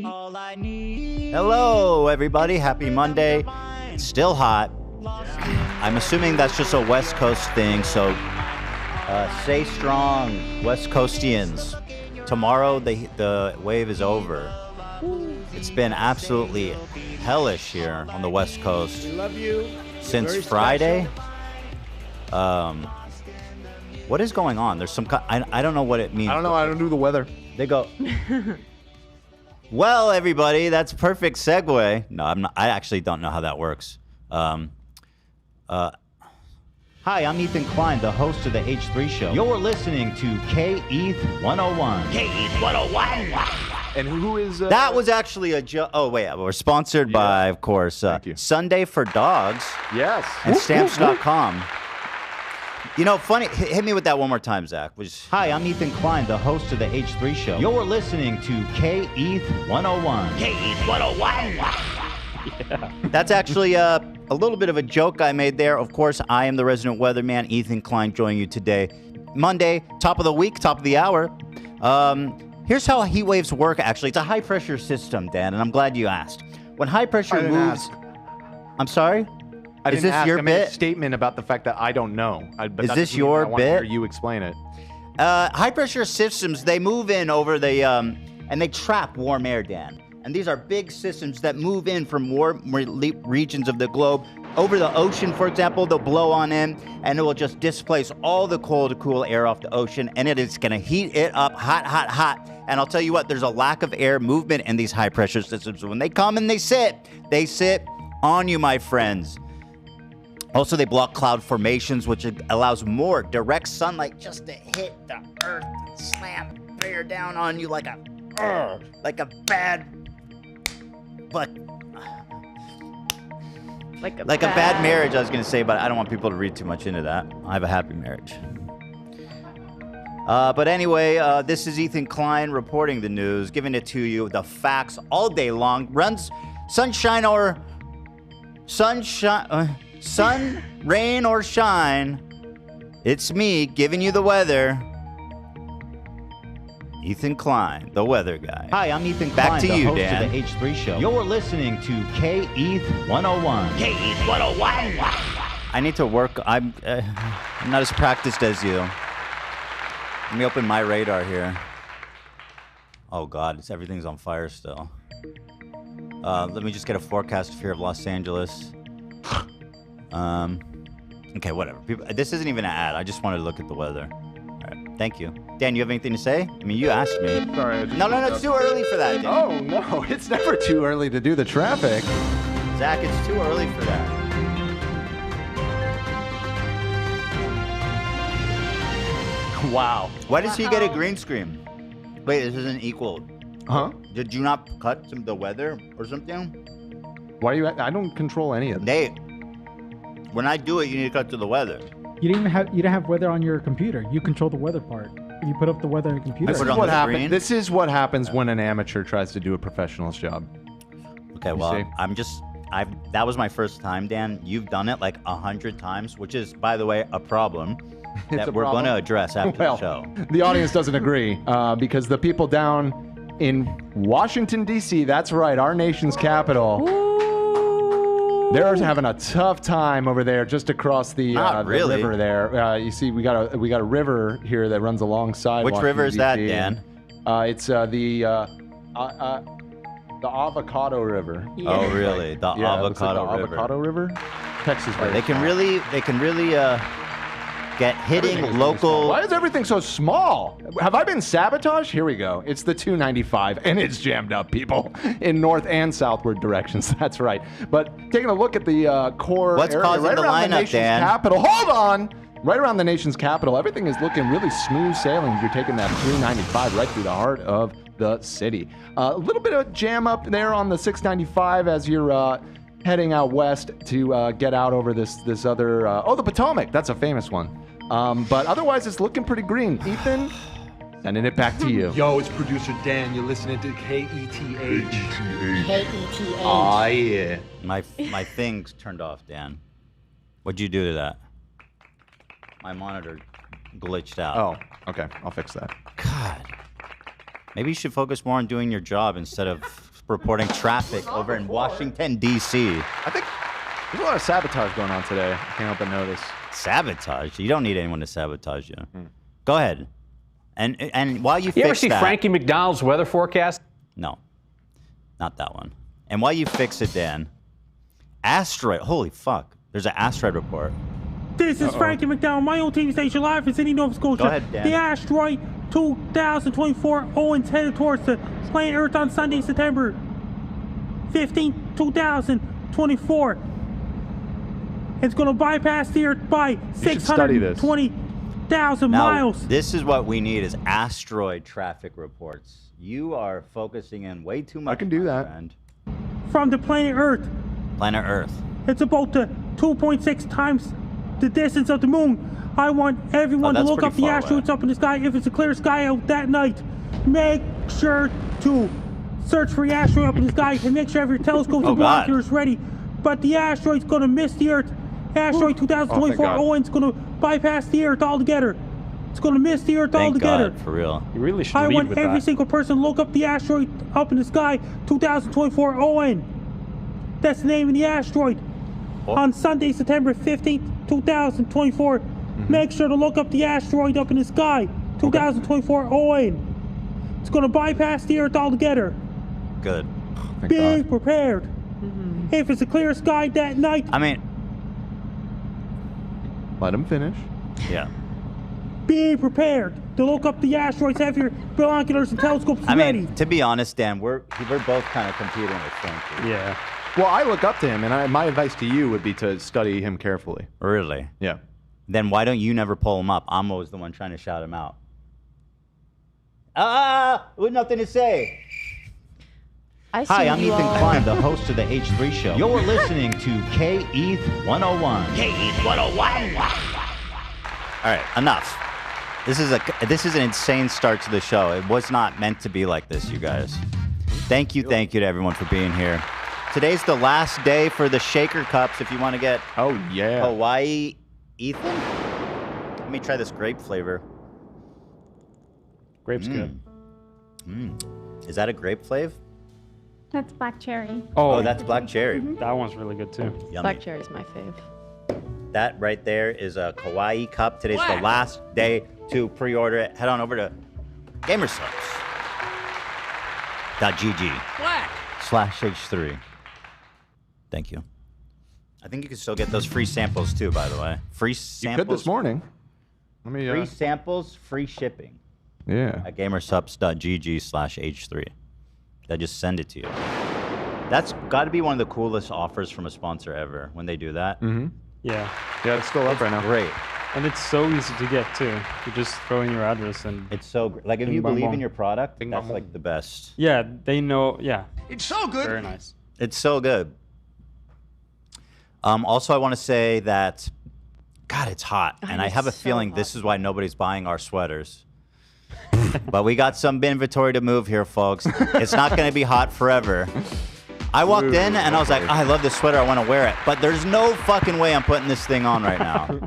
Hello, everybody. Happy Monday. It's still hot. I'm assuming that's just a West Coast thing, so stay strong, West Coastians. Tomorrow, the wave is over. It's been absolutely hellish here on the West Coast. We love you. Since Very Friday. What is going on? There's some I don't know what it means. I don't know. I don't do the weather. They go, well, everybody, that's a perfect segue. No, I'm not. I actually don't know how that works. Hi, I'm Ethan Klein, the host of the H3 Show. You're listening to K-ETH 101. K-ETH 101. And who is... That was actually a joke. Oh, wait. We're sponsored by, of course, Sunday for Dogs. Yes. And Stamps.com. You know, funny, hit me with that one more time, Zach. Hi, I'm Ethan Klein, the host of the H3 Show. You're listening to K-ETH 101. K-ETH 101. Yeah. That's actually a little bit of a joke I made there. Of course, I am the resident weatherman, Ethan Klein, joining you today. Monday, top of the week, top of the hour. Here's how heat waves work, actually. It's a high-pressure system, Dan, and I'm glad you asked. When high pressure moves... I'm sorry? Is this your bit? made a statement about the fact that I don't know. Is this your bit? I want to hear you explain it. High-pressure systems, they move in over the... and they trap warm air, Dan. And these are big systems that move in from warm regions of the globe. Over the ocean, for example, they'll blow on in, and it will just displace all the cold, cool air off the ocean, and it is going to heat it up hot, hot, hot. And I'll tell you what, there's a lack of air movement in these high-pressure systems. When they come and they sit on you, my friends. Also, they block cloud formations, which allows more direct sunlight just to hit the earth and slam, bear down on you like a bad marriage, I was going to say, but I don't want people to read too much into that. I have a happy marriage. But anyway, this is Ethan Klein reporting the news, giving it to you, the facts all day long. Sun, rain, or shine. It's me giving you the weather. Ethan Klein, the weather guy. Hi, I'm Ethan Klein, back to you, host Dan. Of the H3 Show. You're listening to K-ETH 101. K-ETH 101. I need to work. I'm not as practiced as you. Let me open my radar here. Oh, God, everything's on fire still. Let me just get a forecast here of Los Angeles. Okay, whatever. This isn't even an ad. I just wanted to look at the weather. All right, thank you. Dan, you have anything to say? I mean, you asked me. Sorry. No, it's too early for that, Dan. Oh, no, it's never too early to do the traffic. Zach, it's too early for that. Wow. Why does he get a green screen? Wait, this isn't equal. Huh? Did you not cut the weather or something? Why are you... I don't control any of this. Nate, when I do it, you need to cut to the weather. You don't have weather on your computer. You control the weather part. You put up the weather on your computer. This is what happens when an amateur tries to do a professional's job. Okay, well, that was my first time, Dan. You've done it like 100 times, which is, by the way, a problem that we're going to address after the show. The audience doesn't agree because the people down in Washington, D.C., that's right, our nation's capital, they're having a tough time over there just across the river there. You see, we got a river here that runs alongside Which Washington, river is DC. that, Dan? It's the Avocado River. Yeah. Oh, really? The Avocado River. Avocado River? Texas River. They can really get hitting local... Why is everything so small? Have I been sabotaged? Here we go. It's the 295, and it's jammed up, people, in north and southward directions. That's right. But taking a look at the core What's area causing right the around the lineup, nation's Dan? capital. Hold on! Right around the nation's capital, everything is looking really smooth sailing. You're taking that 395 right through the heart of the city. A little bit of jam up there on the 695 as you're heading out west to get out over this other... the Potomac. That's a famous one. But otherwise, it's looking pretty green. Ethan, sending it back to you. Yo, it's producer Dan. You're listening to KETH. KETH. Oh, yeah. My thing's turned off, Dan. What'd you do to that? My monitor glitched out. Oh, okay. I'll fix that. God. Maybe you should focus more on doing your job instead of reporting traffic over in Washington, D.C. I think there's a lot of sabotage going on today. I can't help but notice. Sabotage? You don't need anyone to sabotage you. Go ahead. And while you You ever fix see that... Frankie McDonald's weather forecast? No, not that one. And while you fix it, Dan, asteroid... Holy fuck. There's an asteroid report. This is Frankie McDonald, my own TV station live in Sydney, Nova Scotia. Go ahead, Dan. The asteroid 2024 Owens headed towards the planet Earth on Sunday, September 15, 2024. It's going to bypass the Earth by 620,000 miles. This is what we need is asteroid traffic reports. You are focusing in way too much. I can do that. Friend. From the planet Earth. Planet Earth. It's about 2.6 times the distance of the moon. I want everyone to look up the asteroids up in the sky. If it's a clear sky out that night, make sure to search for the asteroid up in the sky and make sure every telescope and binoculars ready. But the asteroid's going to miss the Earth. Asteroid 2024 Owens going to bypass the Earth altogether. It's going to miss the Earth altogether. God, for real. You really should I lead want with every that. single person to look up the asteroid up in the sky, 2024 Owen. That's the name of the asteroid. On Sunday, September 15th, 2024. Make sure to look up the asteroid up in the sky, 2024 Owen. It's going to bypass the Earth altogether. Good. Be prepared. If it's a clear sky that night. I mean... Let him finish. Yeah. Be prepared to look up the asteroids. Have your binoculars and telescopes ready. To be honest, Dan, we're both kind of competing with Frankie. Yeah. Well, I look up to him, and my advice to you would be to study him carefully. Really? Yeah. Then why don't you never pull him up? I'm always the one trying to shout him out. With nothing to say. Hi, I'm Ethan Klein, the host of the H3 Show. You're listening to KETH 101. KETH 101. All right, enough. This is an insane start to the show. It was not meant to be like this, you guys. Thank you to everyone for being here. Today's the last day for the Shaker Cups. If you want to get Hawaii Ethan, let me try this grape flavor. Grape's good. Is that a grape flavor? That's black cherry. Oh, that's black cherry. That one's really good too. Yummy. Black cherry's my fave. That right there is a Kawaii cup. Today's the last day to pre-order it. Head on over to gamersubs.gg/H3. Thank you. I think you can still get those free samples too, by the way. Free samples. You could this morning. Let me. Free samples, free shipping. Yeah. At gamersubs.gg/H3. I just send it to you. That's got to be one of the coolest offers from a sponsor ever when they do that. Mm-hmm. Yeah. Yeah, it's still up right now. Great. And it's so easy to get too. You just throw in your address and it's so great. Like if you believe in your product, that's like the best. Yeah, they know. Yeah. It's so good. Very nice. It's so good. Also, I want to say that, God, it's hot, and I have a feeling this is why nobody's buying our sweaters. But we got some inventory to move here, folks. It's not going to be hot forever. I walked in and I was like, I love this sweater. I want to wear it. But there's no fucking way I'm putting this thing on right now.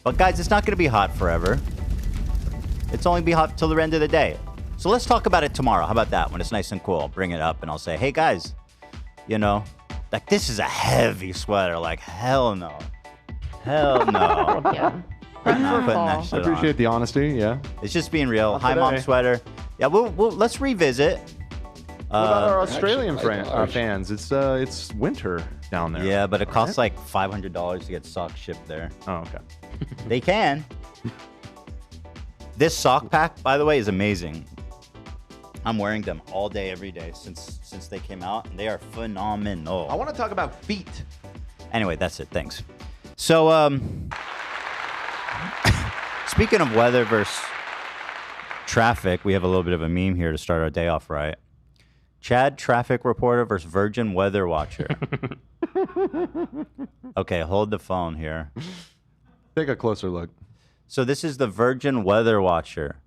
But guys, it's not going to be hot forever. It's only be hot till the end of the day. So let's talk about it tomorrow. How about that? When it's nice and cool, I'll bring it up and I'll say, hey guys, you know, like this is a heavy sweater. Like hell no. Hell no. Yeah. I'm not putting that shit I appreciate on. the honesty. Yeah. It's just being real. Not Hi, mom today. sweater. Yeah, we'll let's revisit. What about our Australian fans? It's winter down there. Yeah, but it costs like $500 to get socks shipped there. Oh, okay. They can. This sock pack, by the way, is amazing. I'm wearing them all day, every day since they came out, and they are phenomenal. I want to talk about feet. Anyway, that's it. Thanks. So, speaking of weather versus traffic, we have a little bit of a meme here to start our day off right. Chad, traffic reporter versus Virgin weather watcher. Okay, hold the phone here. Take a closer look. So this is the Virgin weather watcher.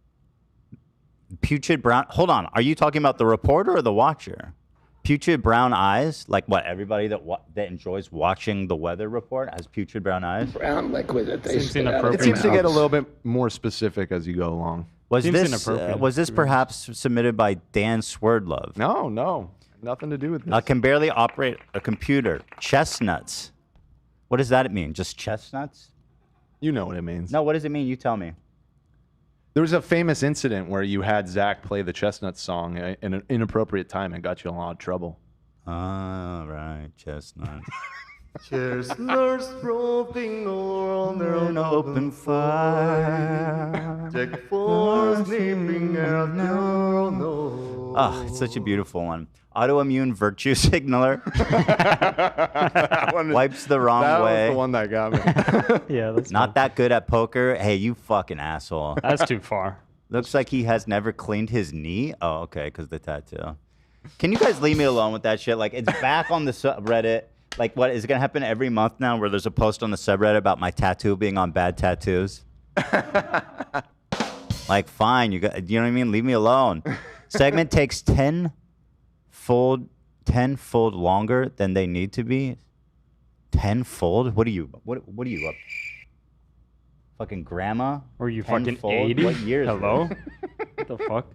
Putrid brown. Hold on. Are you talking about the reporter or the watcher? Putrid brown eyes, like what? Everybody that enjoys watching the weather report has putrid brown eyes. Brown liquid that they Seems spit out of inappropriate. It seems to get a mouths. little bit more specific as you go along. Was Seems this inappropriate, was this to be honest. perhaps submitted by Dan Swerdlove? No, nothing to do with this. Can barely operate a computer. Chestnuts. What does that mean? Just chestnuts? You know what it means. No, what does it mean? You tell me. There was a famous incident where you had Zach play the Chestnuts song in an inappropriate time and got you in a lot of trouble. All right, chestnuts. Chestnuts roasting on their An open fire. Jack for sleeping out now. No. Oh, it's such a beautiful one. Autoimmune virtue signaler. Wipes the wrong That way. was the one that got me. Yeah, that's Not that good at poker. Hey, you fucking asshole. That's too far. Looks like he has never cleaned his knee. Oh, okay, because the tattoo. Can you guys leave me alone with that shit? Like, it's back on the subreddit. Like, what is it gonna happen every month now? Where there's a post on the subreddit about my tattoo being on bad tattoos. Like, fine, you know what I mean? Leave me alone. Segment takes 10 fold longer than they need to be. 10-fold? What are you up? Fucking grandma? Or you 10 fucking fold? 80? What year is Hello? this? What the fuck?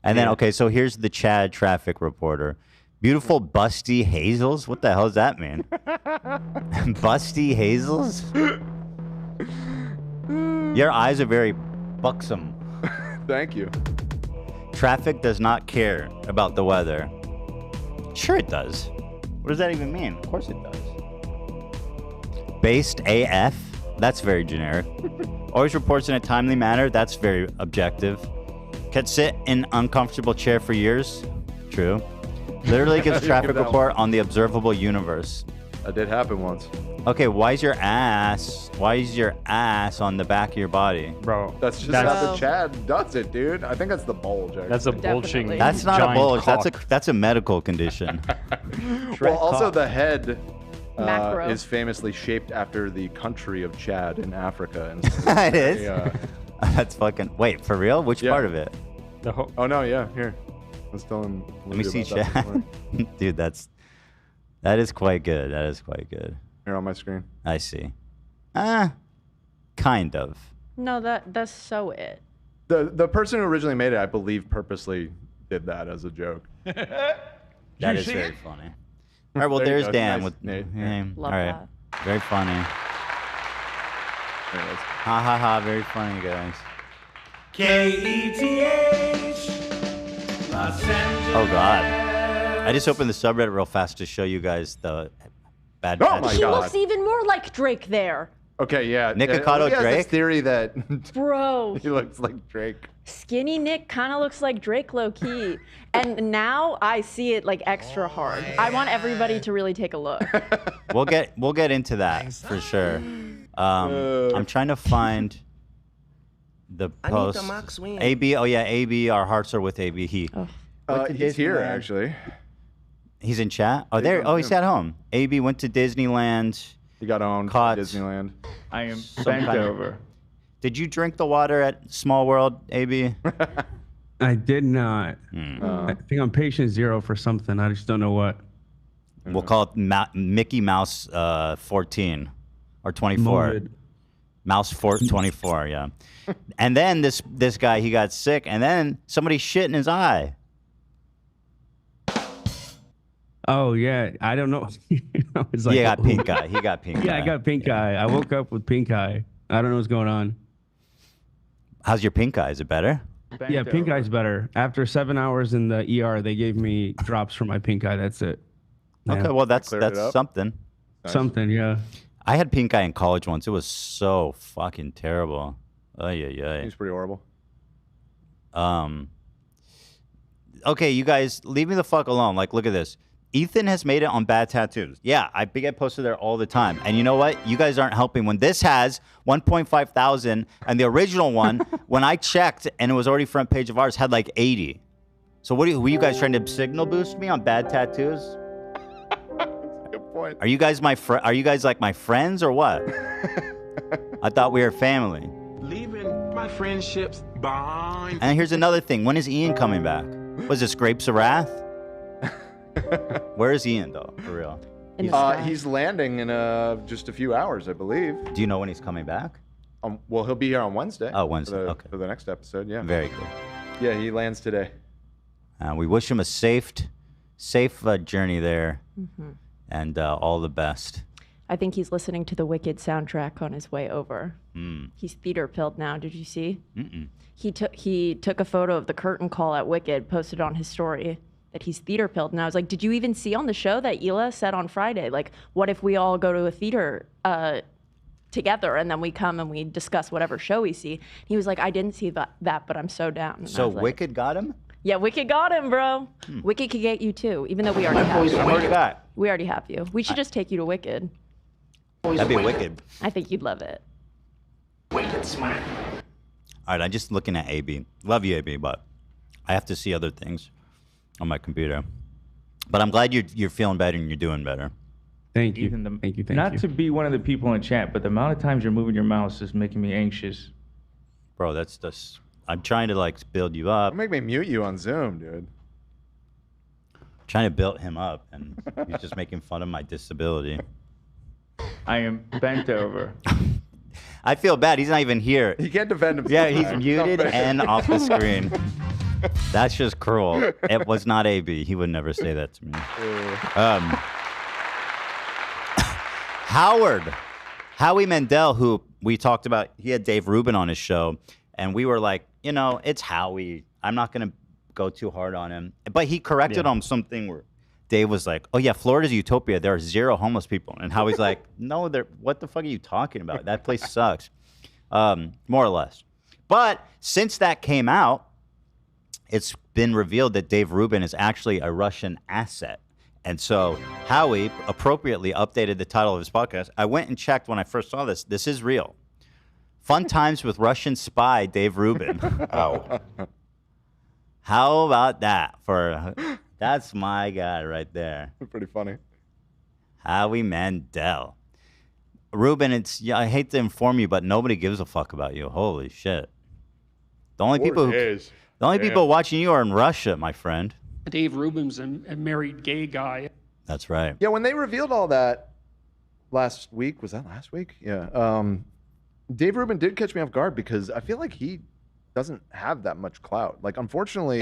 And then, okay, so here's the Chad traffic reporter. Beautiful busty hazels? What the hell does that mean? Busty hazels? Your eyes are very buxom. Thank you. Traffic does not care about the weather. Sure it does. What does that even mean? Of course it does. Based AF? That's very generic. Always reports in a timely manner? That's very objective. Can sit in uncomfortable chair for years? True. Literally gives Give traffic that report on the observable universe. That did happen once. Okay, why is your ass on the back of your body? Bro, That's just how the Chad does it, dude. I think that's the bulge. Actually. that's a bulging. That's not a giant bulge. cock. That's a medical condition. Well, also the head Macro. is famously shaped after the country of Chad in Africa. And It is? Yeah. That's fucking. Wait, for real? Which Yeah. part of it? Oh no, yeah. Here, let's tell him. Let me see, Chad. Dude, that is quite good. That is quite good. Here on my screen. I see. Kind of. No, that's so it. The person who originally made it, I believe, purposely did that as a joke. That is very funny. All right, well, There you there's go. Dan Nice, with Nate. All Love right, very funny. There it is. Ha ha ha! Very funny, guys. KETH, Los Angeles. Oh God! I just opened the subreddit real fast to show you guys the bad. Oh my He God. looks even more like Drake there. Okay, yeah. Nikocado he has Drake? this theory that Bro, he looks like Drake. skinny Nick kind of looks like Drake low key. And now I see it like extra hard. I want everybody to really take a look. We'll get into that for sure. I'm trying to find the post. AB. Oh yeah, AB. Our hearts are with AB. He. Went to He's here Disneyland. actually. He's in chat. Oh, He's there. on Oh, he's Zoom. at home. AB went to Disneyland. He got owned Caught. by Disneyland. I am Some bent kind of- over. Did you drink the water at Small World, AB? I did not. Uh, I think I'm patient zero for something. I just don't know what. We'll call it Mickey Mouse 14 or 24. Morbid. Mouse 24, yeah. And then this guy, he got sick, and then somebody shit in his eye. Oh yeah, I don't know. It's like, He got pink eye. He got pink eye. Yeah, I got pink eye. I woke up with pink eye. I don't know what's going on. How's your pink eye? Is it better? Yeah, pink eye's better. After 7 hours in the ER, they gave me drops for my pink eye. That's it. Yeah. Okay, well that's Cleared it up. something. Something, yeah. I had pink eye in college once. It was so fucking terrible. Oh yeah. He's pretty horrible. Okay, you guys, leave me the fuck alone. Like, look at this. Ethan has made it on bad tattoos. Yeah, I get posted there all the time. And you know what? You guys aren't helping. When this has 1.5 thousand, and the original one, when I checked and it was already front page of ours, had like 80. So were you guys trying to signal boost me on bad tattoos? Good point. Are you guys Are you guys like my friends or what? I thought we were family. Leaving my friendships behind. And here's another thing. When is Ian coming back? Was this Grapes of Wrath? Where is Ian though, for real? In the sky. He's landing in just a few hours, I believe. Do you know when he's coming back? Well, he'll be here on Wednesday. Oh, Wednesday. Okay. For the next episode, yeah. Very good. Yeah, he lands today. We wish him a safe journey there, and all the best. I think he's listening to the Wicked soundtrack on his way over. He's theater pilled now. Did you see? He took a photo of the curtain call at Wicked, posted on his story that he's theater pilled. And I was like, did you even see on the show that Hila said on Friday? Like, what if we all go to a theater together and then we come and we discuss whatever show we see? He was like, I didn't see that, but I'm so down. And so like, Wicked got him? Yeah, Wicked got him, bro. Wicked could get you too, even though we already have you. We already have you. We should just take you to Wicked. That'd be wicked. I think you'd love it. Wicked smart. All right, I'm just looking at AB. Love you, AB, but I have to see other things on my computer. But I'm glad you're feeling better and you're doing better. Thank you. Ethan, Thank you. Not to be one of the people in chat, but the amount of times you're moving your mouse is making me anxious. Bro, that's just... I'm trying to, like, build you up. Don't make me mute you on Zoom, dude. Trying to build him up, and he's just making fun of my disability. I am bent over. I feel bad. He's not even here. He can't defend himself. Yeah, he's muted and off the screen. That's just cruel. It was not AB. He would never say that to me. Howie Mandel, who we talked about, he had Dave Rubin on his show, and we were like, it's Howie. I'm not going to go too hard on him. But he corrected on something where Dave was like, oh, yeah, Florida's utopia. There are 0 homeless people. And Howie's like, no, what the fuck are you talking about? That place sucks. More or less. But since that came out, it's been revealed that Dave Rubin is actually a Russian asset. And so Howie appropriately updated the title of his podcast. I went and checked when I first saw this. This is real. Fun Times with Russian Spy Dave Rubin. Oh. How about that? That's my guy right there. Pretty funny. Howie Mandel. Rubin, I hate to inform you, but nobody gives a fuck about you. Holy shit. The only people watching you are in Russia, my friend. Dave Rubin's a married gay guy. That's right. Yeah, when they revealed all that last week, was that last week? Yeah. Dave Rubin did catch me off guard because I feel like he doesn't have that much clout. Like, unfortunately,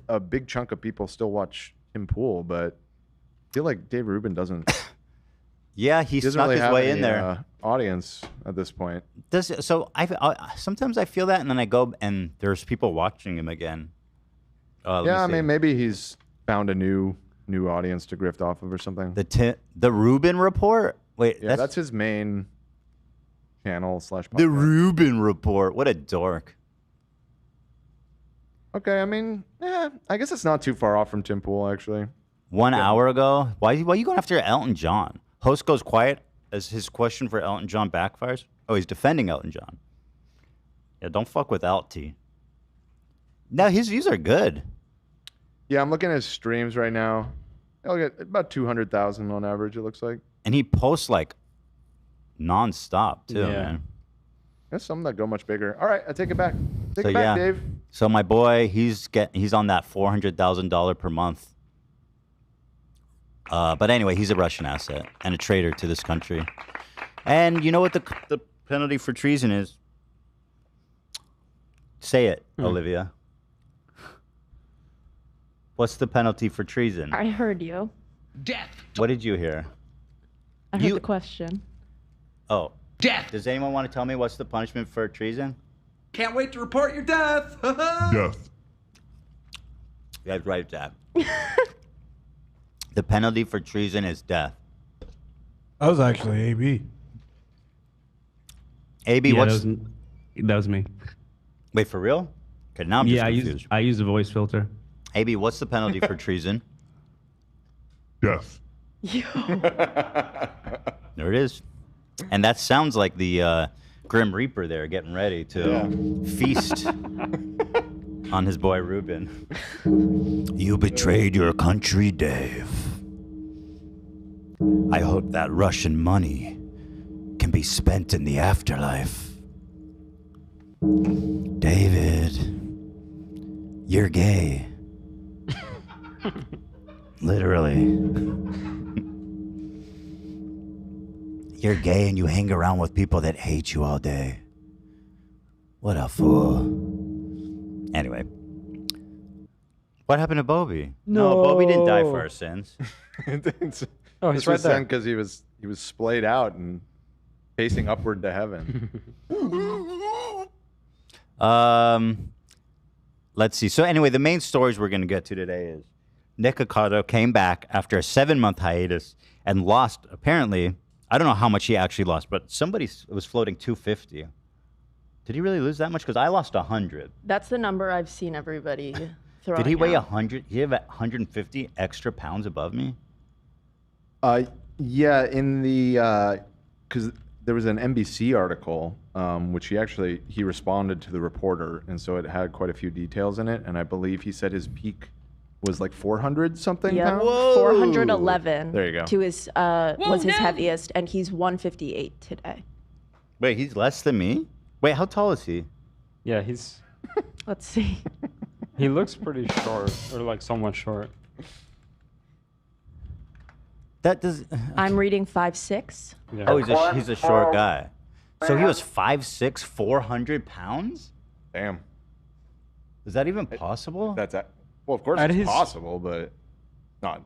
a big chunk of people still watch Tim Pool, but I feel like Dave Rubin doesn't. Yeah, he snuck his way in there. Audience at this point. Sometimes I feel that, and then I go and there's people watching him again. I mean, maybe he's found a new audience to grift off of or something. The Rubin Report. Wait, yeah, that's his main channel / podcast. The Rubin Report. What a dork. Okay, I mean, I guess it's not too far off from Tim Pool, actually. 1 hour ago. Why are you going after Elton John? Host goes quiet as his question for Elton John backfires. Oh, he's defending Elton John. Yeah, don't fuck with LT. No, his views are good. Yeah, I'm looking at his streams right now. He'll get about 200,000 on average, it looks like. And he posts like nonstop too, man. There's some that go much bigger. All right, I take it back. Take it back, Dave. So my boy, he's on that $400,000 per month. But anyway, he's a Russian asset and a traitor to this country. And you know what the penalty for treason is? Say it, Olivia. What's the penalty for treason? I heard you. Death. What did you hear? I heard the question. Oh. Death. Does anyone want to tell me what's the punishment for treason? Can't wait to report your death. Death. You guys write that. The penalty for treason is death. That was actually AB. AB, yeah, what's... That was me. Wait, for real? Okay, now I'm just confused. I use a voice filter. AB, what's the penalty for treason? Death. There it is. And that sounds like the Grim Reaper there getting ready to feast on his boy Rubin. You betrayed your country, Dave. I hope that Russian money can be spent in the afterlife. David, you're gay. Literally. You're gay and you hang around with people that hate you all day. What a fool. Anyway. What happened to Bobby? No, Bobby didn't die for our sins. Oh, he's right there. Because he was splayed out and facing upward to heaven. Let's see. So anyway, the main stories we're going to get to today is Nikocado came back after a 7-month hiatus and lost, apparently, I don't know how much he actually lost, but somebody was floating 250. Did he really lose that much? Because I lost 100. That's the number I've seen everybody throwing Did he weigh out. 100? He have 150 extra pounds above me? Yeah, in the because there was an NBC article, which he responded to the reporter, and so it had quite a few details in it, and I believe he said his peak was like 400 something Yeah, pounds. 411. There you go. To his was his heaviest, and he's 158 today. Wait, he's less than me? Wait, how tall is he? Yeah, he's. Let's see. He looks pretty short, or like somewhat short. That does. I'm reading 5'6". Yeah. Oh, he's a short guy. So he was 5'6", 400 pounds? Damn. Is that even possible? Well, of course it's possible, but not.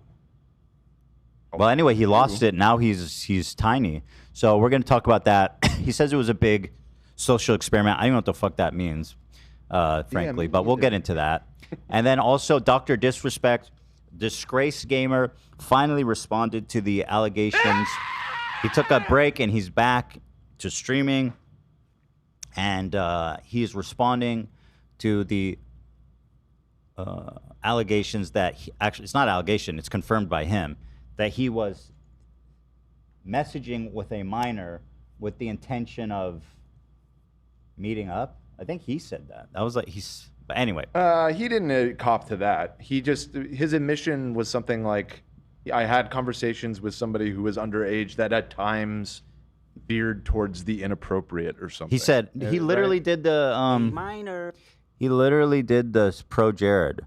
Well, anyway, he lost it. Now he's tiny. So we're going to talk about that. He says it was a big social experiment. I don't know what the fuck that means, frankly, but we'll get into that. And then also Dr. Disrespect, disgrace gamer, finally responded to the allegations. He took a break and he's back to streaming. And he is responding to the allegations that actually, it's not allegation, it's confirmed by him, that he was messaging with a minor with the intention of meeting up. I think he said that. That was like but anyway. He didn't cop to that. His admission was something like, I had conversations with somebody who was underage that at times veered towards the inappropriate or something. He said he literally did the minor. He literally did the pro Jared.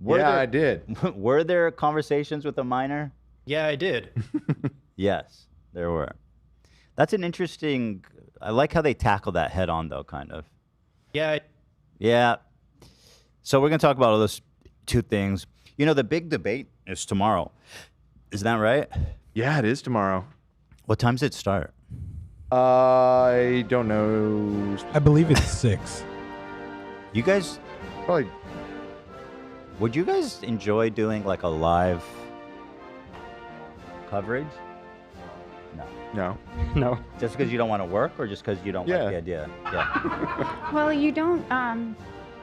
I did. Were there conversations with a minor? Yeah, I did. Yes, there were. That's an interesting. I like how they tackle that head on, though, kind of. Yeah. Yeah. So we're gonna talk about all those two things. You know, the big debate is tomorrow. Isn't that right? Yeah, it is tomorrow. What time does it start? I don't know. I believe it's 6. You guys probably. Would you guys enjoy doing like a live coverage? No. No. Just because you don't want to work, or just because you don't like the idea? Yeah. Well, you don't.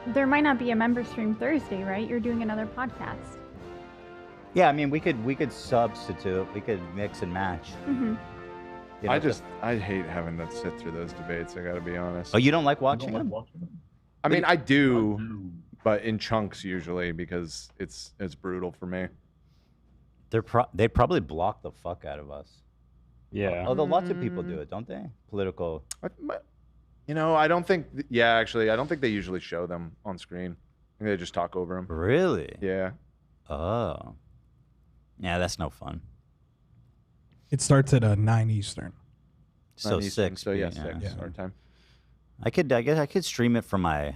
There might not be a member stream Thursday, right? You're doing another podcast. Yeah, I mean, we could substitute. We could mix and match. Mm-hmm. You know, I hate having to sit through those debates. I got to be honest. Oh, you don't like watching them? I mean, I do, but in chunks usually because it's brutal for me. They'd probably block the fuck out of us. Yeah. Although lots of people do it, don't they? Political. You know, I don't think. Yeah, actually, I don't think they usually show them on screen. I think they just talk over them. Really? Yeah. Oh. Yeah, that's no fun. It starts at 9 Eastern. So 9 Eastern, 6. So yeah, 6 our time. I guess I could stream it from my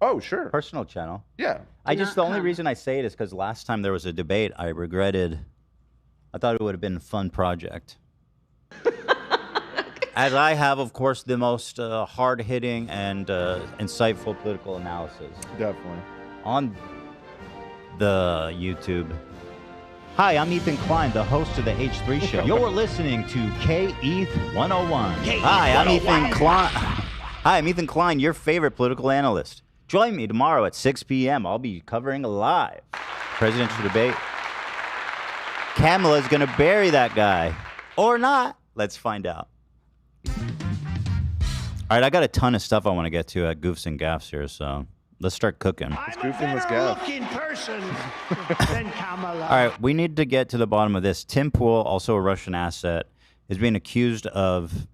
Oh, sure. personal channel. Yeah. The only reason I say it is because last time there was a debate, I regretted. I thought it would have been a fun project. As I have, of course, the most hard-hitting and insightful political analysis. Definitely. On the YouTube. Hi, I'm Ethan Klein, the host of the H3 Show. You're listening to K-ETH 101. Hi, I'm Ethan Klein. Hi, I'm Ethan Klein, your favorite political analyst. Join me tomorrow at 6 p.m. I'll be covering live presidential debate. Kamala's gonna bury that guy. Or not. Let's find out. All right, I got a ton of stuff I want to get to at Goofs and Gaffs here, so let's start cooking. Let's goof and let's gaff. Looking person than Kamala. All right, we need to get to the bottom of this. Tim Pool, also a Russian asset, is being accused of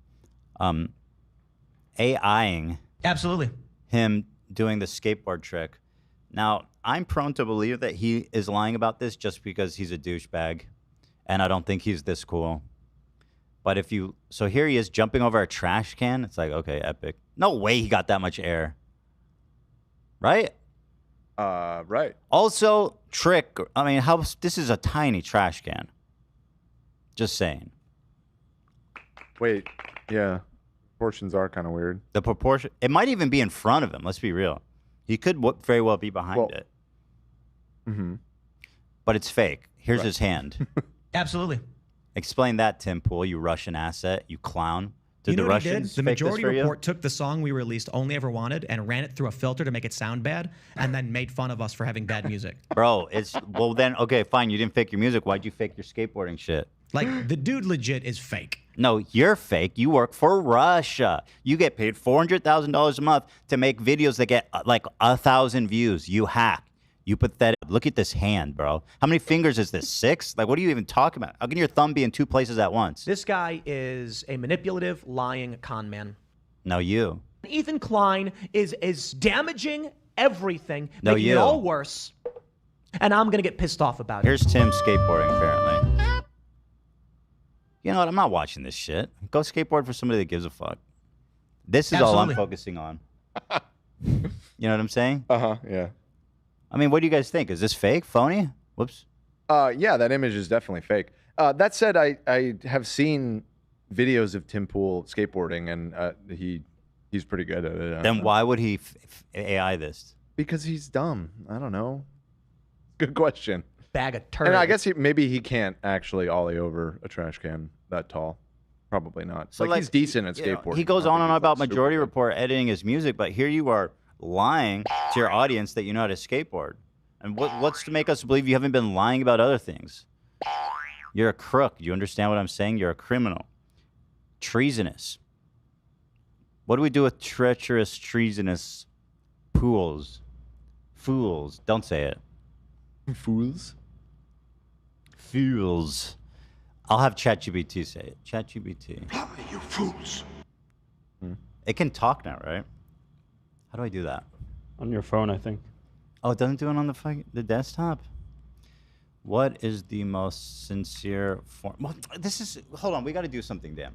AIing Absolutely. him doing the skateboard trick. Now, I'm prone to believe that he is lying about this just because he's a douchebag, and I don't think he's this cool. But so here he is jumping over a trash can. It's like, okay, epic. No way he got that much air. Right? Right. Also, trick. I mean, this is a tiny trash can. Just saying. Wait, yeah. Proportions are kind of weird. The proportion. It might even be in front of him. Let's be real. He could very well be behind it. Mm-hmm. But it's fake. Here's his hand. Absolutely. Explain that, Tim Pool, you Russian asset, you clown. You know the what he did? Russians The fake this Majority for you? Report took the song we released, Only Ever Wanted, and ran it through a filter to make it sound bad, and then made fun of us for having bad music. Bro, well then, okay, fine. You didn't fake your music. Why'd you fake your skateboarding shit? Like, the dude legit is fake. No, you're fake. You work for Russia. You get paid $400,000 a month to make videos that get like 1,000 views. You hack. You pathetic. Look at this hand, bro. How many fingers is this? 6? Like, what are you even talking about? How can your thumb be in 2 places at once? This guy is a manipulative, lying con man. No, you. Ethan Klein is damaging everything, No, making it you. all worse, and I'm going to get pissed off about it. Here's Tim skateboarding, apparently. You know what? I'm not watching this shit. Go skateboard for somebody that gives a fuck. This is all I'm focusing on. You know what I'm saying? Yeah. I mean, what do you guys think? Is this fake? Phony? Whoops. Yeah, that image is definitely fake. That said, I have seen videos of Tim Pool skateboarding, and he's pretty good at it. Then why would he AI this? Because he's dumb. I don't know. Good question. Bag of turd. And I guess maybe he can't actually ollie over a trash can that tall. Probably not. So he's decent at you know, skateboarding. he goes on and on about Majority Report editing his music, but here you are lying to your audience that you know how to skateboard. And what's to make us believe you haven't been lying about other things? You're a crook. Do you understand what I'm saying? You're a criminal. Treasonous. What do we do with treacherous, treasonous fools? Don't say it. Fools? Fools. I'll have ChatGPT say it. ChatGPT. You fools. It can talk now, right? How do I do that? On your phone, I think. Oh, it doesn't do it on the desktop? What is the most sincere form? Well, hold on, we got to do something, Dan.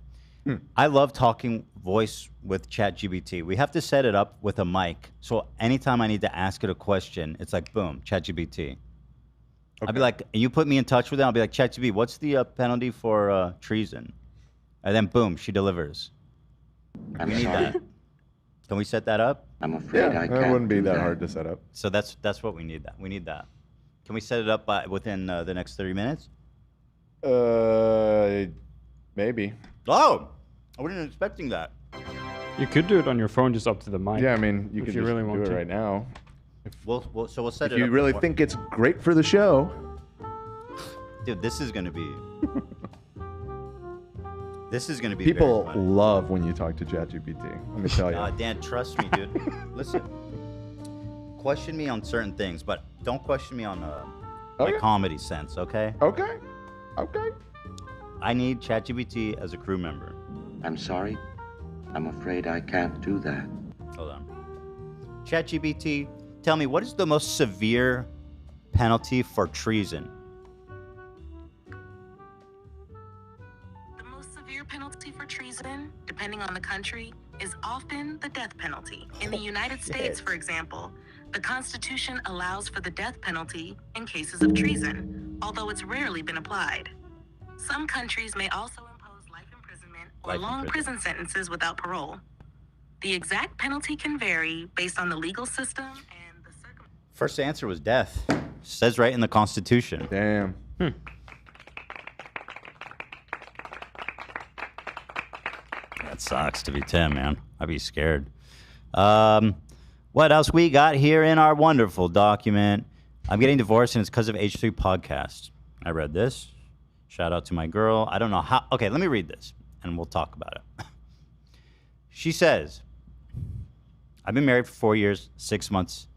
I love talking voice with ChatGPT. We have to set it up with a mic. So anytime I need to ask it a question, it's like, boom, ChatGPT. I'll be like, and you put me in touch with it, I'll be like, ChatGPT, what's the penalty for treason? And then boom, she delivers. We need that. Can we set that up? I'm afraid I can't. It wouldn't be that hard to set up. So that's what we need. We need that. Can we set it up within the next 30 minutes? Maybe. Oh, I wasn't expecting that. You could do it on your phone, just up to the mic. Yeah, I mean, you can you just really want do it to. right now. We'll set If it you up. really think it's great for the show. Dude, this is gonna be. This is gonna be. People very funny. love when you talk to ChatGPT. Let me tell you. Dan, trust me, dude. Listen, question me on certain things, but don't question me on my comedy sense, okay? Okay. I need ChatGPT as a crew member. I'm sorry. I'm afraid I can't do that. Hold on. ChatGPT, tell me, what is the most severe penalty for treason? The most severe penalty for treason, depending on the country, is often the death penalty. In the United States, for example, the Constitution allows for the death penalty in cases of treason, although it's rarely been applied. Some countries may also impose life imprisonment or long prison sentences without parole. The exact penalty can vary based on the legal system and the circumstances. First answer was death. Says right in the Constitution. Damn. That sucks to be Tim, man. I'd be scared. What else we got here in our wonderful document? I'm getting divorced and it's because of H3 podcast. I read this. Shout out to my girl. I don't know how. Okay, let me read this and we'll talk about it. She says, I've been married for 4 years, 6 months.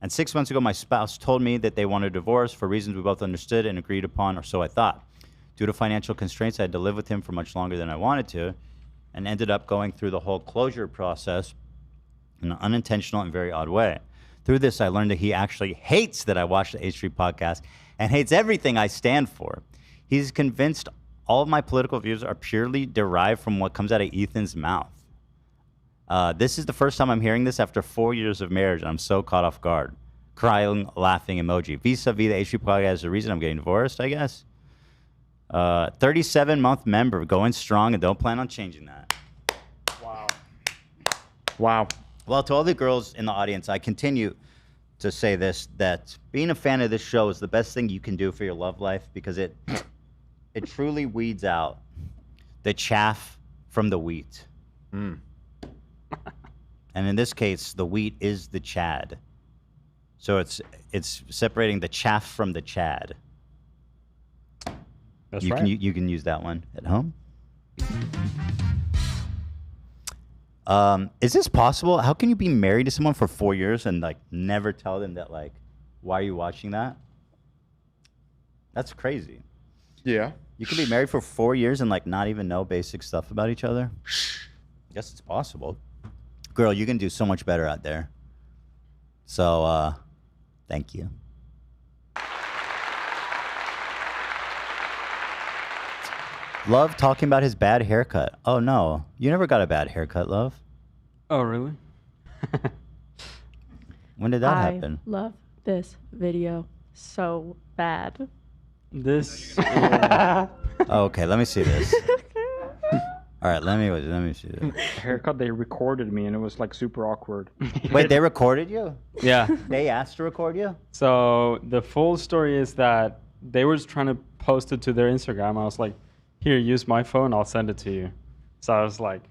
And 6 months ago, my spouse told me that they wanted a divorce for reasons we both understood and agreed upon, or so I thought. Due to financial constraints, I had to live with him for much longer than I wanted to, and ended up going through the whole closure process in an unintentional and very odd way. Through this, I learned that he actually hates that I watch the H3 podcast and hates everything I stand for. He's convinced all of my political views are purely derived from what comes out of Ethan's mouth. This is the first time I'm hearing this after 4 years of marriage, and I'm so caught off guard. Crying, laughing emoji. Vis-a-vis the HP podcast is the reason I'm getting divorced, I guess. 37-month member, going strong, and don't plan on changing that. Wow. Well, to all the girls in the audience, I continue to say this, that being a fan of this show is the best thing you can do for your love life, because it truly weeds out the chaff from the wheat. And in this case, the wheat is the Chad. So it's separating the chaff from the Chad. That's you right. You can use that one at home. Is this possible? How can you be married to someone for 4 years and like never tell them that, like, why are you watching that? That's crazy. Yeah. You can be married for 4 years and like not even know basic stuff about each other. I guess it's possible. Girl, you can do so much better out there. So, thank you. Love talking about his bad haircut. Oh no, you never got a bad haircut, Love. Oh really? When did that happen? I love this video so bad. This. Oh, okay, let me see this. All right, let me see this. Haircut, they recorded me and it was like super awkward. Wait, they recorded you? Yeah. They asked to record you? So the full story is that they were just trying to post it to their Instagram. I was like, here, use my phone, I'll send it to you. So I was like,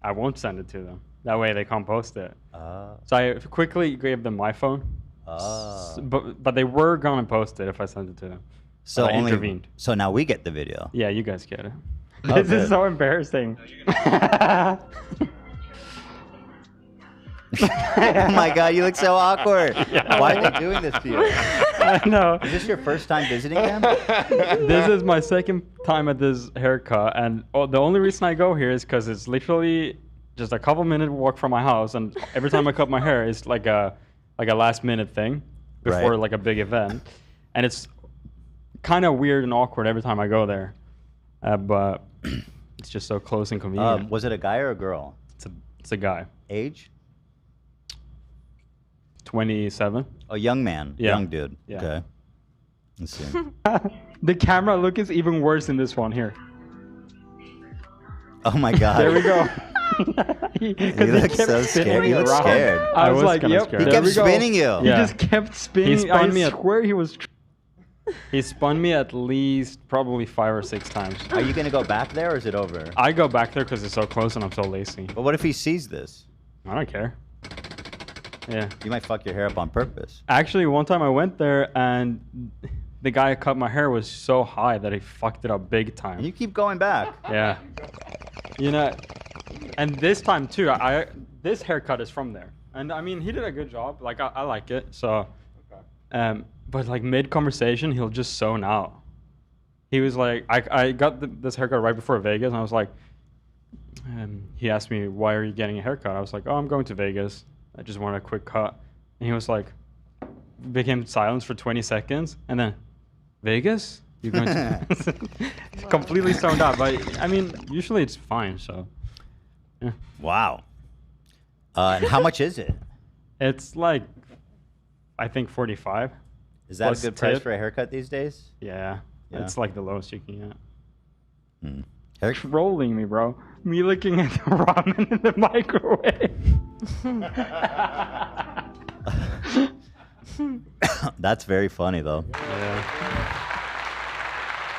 I won't send it to them. That way they can't post it. So I quickly gave them my phone. But they were gonna post it if I sent it to them. So But I only, intervened. So now we get the video. Yeah, you guys get it. This good. is so embarrassing. Oh my God, you look so awkward. Why are they doing this to you? I know. Is this your first time visiting them? This is my second time at this haircut, and the only reason I go here is because it's literally just a couple-minute walk from my house, and every time I cut my hair, it's like a last-minute thing before Right. like a big event, and it's kind of weird and awkward every time I go there, but it's just so close and convenient. Was it a guy or a girl? It's a guy. Age? 27. A young man. Yeah. Young dude. Yeah. Okay. Let's see. The camera look is even worse in this one here. Oh my God. There we go. You look so scared. You look scared. I was like, yep. He kept spinning you. He just kept spinning. He spun I me swear he was. He spun me at least probably 5 or 6 times. Are you gonna go back there or is it over? I go back there because it's so close and I'm so lazy. But what if he sees this? I don't care. Yeah. You might fuck your hair up on purpose. Actually, one time I went there and the guy who cut my hair was so high that he fucked it up big time. And you keep going back. Yeah. You know, and this time too, this haircut is from there. And I mean, he did a good job. Like, I like it. So, but like mid-conversation, he'll just zone out. He was like, I got this haircut right before Vegas, and I was like, he asked me, why are you getting a haircut? I was like, oh, I'm going to Vegas. I just want a quick cut. And he was like, became silence for 20 seconds, and then, Vegas? You're going to... completely zoned out. But, I mean, usually it's fine, so... Yeah. Wow. And how much is it? It's like, I think 45. Is that plus a good price tip. for a haircut these days? Yeah. Yeah. It's like the lowest you can get. Trolling me, bro. Me looking at the ramen in the microwave. That's very funny, though.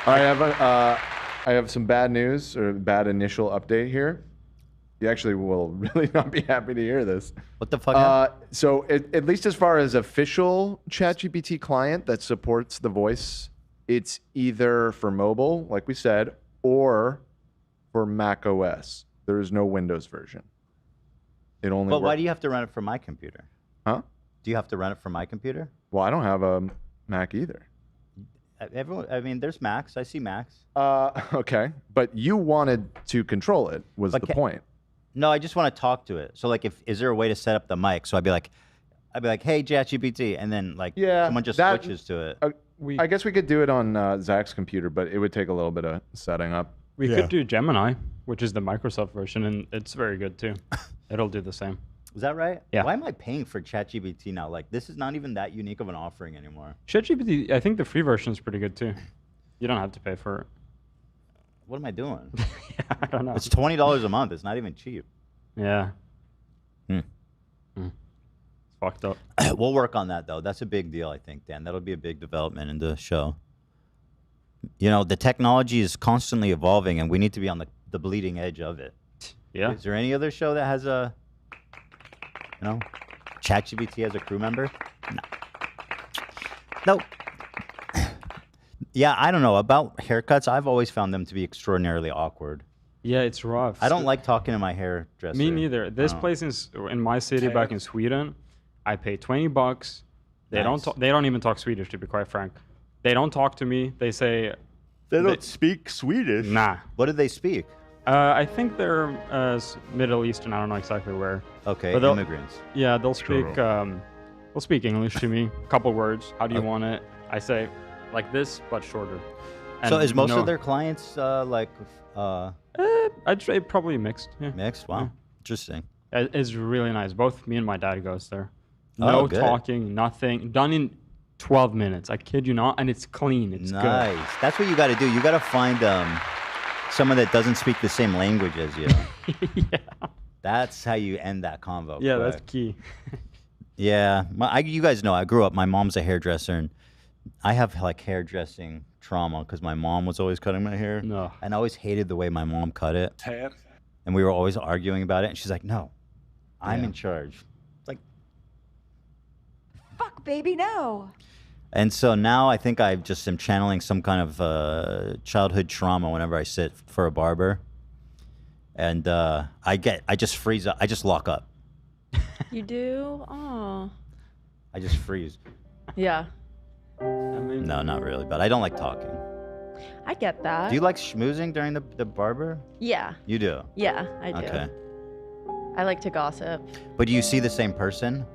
All right, I have some bad news or bad initial update here. You actually will really not be happy to hear this. What the fuck? So at least as far as official ChatGPT client that supports the voice, it's either for mobile, like we said, or for Mac OS. There is no Windows version. It only. But why do you have to run it from my computer? Huh? Do you have to run it from my computer? Well, I don't have a Mac either. Everyone, I mean, there's Macs. I see Macs. Okay, but you wanted to control it. Was the point? No, I just want to talk to it. So, like, is there a way to set up the mic? So I'd be like, hey, ChatGPT, and then like, someone just switches to it. I guess we could do it on Zach's computer, but it would take a little bit of setting up. We could do Gemini, which is the Microsoft version, and it's very good too. It'll do the same. Is that right? Yeah. Why am I paying for ChatGPT now? Like, this is not even that unique of an offering anymore. ChatGPT, I think the free version is pretty good too. You don't have to pay for it. What am I doing? I don't know. It's $20 a month. It's not even cheap. Yeah. It's fucked up. We'll work on that, though. That's a big deal, I think, Dan. That'll be a big development in the show. You know, the technology is constantly evolving, and we need to be on the bleeding edge of it. Yeah. Is there any other show that has a, you know, ChatGPT as a crew member? No. Nope. Yeah, I don't know. About haircuts, I've always found them to be extraordinarily awkward. Yeah, it's rough. I don't like talking to my hairdresser. Me neither. This place in my city back in Sweden, I pay $20. They don't even talk Swedish, to be quite frank. They don't talk to me. They say they don't speak Swedish. Nah. What do they speak? I think they're Middle Eastern. I don't know exactly where. Okay, But they'll- immigrants. Yeah, they'll speak. They'll speak English to me. A couple words. How do you want it? I say like this, but shorter. So And is most no- of their clients I'd say probably mixed. Yeah. Mixed? Wow. Interesting. It's really nice. Both me and my dad goes there. Oh, No good. talking, nothing. Done in 12 minutes. I kid you not. And it's clean. It's Nice. good. That's what you got to do. You got to find someone that doesn't speak the same language as you. Yeah. That's how you end that convo. Yeah, quick. that's key. Yeah. You guys know I grew up, my mom's a hairdresser, and I have like hairdressing trauma because my mom was always cutting my hair. No. And I always hated the way my mom cut it. And we were always arguing about it. And she's like, no, I'm in charge. It's like, Fuck, baby, no. and so now I think I just am channeling some kind of childhood trauma whenever I sit for a barber. And I just freeze up. I just lock up. You do? Oh. I just freeze. Yeah. No, not really, but I don't like talking. I get that. Do you like schmoozing during the barber? Yeah. You do? Yeah, I do. Okay. I like to gossip. But do you see the same person?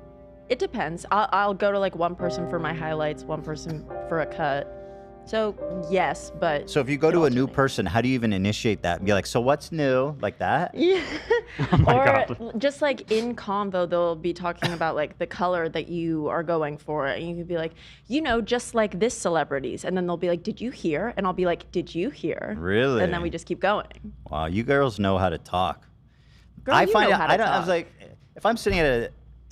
It depends. I'll go to like one person for my highlights, one person for a cut. So yes, but So if you go to a new person, how do you even initiate that? Be like, so what's new? Like that? yeah. Oh my or God. just like in convo, they'll be talking about like the color that you are going for, and you could be like, you know, just like this celebrities, and then they'll be like, did you hear? And I'll be like, did you hear? Really? And then we just keep going. Wow, you girls know how to talk. Girl, I you find know it, how to I was talk. like, if I'm sitting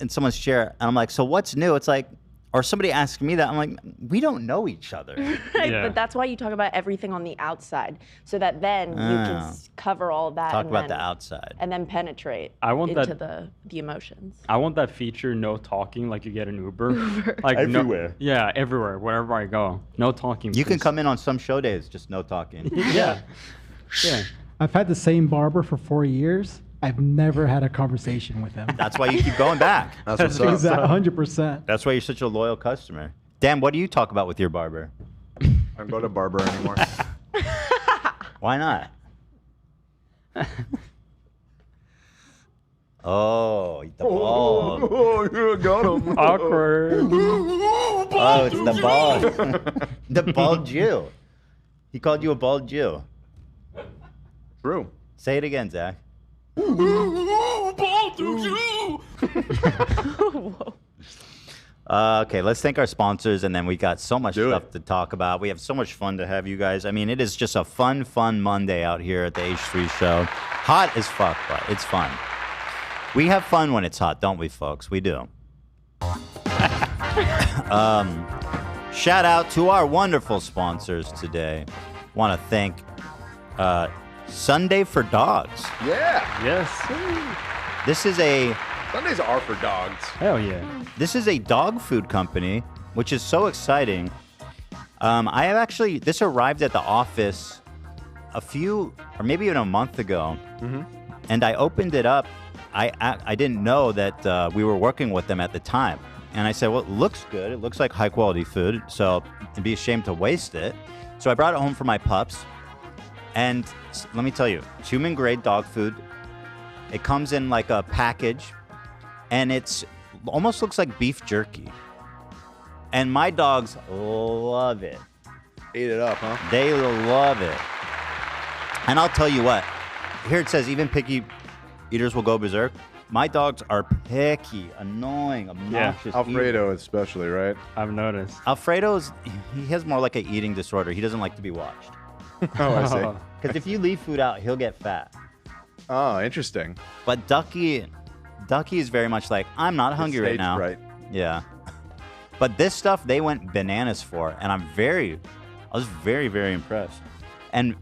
in someone's chair and I'm like, so what's new? It's like, or somebody asks me that, I'm like, we don't know each other. Right, but that's why you talk about everything on the outside, so that then you can Ah. cover all that. Talk and about then, the outside. and then penetrate I want into that- the emotions. I want that feature, no talking, like you get an Uber. Like Everywhere. No, yeah, everywhere, wherever I go. No talking. You can please. come in on some show days, just no talking. Yeah. Yeah. I've had the same barber for 4 years. I've never had a conversation with him. That's why you keep going back. That's what's up. Exact- 100%. That's why you're such a loyal customer. Dan, what do you talk about with your barber? I don't go to barber anymore. Why not? Oh, the bald. Oh, you got him. Awkward. Oh, it's the bald. The bald Jew. He called you a bald Jew. True. Say it again, Zach. Okay, let's thank our sponsors, and then we got so much stuff to talk about. We have so much fun to have you guys. I mean, it is just a fun Monday out here at the H3 show. Hot as fuck, but it's fun. We have fun when it's hot, don't we, folks? We do. Shout out to our wonderful sponsors today. Want to thank Sunday for Dogs. Yeah. Yes. This is a Sundays are for dogs. Hell yeah. This is a dog food company, which is so exciting. I have actually, this arrived at the office a few, or maybe even a month ago, and I opened it up. I didn't know that we were working with them at the time. And I said, well, it looks good. It looks like high quality food, so it'd be a shame to waste it. So I brought it home for my pups. And let me tell you, it's human grade dog food. It comes in like a package, and it's almost looks like beef jerky. And my dogs love it. Eat it up, huh? They love it. And I'll tell you what. Here it says, even picky eaters will go berserk. My dogs are picky, annoying, obnoxious. Alfredo especially, right? I've noticed. Alfredo's, he has more like an eating disorder. He doesn't like to be watched. Oh, I see. Because if you leave food out, he'll get fat. Oh, interesting. But Ducky is very much like, I'm not hungry right now. Right. Yeah. But this stuff they went bananas for, and I was very, very impressed. And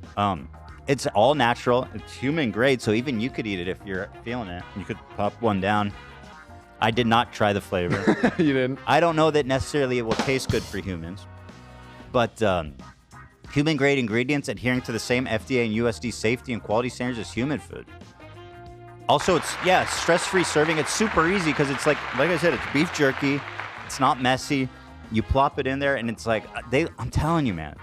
it's all natural. It's human grade, so even you could eat it if you're feeling it. You could pop one down. I did not try the flavor. You didn't? I don't know that necessarily it will taste good for humans, but human grade ingredients adhering to the same FDA and USD safety and quality standards as human food. Also, it's stress-free serving. It's super easy because it's like I said, it's beef jerky. It's not messy. You plop it in there, and it's like I'm telling you, man.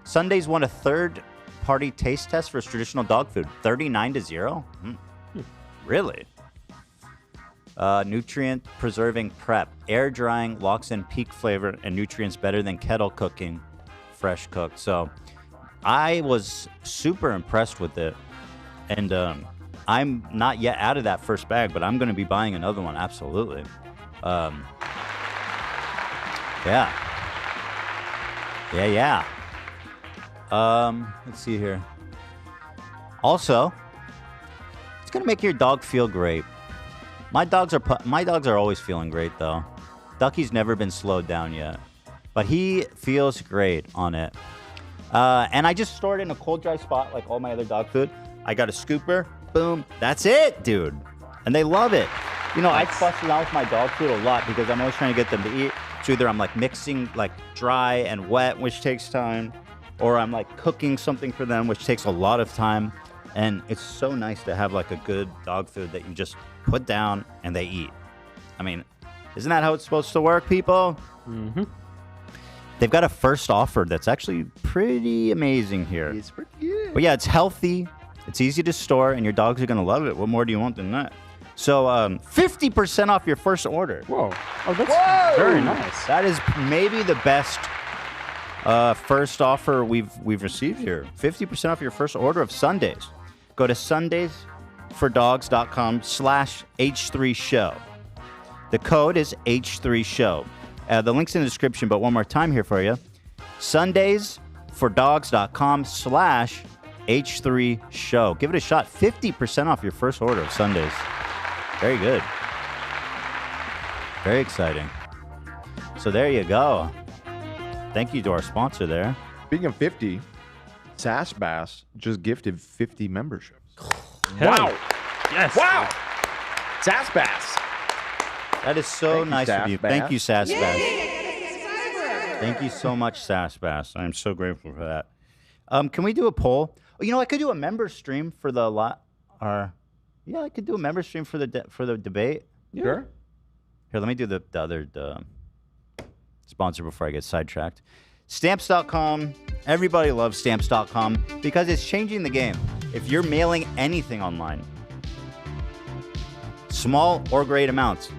Sundays won a third-party taste test for its traditional dog food, 39-0. Really? Nutrient preserving prep, air drying locks in peak flavor and nutrients better than kettle cooking, fresh cooked. So, I was super impressed with it, and I'm not yet out of that first bag, but I'm going to be buying another one, absolutely. Yeah. Let's see here. Also, it's going to make your dog feel great. My dogs are always feeling great, though. Ducky's never been slowed down yet, but he feels great on it. And I just store it in a cold, dry spot like all my other dog food. I got a scooper. Boom. That's it, dude. And they love it. You know, I fuss around with my dog food a lot because I'm always trying to get them to eat. So either I'm like mixing like dry and wet, which takes time, or I'm like cooking something for them, which takes a lot of time. And it's so nice to have like a good dog food that you just put down and they eat. I mean, isn't that how it's supposed to work, people? Mm-hmm. They've got a first offer that's actually pretty amazing here. It's pretty good. But yeah, it's healthy. It's easy to store, and your dogs are going to love it. What more do you want than that? So 50% off your first order. Whoa. Oh, that's very nice. That is maybe the best first offer we've received here. 50% off your first order of Sundays. Go to sundaysfordogs.com/H3show. The code is H3show. The link's in the description, but one more time here for you. sundaysfordogs.com/H3show. Give it a shot. 50% off your first order of Sundays. Very good. Very exciting. So there you go. Thank you to our sponsor there. Speaking of 50, Sass Bass just gifted 50 memberships. Wow. Yes. Wow. Sass Bass. That is so nice of you. Thank you, Sass Bass. Yay! Thank you so much, Sass Bass. I'm so grateful for that. Can we do a poll? Oh, you know, I could do a member stream for the yeah, I could do a member stream for the debate. Yeah. Sure. Here, let me do the other sponsor before I get sidetracked. Stamps.com. Everybody loves Stamps.com because it's changing the game. If you're mailing anything online, small or great amounts,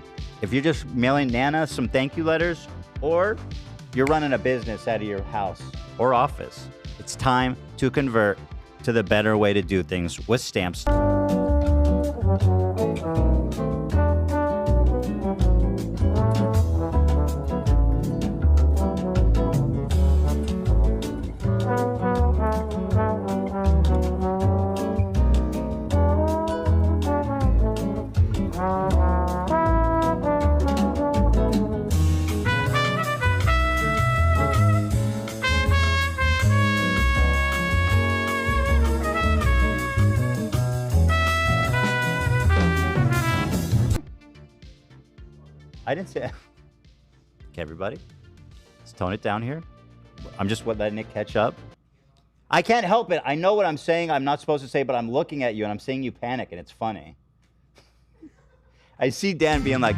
if you're just mailing Nana some thank you letters, or you're running a business out of your house or office, it's time to convert to the better way to do things with Stamps. I didn't say. Okay, everybody, let's tone it down here. I'm just letting it catch up. I can't help it. I know what I'm saying I'm not supposed to say, but I'm looking at you and I'm seeing you panic, and it's funny. I see Dan being like,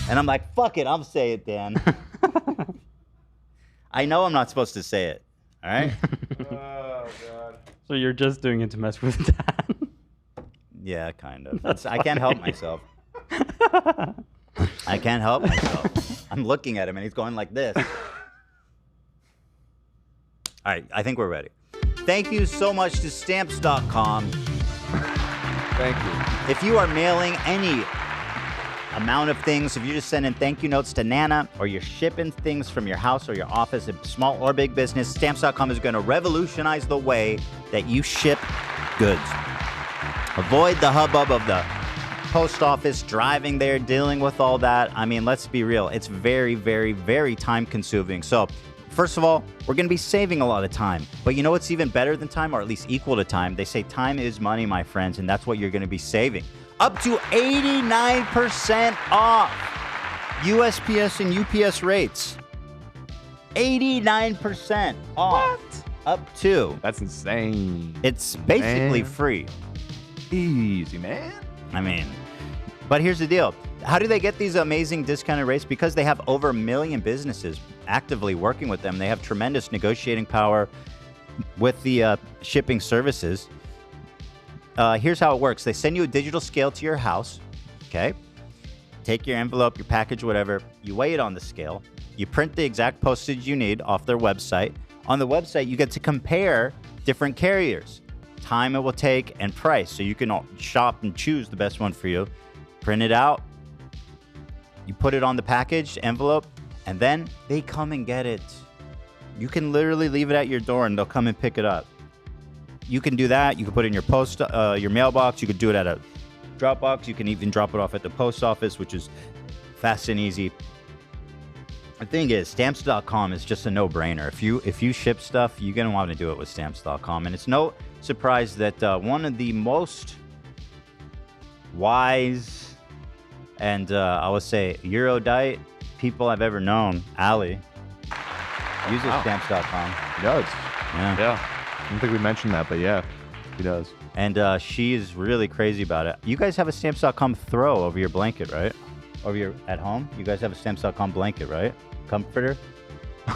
and I'm like, fuck it, I'll say it, Dan. I know I'm not supposed to say it. All right? Oh, God. So you're just doing it to mess with Dan? Yeah, kind of. I can't help myself. I can't help myself. I'm looking at him and he's going like this. All right, I think we're ready. Thank you so much to Stamps.com. Thank you. If you are mailing any amount of things, if you're just sending thank you notes to Nana, or you're shipping things from your house or your office, a small or big business, Stamps.com is going to revolutionize the way that you ship goods. Avoid the hubbub of the post office, driving there, dealing with all that. I mean, let's be real. It's very, very, very time consuming. So, first of all, we're going to be saving a lot of time. But you know what's even better than time, or at least equal to time? They say time is money, my friends, and that's what you're going to be saving. Up to 89% off USPS and UPS rates. 89% off. What? Up to. That's insane. It's basically free. Easy, man. I mean, but here's the deal. How do they get these amazing discounted rates? Because they have over 1 million businesses actively working with them. They have tremendous negotiating power with the shipping services. Here's how it works. They send you a digital scale to your house, okay? Take your envelope, your package, whatever. You weigh it on the scale. You print the exact postage you need off their website. On the website, you get to compare different carriers, time it will take, and price. So you can shop and choose the best one for you. Print it out. You put it on the package envelope, and then they come and get it. You can literally leave it at your door, and they'll come and pick it up. You can do that. You can put it in your your mailbox. You could do it at a Dropbox. You can even drop it off at the post office, which is fast and easy. The thing is, Stamps.com is just a no-brainer. If you ship stuff, you're gonna want to do it with Stamps.com, and it's no surprise that one of the most wise and I would say erudite people I've ever known, Ali, uses Stamps.com. He does. Yeah. I don't think we mentioned that, but yeah, he does. And she is really crazy about it. You guys have a Stamps.com throw over your blanket, right? Over your at home? You guys have a Stamps.com blanket, right? Comforter?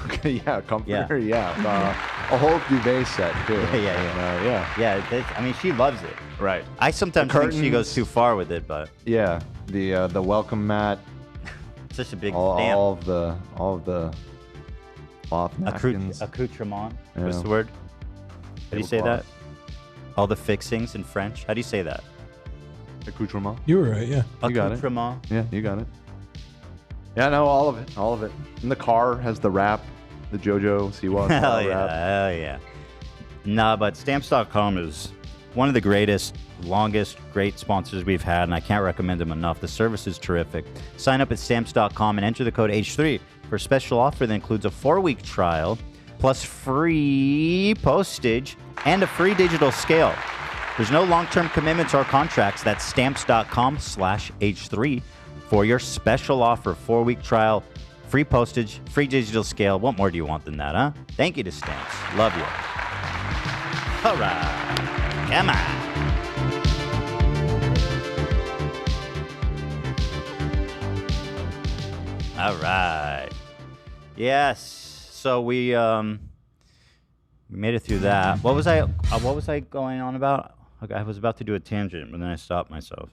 Okay, yeah, comforter, yeah. A whole duvet set, too. Yeah, I mean, she loves it. Right. I sometimes think she goes too far with it, but... Yeah, the welcome mat. Such a big stamp. All of the cloth napkins. Accoutrement. Yeah. What's the word? How do you say that? All the fixings in French. How do you say that? Accoutrement. You were right, yeah. You got it. Accoutrement. Yeah, you got it. Yeah, no, all of it. And the car has the wrap, the JoJo Siwa Hell yeah, wrap. hell yeah. Nah, but Stamps.com is one of the greatest, longest, great sponsors we've had, and I can't recommend them enough. The service is terrific. Sign up at Stamps.com and enter the code H3 for a special offer that includes a 4-week trial, plus free postage and a free digital scale. There's no long-term commitments or contracts. That's Stamps.com/H3 for your special offer. 4-week trial, free postage, free digital scale. What more do you want than that, huh? Thank you to Stamps. Love you. All right. Come on. All right. Yes. So we made it through that. What was I going on about? I was about to do a tangent, but then I stopped myself.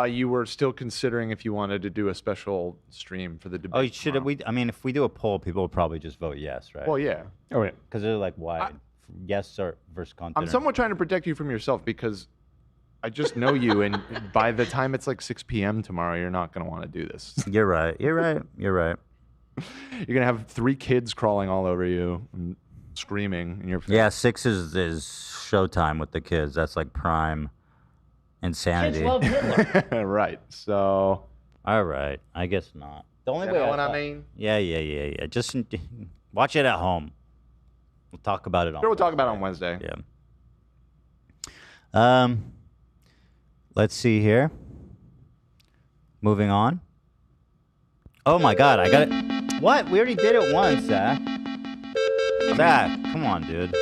You were still considering if you wanted to do a special stream for the debate. Oh, should we? I mean, if we do a poll, people will probably just vote yes, right? Well, yeah. Oh, yeah. Because they're like, why? Yes or versus content. I'm somewhat trying to protect you from yourself because I just know you, and by the time it's like 6 p.m. tomorrow, you're not going to want to do this. You're right. You're right. You're right. You're going to have 3 kids crawling all over you and screaming in your face. Yeah, 6 is showtime with the kids. That's like prime insanity. Kids love Hitler. Right. So. All right. I guess not. The only You way know what I mean? Yeah. Just watch it at home. We'll talk about it on. Sure, we'll talk about it on Wednesday. Yeah. Let's see here. Moving on. Oh my God, I got it. What? We already did it once, Zach. Zach, come on, dude.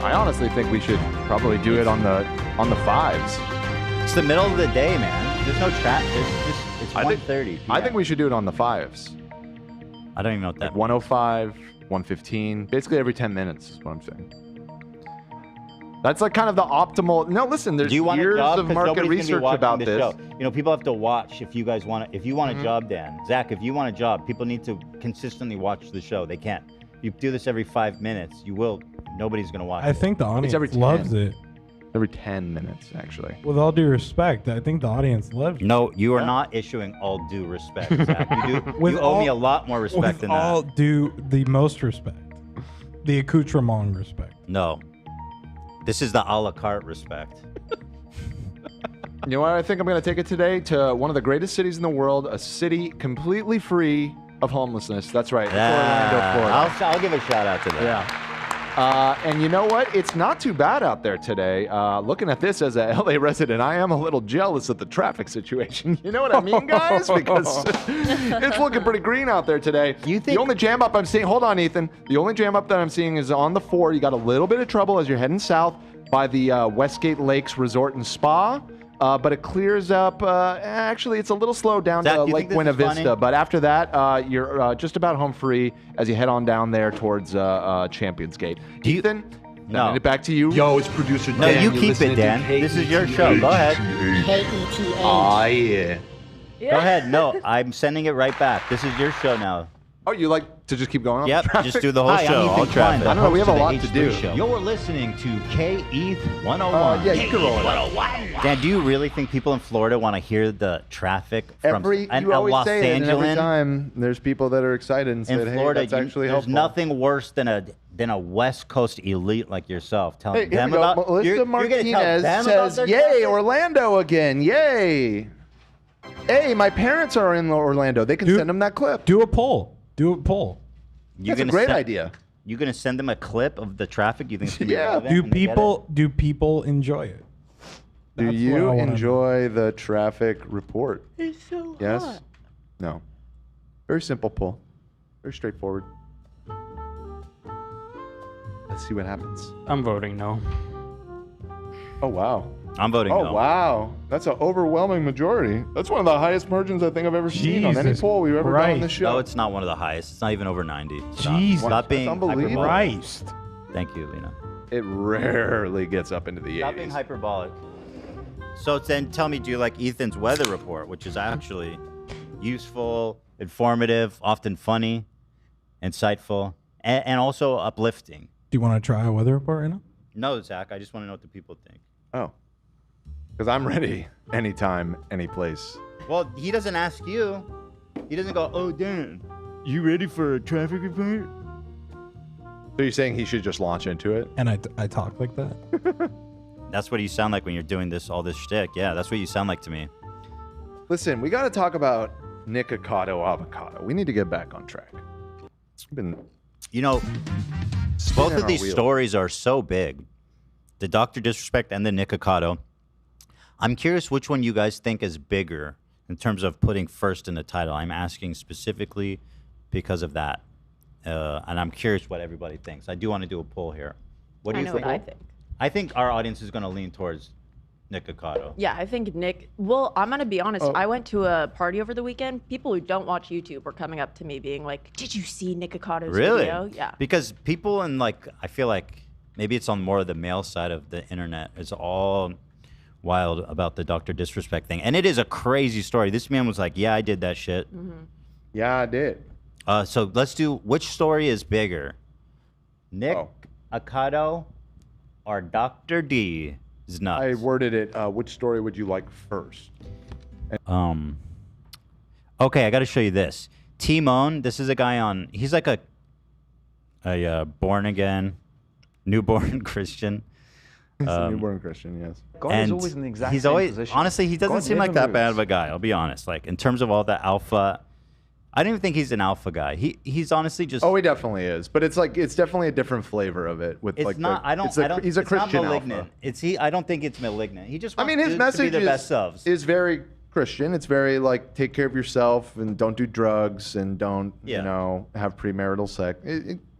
I honestly think we should probably do it on the 5s. It's the middle of the day, man. There's no traffic. It's 1:30. I think we should do it on the 5s. I don't even know what that. Like 105, 115, basically every 10 minutes is what I'm saying. That's like kind of the optimal. No, listen, there's Do you want years a job? of 'Cause market nobody's gonna be research watching about the this. show. You know, people have to watch if you guys want to. If you want a job, Dan, Zach, if you want a job, people need to consistently watch the show. They can't. If you do this every 5 minutes, you will. Nobody's gonna watch. I think the audience loves it. Every 10 minutes, actually. With all due respect, I think the audience loves it. No, you are not issuing all due respect, Zach. You do. With you owe me all- a lot more respect With than all that. due the most respect. The accoutrement respect. No. This is the a la carte respect. You know what? I think I'm going to take it today to one of the greatest cities in the world, a city completely free of homelessness. That's right. It's Orlando, Florida. I'll give a shout out to that. Yeah. And you know what? It's not too bad out there today. Looking at this as a LA resident, I am a little jealous of the traffic situation. You know what I mean, guys? Because it's looking pretty green out there today. The only jam up I'm seeing, hold on, Ethan. The only jam up that I'm seeing is on the 4. You got a little bit of trouble as you're heading south by the Westgate Lakes Resort and Spa. But it clears up. Actually, it's a little slow down Zach, to do you Lake think this Buena is Vista. funny? But after that, you're just about home free as you head on down there towards Champions Gate. Ethan, No. handing it back to you. Yo, it's producer No, Dan. you You're keep listening it, to Dan. This is your show. Go ahead. KETH. Oh, yeah. Go ahead. No, I'm sending it right back. This is your show now. Oh, you like to just keep going on? Yep, just do the whole Hi, show. I'm All Ethan Klein, traffic. the I don't know, we have a lot to do. You're listening to KETH 101. Yeah, you can roll it up. Dan, do you really think people in Florida want to hear the traffic from You always Los say it, and every Angeles? time there's people that are excited and In said, Florida, hey, that's actually there's helpful. nothing worse than a West Coast elite like yourself telling Hey, here them we go. about. Melissa you're gonna tell Martinez them about says, their "Yay, traffic? Orlando again! Yay! Hey, my parents are in Orlando. They can send them that clip. Do a poll. Do a poll. That's a great idea. You gonna send them a clip of the traffic? You think it's gonna be Yeah. relevant Do when they get it? people enjoy it? Do That's what I you wanna enjoy the traffic report? It's so Yes? hot. No. Very simple poll. Very straightforward. Let's see what happens. I'm voting no. Oh, wow. I'm voting Oh, no. wow. That's an overwhelming majority. That's one of the highest margins I think I've ever seen on any Jesus poll we've ever done on this Christ. show. No, it's not one of the highest. It's not even over 90. Stop. Jesus. Stop being That's unbelievable. hyperbolic. Christ. Thank you, Lena. It rarely gets up into the Stop being 80s. hyperbolic. So then tell me, do you like Ethan's weather report, which is actually useful, informative, often funny, insightful, and also uplifting? Do you want to try a weather report right now? No, Zach, I just want to know what the people think. Oh. Because I'm ready anytime, any place. Well, he doesn't ask you. He doesn't go, oh, Dan, you ready for a traffic report? So you're saying he should just launch into it? And I talk like that? That's what you sound like when you're doing all this shtick. Yeah, that's what you sound like to me. Listen, we got to talk about Nikocado Avocado. We need to get back on track. We've been You know, spinning both of our these wheels. stories are so big. The Dr. Disrespect and the Nikocado. I'm curious which one you guys think is bigger in terms of putting first in the title. I'm asking specifically because of that. And I'm curious what everybody thinks. I do want to do a poll here. What do I you know think? what I think. I think our audience is going to lean towards Nikocado. Yeah, I think Nick. Well, I'm gonna be honest. Oh. I went to a party over the weekend. People who don't watch YouTube were coming up to me, being like, "Did you see Nicocado's Really? video?" Yeah. Because people in I feel like maybe it's on more of the male side of the internet. It's all wild about the Dr. Disrespect thing. And it is a crazy story. This man was like, yeah, I did that shit. Mm-hmm. Yeah, I did. So let's do, which story is bigger? Nikocado or Dr. D's nuts? I worded it, which story would you like first? Okay, I got to show you this. Timon, this is a guy on, he's like a born again, newborn Christian. He's a newborn Christian, yes. And he's always, honestly, he doesn't seem like that bad of a guy. I'll be honest. Like in terms of all the alpha, I don't even think he's an alpha guy. He's honestly just. Oh, he definitely is, but it's definitely a different flavor of it. With It's like not. I don't. he's a it's Christian not malignant. alpha. I don't think it's malignant. He just. I Wants mean, his to message be their best selves. is very Christian. It's very like take care of yourself and don't do drugs and don't Yeah. have premarital sex.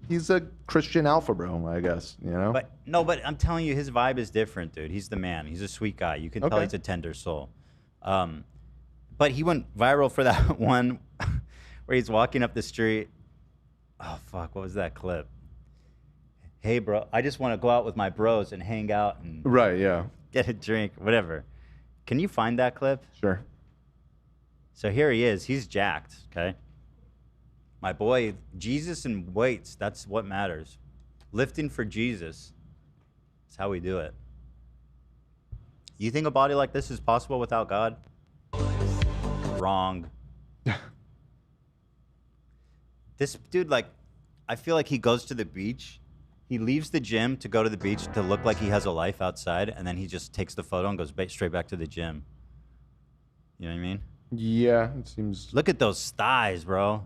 He's a Christian alpha bro, I guess. But no, but I'm telling you, his vibe is different, dude. He's the man. He's a sweet guy. You can tell Okay. he's a tender soul. But he went viral for that one where he's walking up the street. Oh fuck! What was that clip? hey, bro, I just want to go out with my bros and hang out and Right, yeah. get a drink, whatever. Can you find that clip? Sure. So here he is. He's jacked, okay? My boy, Jesus and weights, that's what matters. Lifting for Jesus. That's how we do it. You think a body like this is possible without God? Wrong. This dude, like, I feel like he goes to the beach. He leaves the gym to go to the beach to look like he has a life outside, and then he just takes the photo and goes straight back to the gym. You know what I mean? Yeah, it seems... Look at those thighs, bro.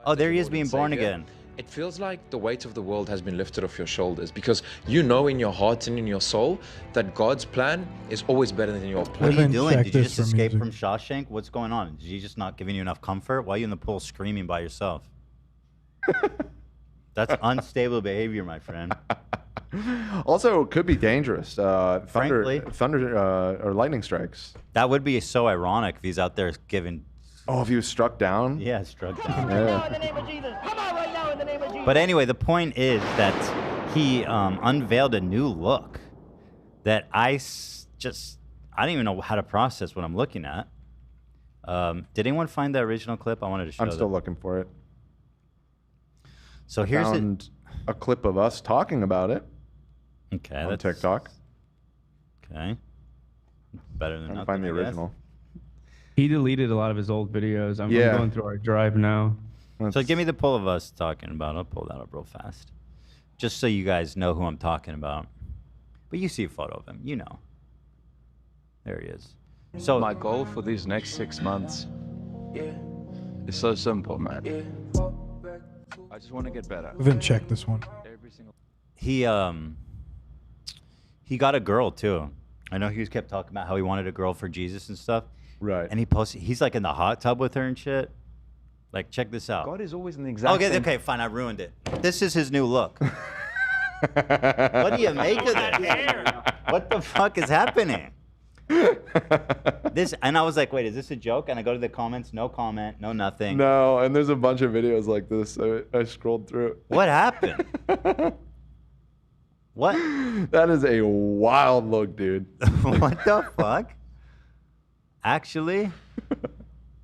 Oh, there he is being born again. It feels like the weight of the world has been lifted off your shoulders because you know in your heart and in your soul that God's plan is always better than your plan. What are you doing? Did you just escape from Shawshank? What's going on? Did he just not giving you enough comfort? Why are you in the pool screaming by yourself? That's unstable behavior, my friend. Also, could be dangerous. Frankly. Thunder or lightning strikes. That would be so ironic if he's out there giving... Oh, if he was struck down? Yeah, struck down. Yeah. But anyway, the point is that he unveiled a new look that I don't even know how to process what I'm looking at. Did anyone find the original clip? I wanted to show I'm still looking for it. So I here's found a clip of us talking about it. Okay, on that's TikTok. Okay. Better than Trying to nothing, find the I guess. original. He deleted a lot of his old videos. I'm going through our drive now. So give me the pull of us talking about. I'll pull that up real fast. Just so you guys know who I'm talking about. But you see a photo of him. You know. There he is. So my goal for these next 6 months is so simple, man. I just want to get better. Then check this one. he got a girl too. I know he kept talking about how he wanted a girl for Jesus and stuff. Right. And he posted, he's like in the hot tub with her and shit. Like, check this out. God is always in the exact same... Okay, fine, I ruined it. This is his new look. What do you make of this? What the fuck is happening? And I was like, wait, is this a joke? And I go to the comments, no comment, no nothing. No, and there's a bunch of videos like this. I scrolled through. What happened? What? That is a wild look, dude. What the fuck? Actually?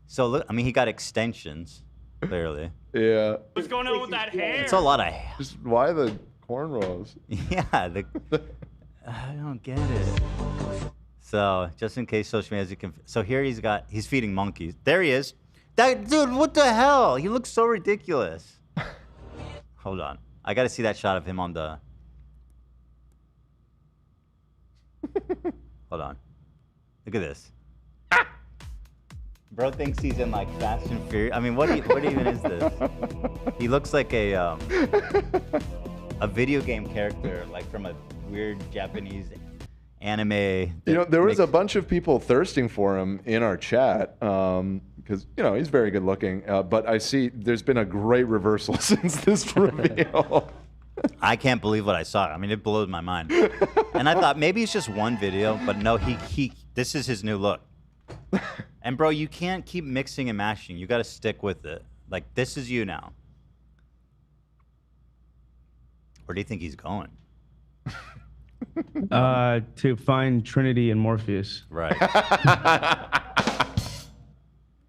So look, I mean, he got extensions, clearly. Yeah. What's going on with that hair? It's a lot of hair. Just why the cornrows? Yeah, I don't get it. So, just in case social media, so here he's feeding monkeys. There he is. That dude, what the hell? He looks so ridiculous. Hold on. I got to see that shot of him on the... Hold on. Look at this. Bro thinks he's in like Fast and Furious. I mean, what even is this? He looks like a video game character, like from a weird Japanese anime. You know, there was a bunch of people thirsting for him in our chat because, you know, he's very good looking. But I see there's been a great reversal since this reveal. I can't believe what I saw. I mean, it blows my mind. And I thought maybe it's just one video, but no, this is his new look. And bro, you can't keep mixing and mashing. You got to stick with it. Like, this is you now. Where do you think he's going? To find Trinity and Morpheus. Right.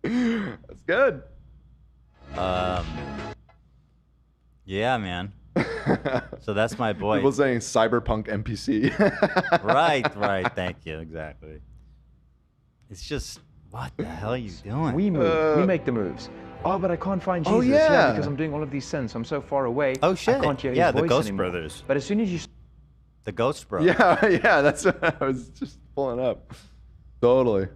That's good. Yeah, man. So that's my boy. People saying cyberpunk NPC. Right. Thank you. Exactly. It's just, what the hell are you doing? We move. We make the moves. Oh, but I can't find Jesus. Yeah. Because I'm doing all of these sins. I'm so far away. Oh, shit. I can't hear Yeah, his the voice Ghost anymore. Brothers. But as soon as you... The Ghost Brothers. Yeah, that's what I was just pulling up. Totally.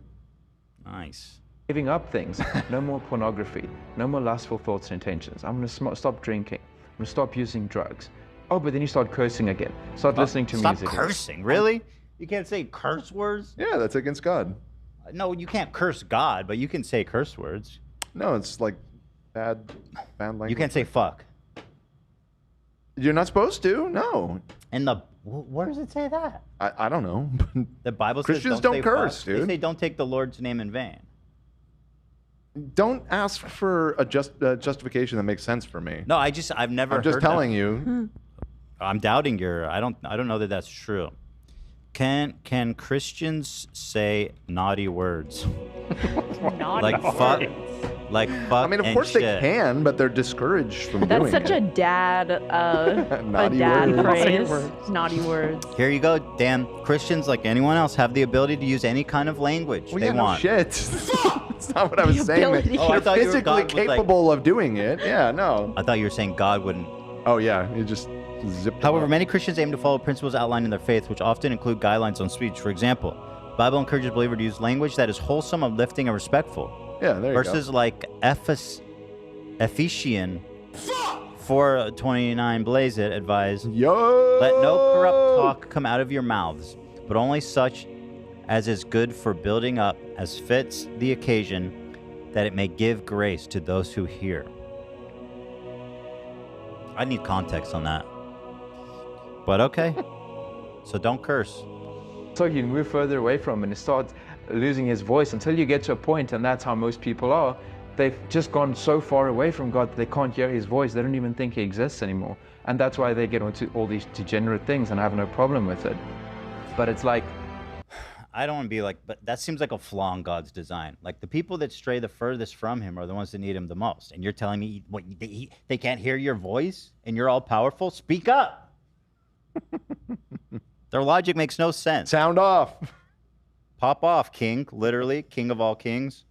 Nice. Giving up things. No more pornography. No more lustful thoughts and intentions. I'm going to stop drinking. I'm going to stop using drugs. Oh, but then you start cursing again. Start listening to music. Stop cursing. Really? You can't say curse words? Yeah, that's against God. No, you can't curse God, but you can say curse words. No, it's like bad language. You can't say fuck. You're not supposed to. No. And where does it say that? I don't know. The Bible says Christians don't say curse, fuck. dude. They say don't take the Lord's name in vain. Don't ask for a justification that makes sense for me. No, I've never. I'm just heard telling that. you. I'm doubting your. I don't know that that's true. Can Christians say naughty words? Naughty fuck. Like fuck. I mean, of and course shit. they can, but they're discouraged from That's doing such it. a dad, a Naughty dad words. phrase. Naughty words. Here you go, Dan. Christians, like anyone else, have the ability to use any kind of language Well, they yeah, no want. shit. That's not what I was saying. ability. That Oh, I you're thought you were physically God with, like- capable of doing it. Yeah, no. I thought you were saying God wouldn't. Oh yeah, you just zip. them However, up. many Christians aim to follow principles outlined in their faith, which often include guidelines on speech. For example, the Bible encourages a believer to use language that is wholesome, uplifting, and respectful. Yeah, there you Verses like Ephesians 4:29 Blazit advise, Yo! let no corrupt talk come out of your mouths, but only such as is good for building up, as fits the occasion, that it may give grace to those who hear. I need context on that. But okay. So don't curse. So you move further away from him and he starts losing his voice until you get to a point, and that's how most people are. They've just gone so far away from God that they can't hear his voice. They don't even think he exists anymore. And that's why they get into all these degenerate things and have no problem with it. But it's like, I don't want to be like, but that seems like a flaw in God's design. Like the people that stray the furthest from him are the ones that need him the most. And you're telling me what they can't hear your voice and you're all powerful? Speak up. Their logic makes no sense. Sound off. Pop off, king. Literally, king of all kings.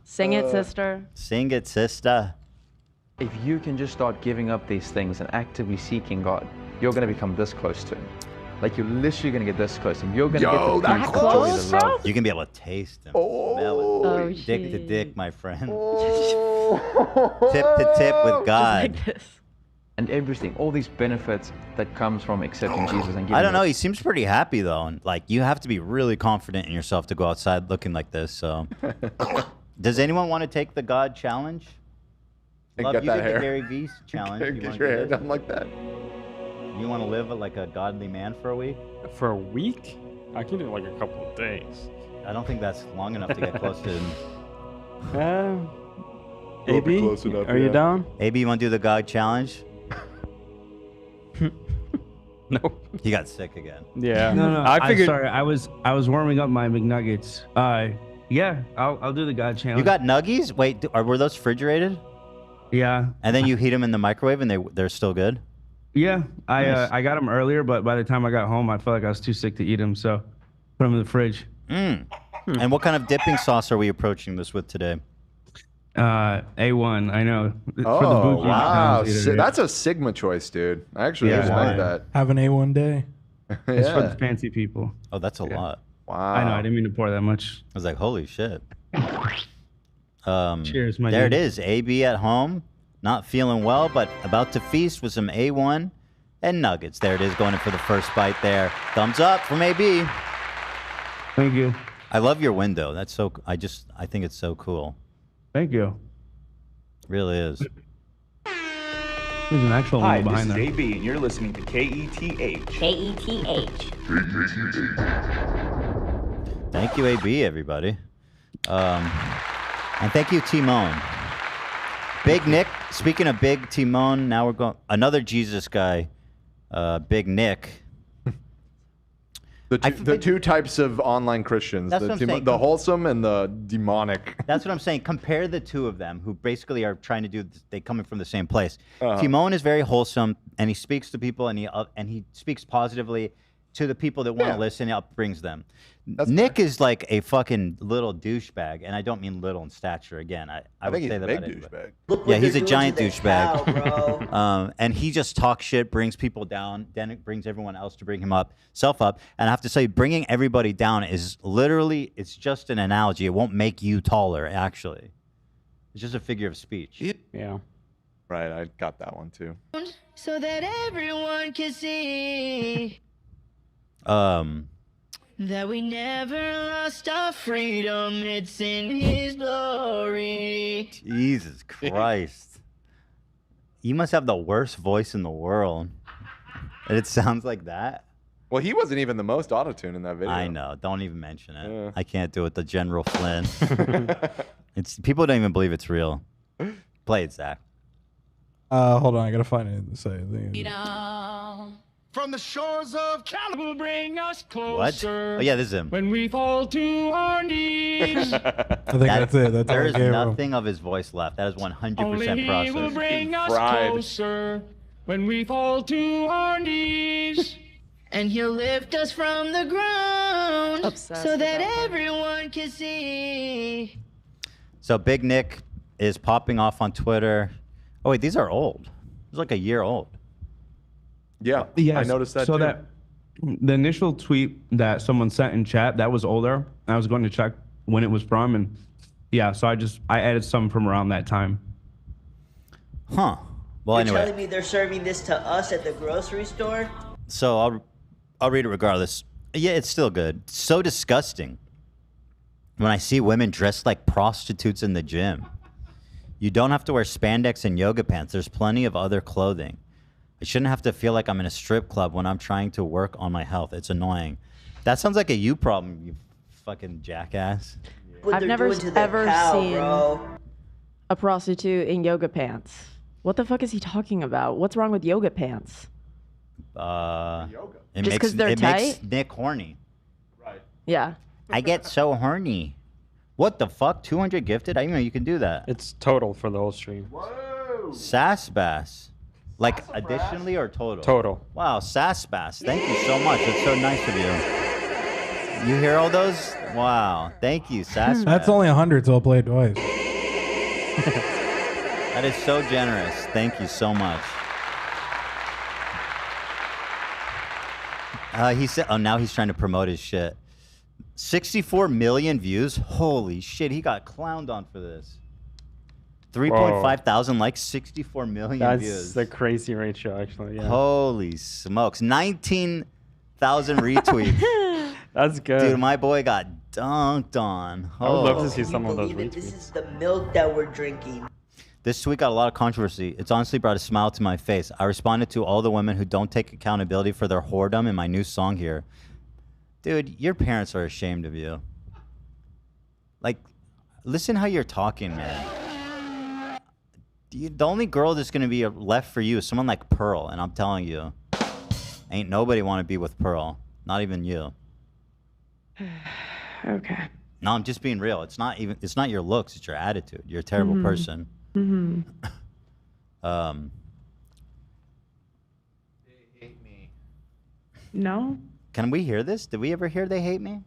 Sing it, sister. Sing it, sister. if you can just start giving up these things and actively seeking God, you're going to become this close to him. Like you're literally going to get this close to him. You're going to get the peace, the joy, the love. You can be able to taste him. Smell it. Oh, dick to dick, my friend. Tip Oh. to tip with God. Just like this. And everything, all these benefits that comes from accepting Jesus and giving I don't know. up. He seems pretty happy though. And like you have to be really confident in yourself to go outside looking like this. So, does anyone want to take the God challenge? And Love, get you that did hair. the Gary Vee challenge. You Get wanna your do hair this? done like that. You want to live like a godly man for a week? For a week? I can do like a couple of days. I don't think that's long enough to get close to him. We'll be AB, close enough, are you yeah. down? AB, you want to do the God challenge? No. He got sick again. Yeah. No, I figured. sorry, I was warming up my McNuggets. Yeah, I'll do the God challenge. You got nuggies? Wait, were those refrigerated? Yeah. And then you heat them in the microwave and they're still good? Yeah, Nice. I got them earlier, but by the time I got home, I felt like I was too sick to eat them, so put them in the fridge. And what kind of dipping sauce are we approaching this with today? A1, I know. Oh, wow. Eater, That's a Sigma choice, dude. I actually Yeah, respect why? that. Have an A1 day. It's for the Yeah. fancy people. Oh, that's a lot. Wow. I know, I didn't mean to pour that much. I was like, holy shit. Cheers, my There dude. it is. AB at home, not feeling well, but about to feast with some A1 and nuggets. There it is, going in for the first bite there. Thumbs up from AB. Thank you. I love your window. That's so. I think it's so cool. Thank you. Really is. There's an actual Hi, window this behind is there. AB, and you're listening to KETH. KETH. Thank you, AB, everybody. And thank you, Timon. Big Nick. Speaking of Big Timon, now we're going another Jesus guy. Big Nick. The two types of online Christians, That's what I'm saying. the wholesome and the demonic. That's what I'm saying. Compare the two of them, who basically are trying to do. They coming from the same place. Uh-huh. Timon is very wholesome, and he speaks to people, and he speaks positively to the people that want to listen. He upbrings them. Nick is like a fucking little douchebag, and I don't mean little in stature. Again, I would think say he's that a about big anybody. douchebag. Yeah, he's a giant douchebag. And he just talks shit, brings people down, then it brings everyone else to bring himself up. And I have to say, bringing everybody down is literally, it's just an analogy. It won't make you taller, actually. It's just a figure of speech. Yeah. Right, I got that one too. So that everyone can see that we never lost our freedom. It's in His glory. Jesus Christ. You must have the worst voice in the world. And it sounds like that. Well, he wasn't even the most auto-tune in that video. I know. Don't even mention it. Yeah. I can't do it. The General Flynn. It's people don't even believe it's real. Play it, Zach. Hold on, I gotta find it. Say From the shores of California, bring us closer. Oh yeah, this is him. When we fall to our knees. I think that's it. That's all I There's gave him. nothing of his voice left. That is 100% Only he will processed. bring us closer when we fall to our knees. And he'll lift us from the ground so that everyone can see. So BigNik is popping off on Twitter. Oh wait, these are old. It's like a year old. Yeah, Yes. I noticed that so too. that the initial tweet that someone sent in chat, that was older. I was going to check when it was from, and yeah, so I added some from around that time. Huh. Well, You're anyway. telling me they're serving this to us at the grocery store? So I'll read it regardless. Yeah, it's still good. It's so disgusting when I see women dressed like prostitutes in the gym. You don't have to wear spandex and yoga pants. There's plenty of other clothing. I shouldn't have to feel like I'm in a strip club when I'm trying to work on my health. It's annoying. That sounds like a you problem, you fucking jackass. What I've they're never doing to their ever cow, seen bro. a prostitute in yoga pants. What the fuck is he talking about? What's wrong with yoga pants? It Just makes 'cause they're it makes tight? Nick horny. Yeah. I get so horny. What the fuck? 200 gifted? I didn't know you can do that. It's total for the whole stream. Sass Bass. Like additionally or total? Total. Wow, Sass Bass. Thank you so much. That's so nice of you. You hear all those? Wow. Thank you, Sass Bass. That's only 100, so I'll play it twice. That is so generous. Thank you so much. He said, oh, now he's trying to promote his shit. 64 million views? Holy shit, he got clowned on for this. 3.5 thousand likes, 64 million That's views. the crazy ratio, actually. Yeah. Holy smokes. 19,000 retweets. That's good. Dude, my boy got dunked on. I would love to see Can you some of those believe it? retweets. This is the milk that we're drinking. This tweet got a lot of controversy. It's honestly brought a smile to my face. I responded to all the women who don't take accountability for their whoredom in my new song here. Dude, your parents are ashamed of you. Like, listen how you're talking, man. The only girl that's going to be left for you is someone like Pearl, and I'm telling you, ain't nobody want to be with Pearl. Not even you. Okay. No, I'm just being real. It's not your looks, it's your attitude. You're a terrible person. Mm-hmm. They hate me. No? Can we hear this? Did we ever hear They Hate Me? I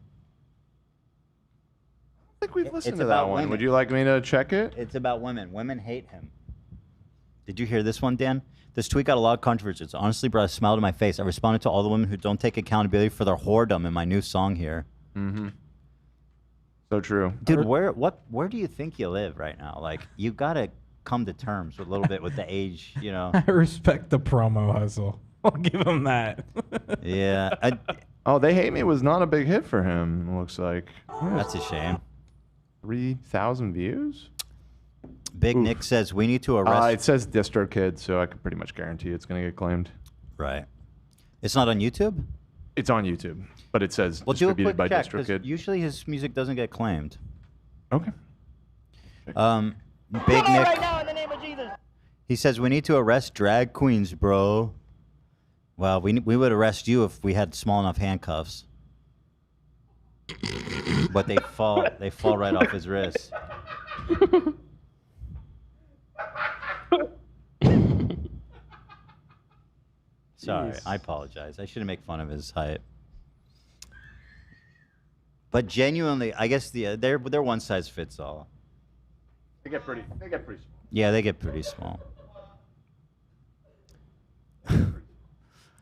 think we've listened It's to that about one. women. Would you like me to check it? It's about women. Women hate him. Did you hear this one, Dan? This tweet got a lot of controversy. It's honestly brought a smile to my face. I responded to all the women who don't take accountability for their whoredom in my new song here. Mm-hmm. So true. Dude, where do you think you live right now? Like, you gotta come to terms with a little bit with the age, you know. I respect the promo hustle. I'll give him that. Yeah. Oh, They Hate Me was not a big hit for him, it looks like. That's a shame. 3,000 views? BigNik says we need to arrest. It says DistroKid, so I can pretty much guarantee it's going to get claimed. Right. It's not on YouTube? It's on YouTube, but it says Well, do a distributed quick by check, 'cause DistroKid. usually his music doesn't get claimed. Okay. BigNik. Right now, in the name of Jesus. He says we need to arrest drag queens, bro. Well, we would arrest you if we had small enough handcuffs. But they fall right off his wrist. Sorry, Jeez. I apologize. I shouldn't make fun of his height. But genuinely, I guess they're one size fits all. They get pretty small. Yeah, they get pretty small.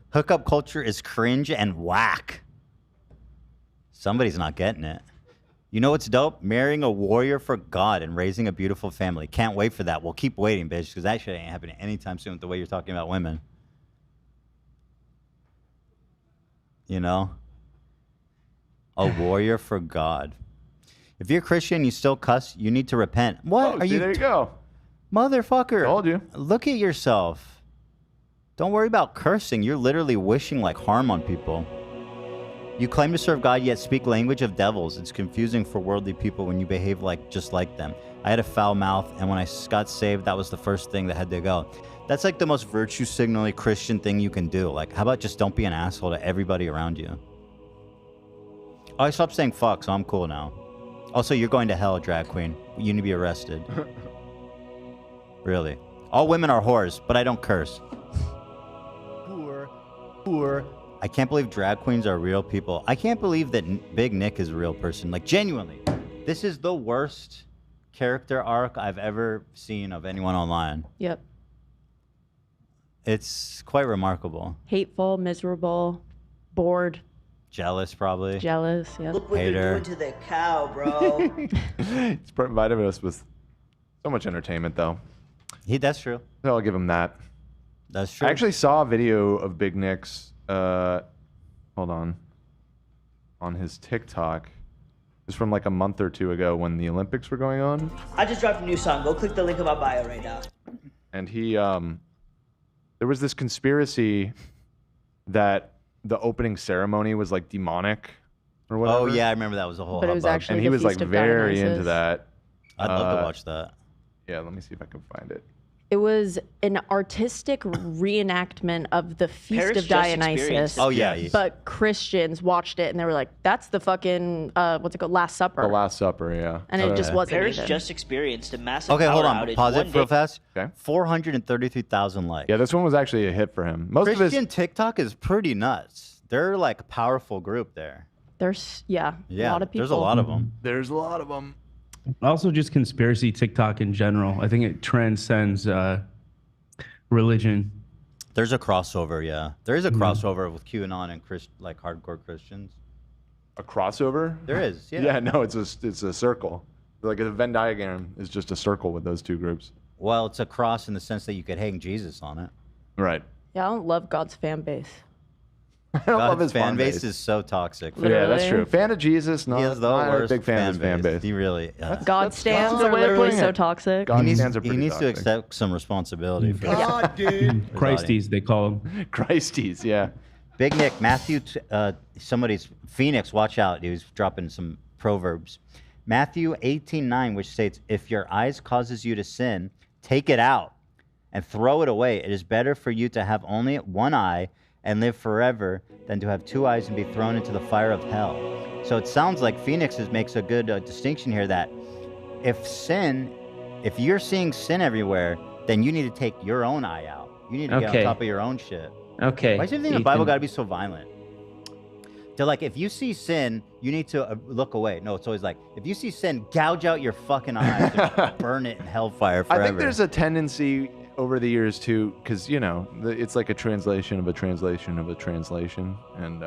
Hookup culture is cringe and whack. Somebody's not getting it. You know what's dope? Marrying a warrior for God and raising a beautiful family. Can't wait for that. We'll keep waiting, bitch, because that shit ain't happening anytime soon with the way you're talking about women. You know? A warrior for God. If you're Christian, you still cuss, you need to repent. What are you? There you go. Motherfucker. Told you. Look at yourself. Don't worry about cursing. You're literally wishing like harm on people. You claim to serve God, yet speak language of devils. It's confusing for worldly people when you behave just like them. I had a foul mouth, and when I got saved, that was the first thing that had to go. That's like the most virtue signally Christian thing you can do. Like, how about just don't be an asshole to everybody around you? Oh, I stopped saying fuck, so I'm cool now. Also, you're going to hell, drag queen. You need to be arrested. Really. All women are whores, but I don't curse. Poor. I can't believe drag queens are real people. I can't believe that BigNik is a real person. Like, genuinely. This is the worst character arc I've ever seen of anyone online. Yep. It's quite remarkable. Hateful, miserable, bored. Jealous, probably. Jealous, yeah. Look what Hater. you're doing to the cow, bro. He's provided us with so much entertainment, though. That's true. So I'll give him that. That's true. I actually saw a video of BigNik's, hold on his TikTok. It was from like a month or two ago when the Olympics were going on. I just dropped a new song. Go click the link in my bio right now. And he, there was this conspiracy that the opening ceremony was like demonic or whatever. Oh, yeah, I remember that was a whole But it was hubbub. actually And he the was like Feast of very Dionysus. into that. I'd love to watch that. Yeah, let me see if I can find it. It was an artistic reenactment of the Feast Paris of just Dionysus. experienced it. Oh, yeah. But Christians watched it and they were like, that's the fucking, what's it called? Last Supper. The Last Supper, yeah. And it just wasn't Paris even. just experienced a massive Okay, hold power on. outage Pause one it real day. fast. Okay. 433,000 likes. Yeah, this one was actually a hit for him. Most Christian of his TikTok is pretty nuts. They're like a powerful group there. There's, a lot of people. There's a lot of them. There's a lot of them. Also, just conspiracy TikTok in general. I think it transcends religion. There's a crossover, yeah. There is a crossover with QAnon and like hardcore Christians. A crossover? There is, yeah. Yeah, no, it's a circle. Like a Venn diagram is just a circle with those two groups. Well, it's a cross in the sense that you could hang Jesus on it. Right. Yeah, I don't love God's fan base. I don't love his fan base is so toxic. Yeah, that's true. Fan of Jesus, not, He is the not a worst big fan of his fan base. He really. God stands that's a are good way of literally putting so it. toxic. God he needs, stands are he pretty needs to toxic. accept some responsibility for God, dude. Christies, they call them. Christies, yeah. BigNik, Matthew, somebody's Phoenix, watch out. He was dropping some proverbs. Matthew 18:9, which states, if your eyes causes you to sin, take it out and throw it away. It is better for you to have only one eye and live forever than to have two eyes and be thrown into the fire of hell. So it sounds like Phoenix makes a good distinction here that if you're seeing sin everywhere, then you need to take your own eye out. You need to get on top of your own shit. Okay. Why is everything in the Bible got to be so violent? They're like, if you see sin, you need to look away. No, it's always like, if you see sin, gouge out your fucking eyes and burn it in hellfire forever. I think there's a tendency over the years to, because, you know, it's like a translation of a translation of a translation. And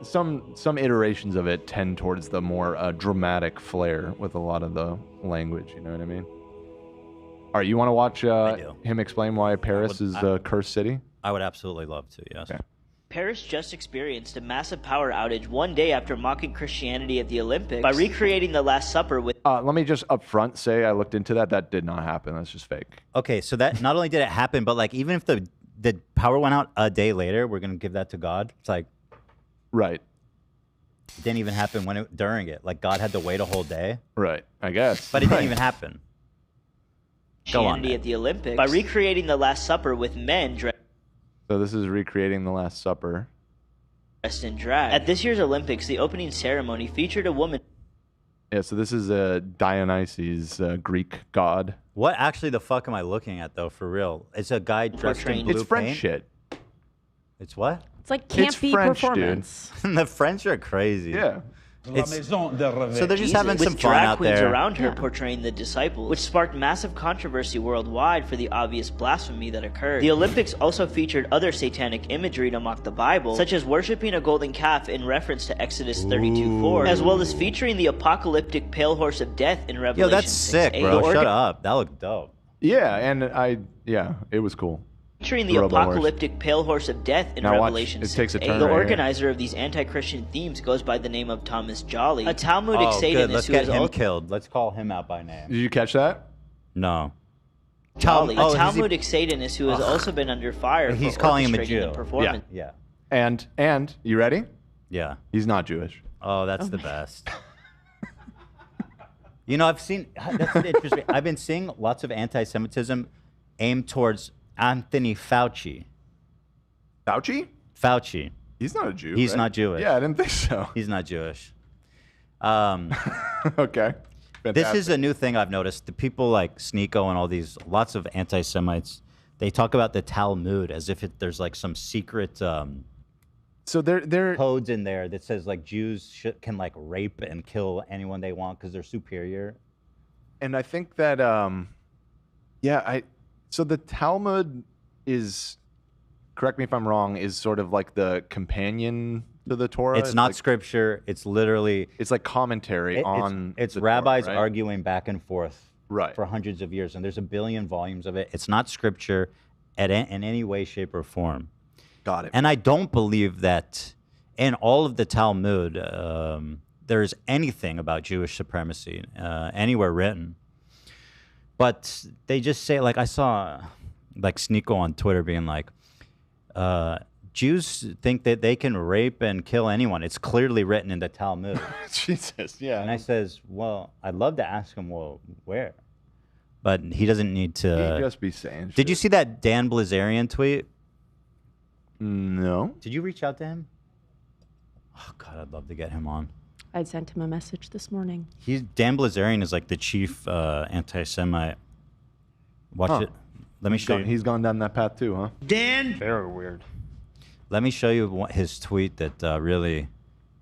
some iterations of it tend towards the more dramatic flair with a lot of the language. You know what I mean? All right, you want to watch him explain why Paris is a cursed city? I would absolutely love to, yes. Okay. Paris just experienced a massive power outage one day after mocking Christianity at the Olympics by recreating the Last Supper with... Let me just up front say I looked into that. That did not happen. That's just fake. Okay, so that not only did it happen, but like even if the power went out a day later, we're going to give that to God. It's like... Right. It didn't even happen during it. Like God had to wait a whole day. Right, I guess. But it didn't even happen. Go on, Christianity at the Olympics by recreating the Last Supper with men dressed So this is recreating the Last Supper. in drag. At this year's Olympics, the opening ceremony featured a woman... Yeah, so this is Dionysus, Greek god. What actually the fuck am I looking at, though, for real? It's a guy dressed in blue It's French paint? shit. It's what? It's like campy performance. The French are crazy. Yeah. So they're just having with some fun drag out queens there. around her portraying the disciples, which sparked massive controversy worldwide for the obvious blasphemy that occurred. The Olympics also featured other satanic imagery to mock the Bible, such as worshipping a golden calf in reference to Exodus 32:4, as well as featuring the apocalyptic pale horse of death in Revelation. Yo, that's sick, 6:8. bro. Shut up. That looked dope. Yeah, and it was cool. Featuring the Robo horse. apocalyptic pale horse of death in Now watch, Revelation it takes a 6:8. turn The right here. organizer of these anti-Christian themes goes by the name of Thomas Jolly, a Talmudic Oh, Satanist good. Let's who get is him also killed. Let's call him out by name. Did you catch that? No. Jolly, Oh, a is he- Talmudic Satanist who has Ugh. also been under fire He's for calling him a orchestrating Jew. the performance. Yeah. And you ready? Yeah. He's not Jewish. Oh, that's the best. You know, I've seen, that's interesting. I've been seeing lots of anti-Semitism aimed towards Anthony Fauci. Fauci? Fauci. He's not a Jew. He's right? not Jewish. Yeah, I didn't think so. He's not Jewish. Okay. This Fantastic. is a new thing I've noticed. The people like Sneako and all these, lots of anti-Semites, they talk about the Talmud as if there's like some secret so they're codes in there that says like Jews can like rape and kill anyone they want because they're superior. And I think that so the Talmud is, correct me if I'm wrong, is sort of like the companion to the Torah. It's not scripture. It's literally. It's like commentary on. It's the rabbis Torah, right? arguing back and forth for hundreds of years, and there's a billion volumes of it. It's not scripture in any way, shape, or form. Got it. And I don't believe that in all of the Talmud there's anything about Jewish supremacy anywhere written. But they just say, like I saw like Sneako on Twitter being like, Jews think that they can rape and kill anyone. It's clearly written in the Talmud. Jesus, yeah. And I says, well, I'd love to ask him, well, where? But he doesn't need to. He'd just be saying Did you see that Dan Blazarian tweet? No. Did you reach out to him? Oh, God, I'd love to get him on. I sent him a message this morning. Dan Blazarian is like the chief anti-Semite. Watch it. Let me show you. He's gone down that path too, huh? Dan. Very weird. Let me show you his tweet that really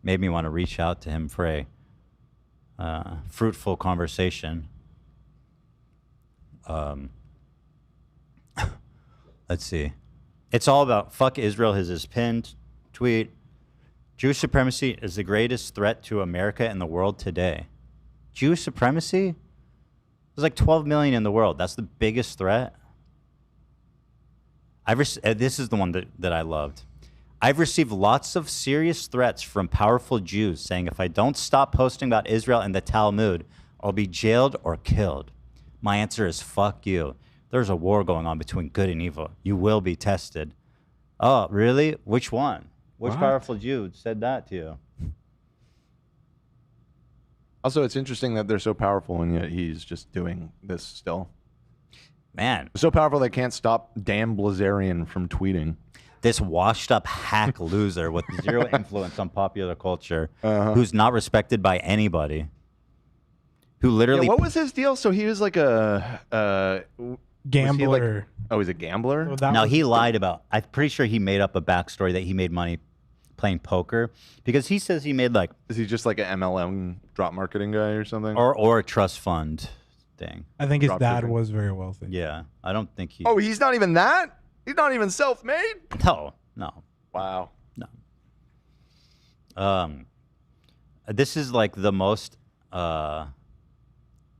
made me want to reach out to him for a fruitful conversation. Let's see. It's all about fuck Israel. His pinned tweet. Jewish supremacy is the greatest threat to America and the world today. Jewish supremacy? There's like 12 million in the world. That's the biggest threat. This is the one that I loved. I've received lots of serious threats from powerful Jews saying if I don't stop posting about Israel and the Talmud, I'll be jailed or killed. My answer is fuck you. There's a war going on between good and evil. You will be tested. Oh, really? Which one? Which powerful Jew said that to you? Also, it's interesting that they're so powerful and yet he's just doing this still. Man. So powerful they can't stop Dan Blazarian from tweeting. This washed up hack loser with zero influence on popular culture, who's not respected by anybody, who literally... Yeah, what was his deal? So he was like a... gambler. He's a gambler? No, he lied about... I'm pretty sure he made up a backstory that he made money playing poker, because he says he made like... Is he just like an MLM drop marketing guy or something? Or a trust fund thing. I think his dad was very wealthy. Yeah, I don't think he... Oh, he's not even that? He's not even self-made? No. Wow. No. This is like the most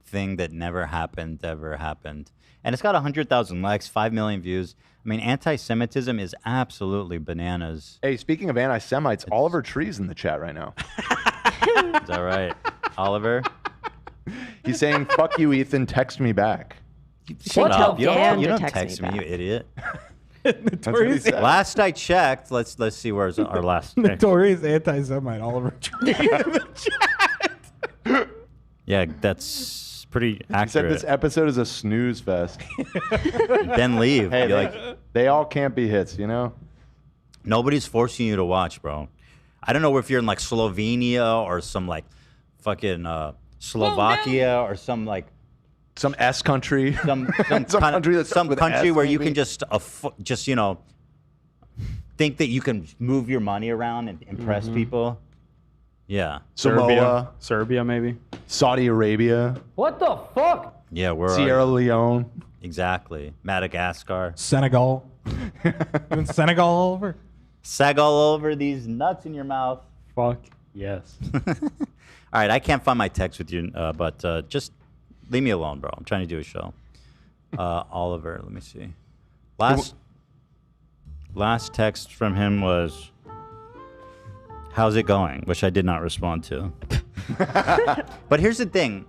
thing that never happened, ever happened. And it's got 100,000 likes, 5 million views. I mean, anti-Semitism is absolutely bananas. Hey, speaking of anti-Semites, Oliver Tree's in the chat right now. Is that right? Oliver? He's saying, fuck you, Ethan, text me back. Shut up. You don't text me, you idiot. Last I checked, let's see where's our last Notorious anti-Semite Oliver Tree in the chat. Yeah, that's pretty accurate. He said this episode is a snooze fest. Then leave. Hey, they all can't be hits, you know? Nobody's forcing you to watch, bro. I don't know if you're in like Slovenia or some like fucking Slovakia or some like some S country, some country where you can just you know think that you can move your money around and impress people. Yeah, Serbia maybe, Saudi Arabia. What the fuck? Yeah, we're Sierra Leone. Exactly, Madagascar, Senegal. Even Senegal, Oliver. Sag all over these nuts in your mouth. Fuck yes. All right, I can't find my text with you, but just leave me alone, bro. I'm trying to do a show. Oliver, let me see. Last text from him was, "How's it going?" Which I did not respond to. But here's the thing.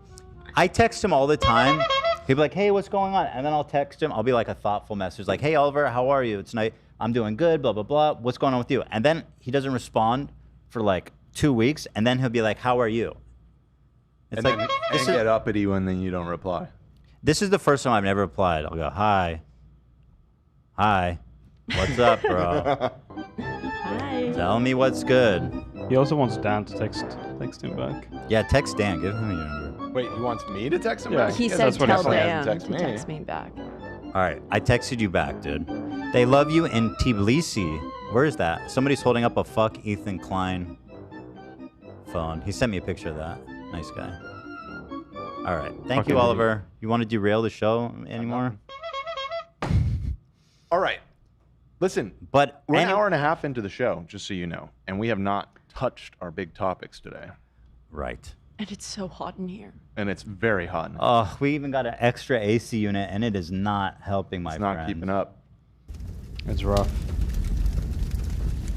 I text him all the time. He'll be like, "Hey, what's going on?" And then I'll text him. I'll be like a thoughtful message like, "Hey, Oliver, how are you? It's nice." I'm doing good, blah, blah, blah. What's going on with you? And then he doesn't respond for like 2 weeks, and then he'll be like, how are you? It's And like, then this get is, uppity when then you don't reply. this is the first time I've never replied. I'll go, hi. Hi. What's up, bro? Hi. Tell me what's good. He also wants Dan to text him back. Yeah, text Dan. Give him your number. Wait, he wants me to text him Yeah. back? He Yeah, said that's what tell he said. Dan Text to me. text me back. All right, I texted you back, dude. They love you in Tbilisi. Where is that? Somebody's holding up a fuck Ethan Klein phone. He sent me a picture of that. Nice guy. All right, thank Fucking you, Oliver. You want to derail the show anymore? All right. Listen, but we're an hour and a half into the show, just so you know, and we have not touched our big topics today. Right. And it's so hot in here. And it's very hot. Oh, we even got an extra AC unit, and it is not helping my friend. It's not keeping up. It's rough.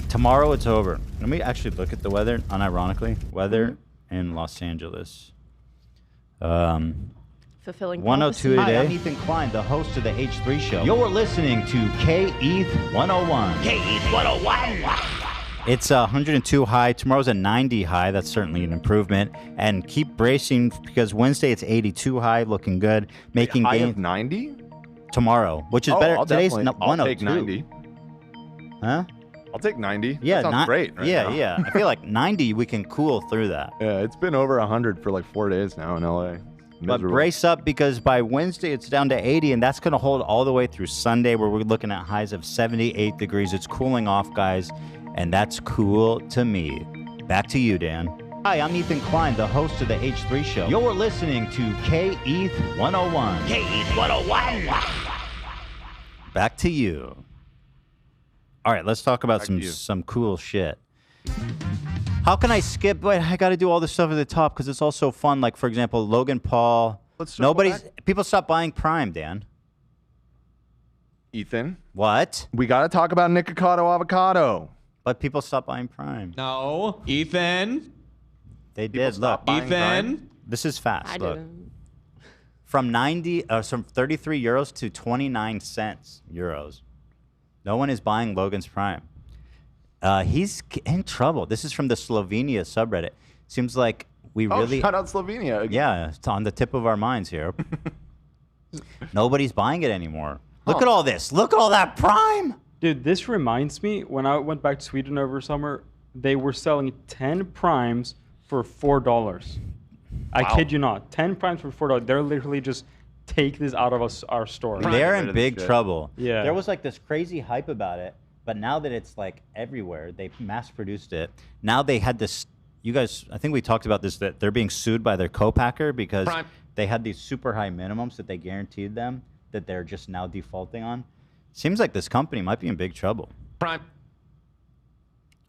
Tomorrow it's over. Let me actually look at the weather, unironically. Weather in Los Angeles. Fulfilling 102 prophecy. today. Hi, I'm Ethan Klein, the host of the H3 Show. You're listening to K-ETH 101. K-ETH 101. It's 102 high. Tomorrow's a 90 high. That's certainly an improvement. And keep bracing because Wednesday it's 82 high, looking good. Making high gains. of 90? Tomorrow, which is better. I'll Today's definitely- 102. I'll take 90. Huh? I'll take 90. Yeah, that sounds great. Right yeah, now. yeah. I feel like 90, we can cool through that. Yeah, it's been over 100 for like 4 days now in LA. But Miserable. brace up because by Wednesday it's down to 80, and that's going to hold all the way through Sunday, where we're looking at highs of 78 degrees. It's cooling off, guys, and that's cool to me. Back to you, Dan. Hi, I'm Ethan Klein, the host of the H3 Show. You're listening to K-ETH 101. K-ETH 101. Back to you. All right, let's talk about Back to you. some cool shit. How can I skip? Wait, I got to do all this stuff at the top because it's all so fun. Like, for example, Logan Paul. Let's circle People stop buying Prime, Dan. Ethan. What? We got to talk about Nikocado Avocado. But people stop buying Prime. No. Ethan. They did. Look. Ethan. This is fast. I Look. didn't. From 33 euros to 29 cents euros. No one is buying Logan's Prime. He's in trouble. This is from the Slovenia subreddit. Seems like we really... shout out Slovenia. Again. Yeah, it's on the tip of our minds here. Nobody's buying it anymore. Look at all this. Look at all that Prime. Dude, this reminds me, when I went back to Sweden over summer, they were selling 10 Primes for $4. I Wow. kid you not. 10 Primes for $4. They're literally just take this out of our store. They're in big trouble. Yeah. There was like this crazy hype about it, but now that it's like everywhere, they mass produced it. Now they had this, you guys, I think we talked about this, that they're being sued by their co-packer because they had these super high minimums that they guaranteed them that they're just now defaulting on. Seems like this company might be in big trouble. Prime.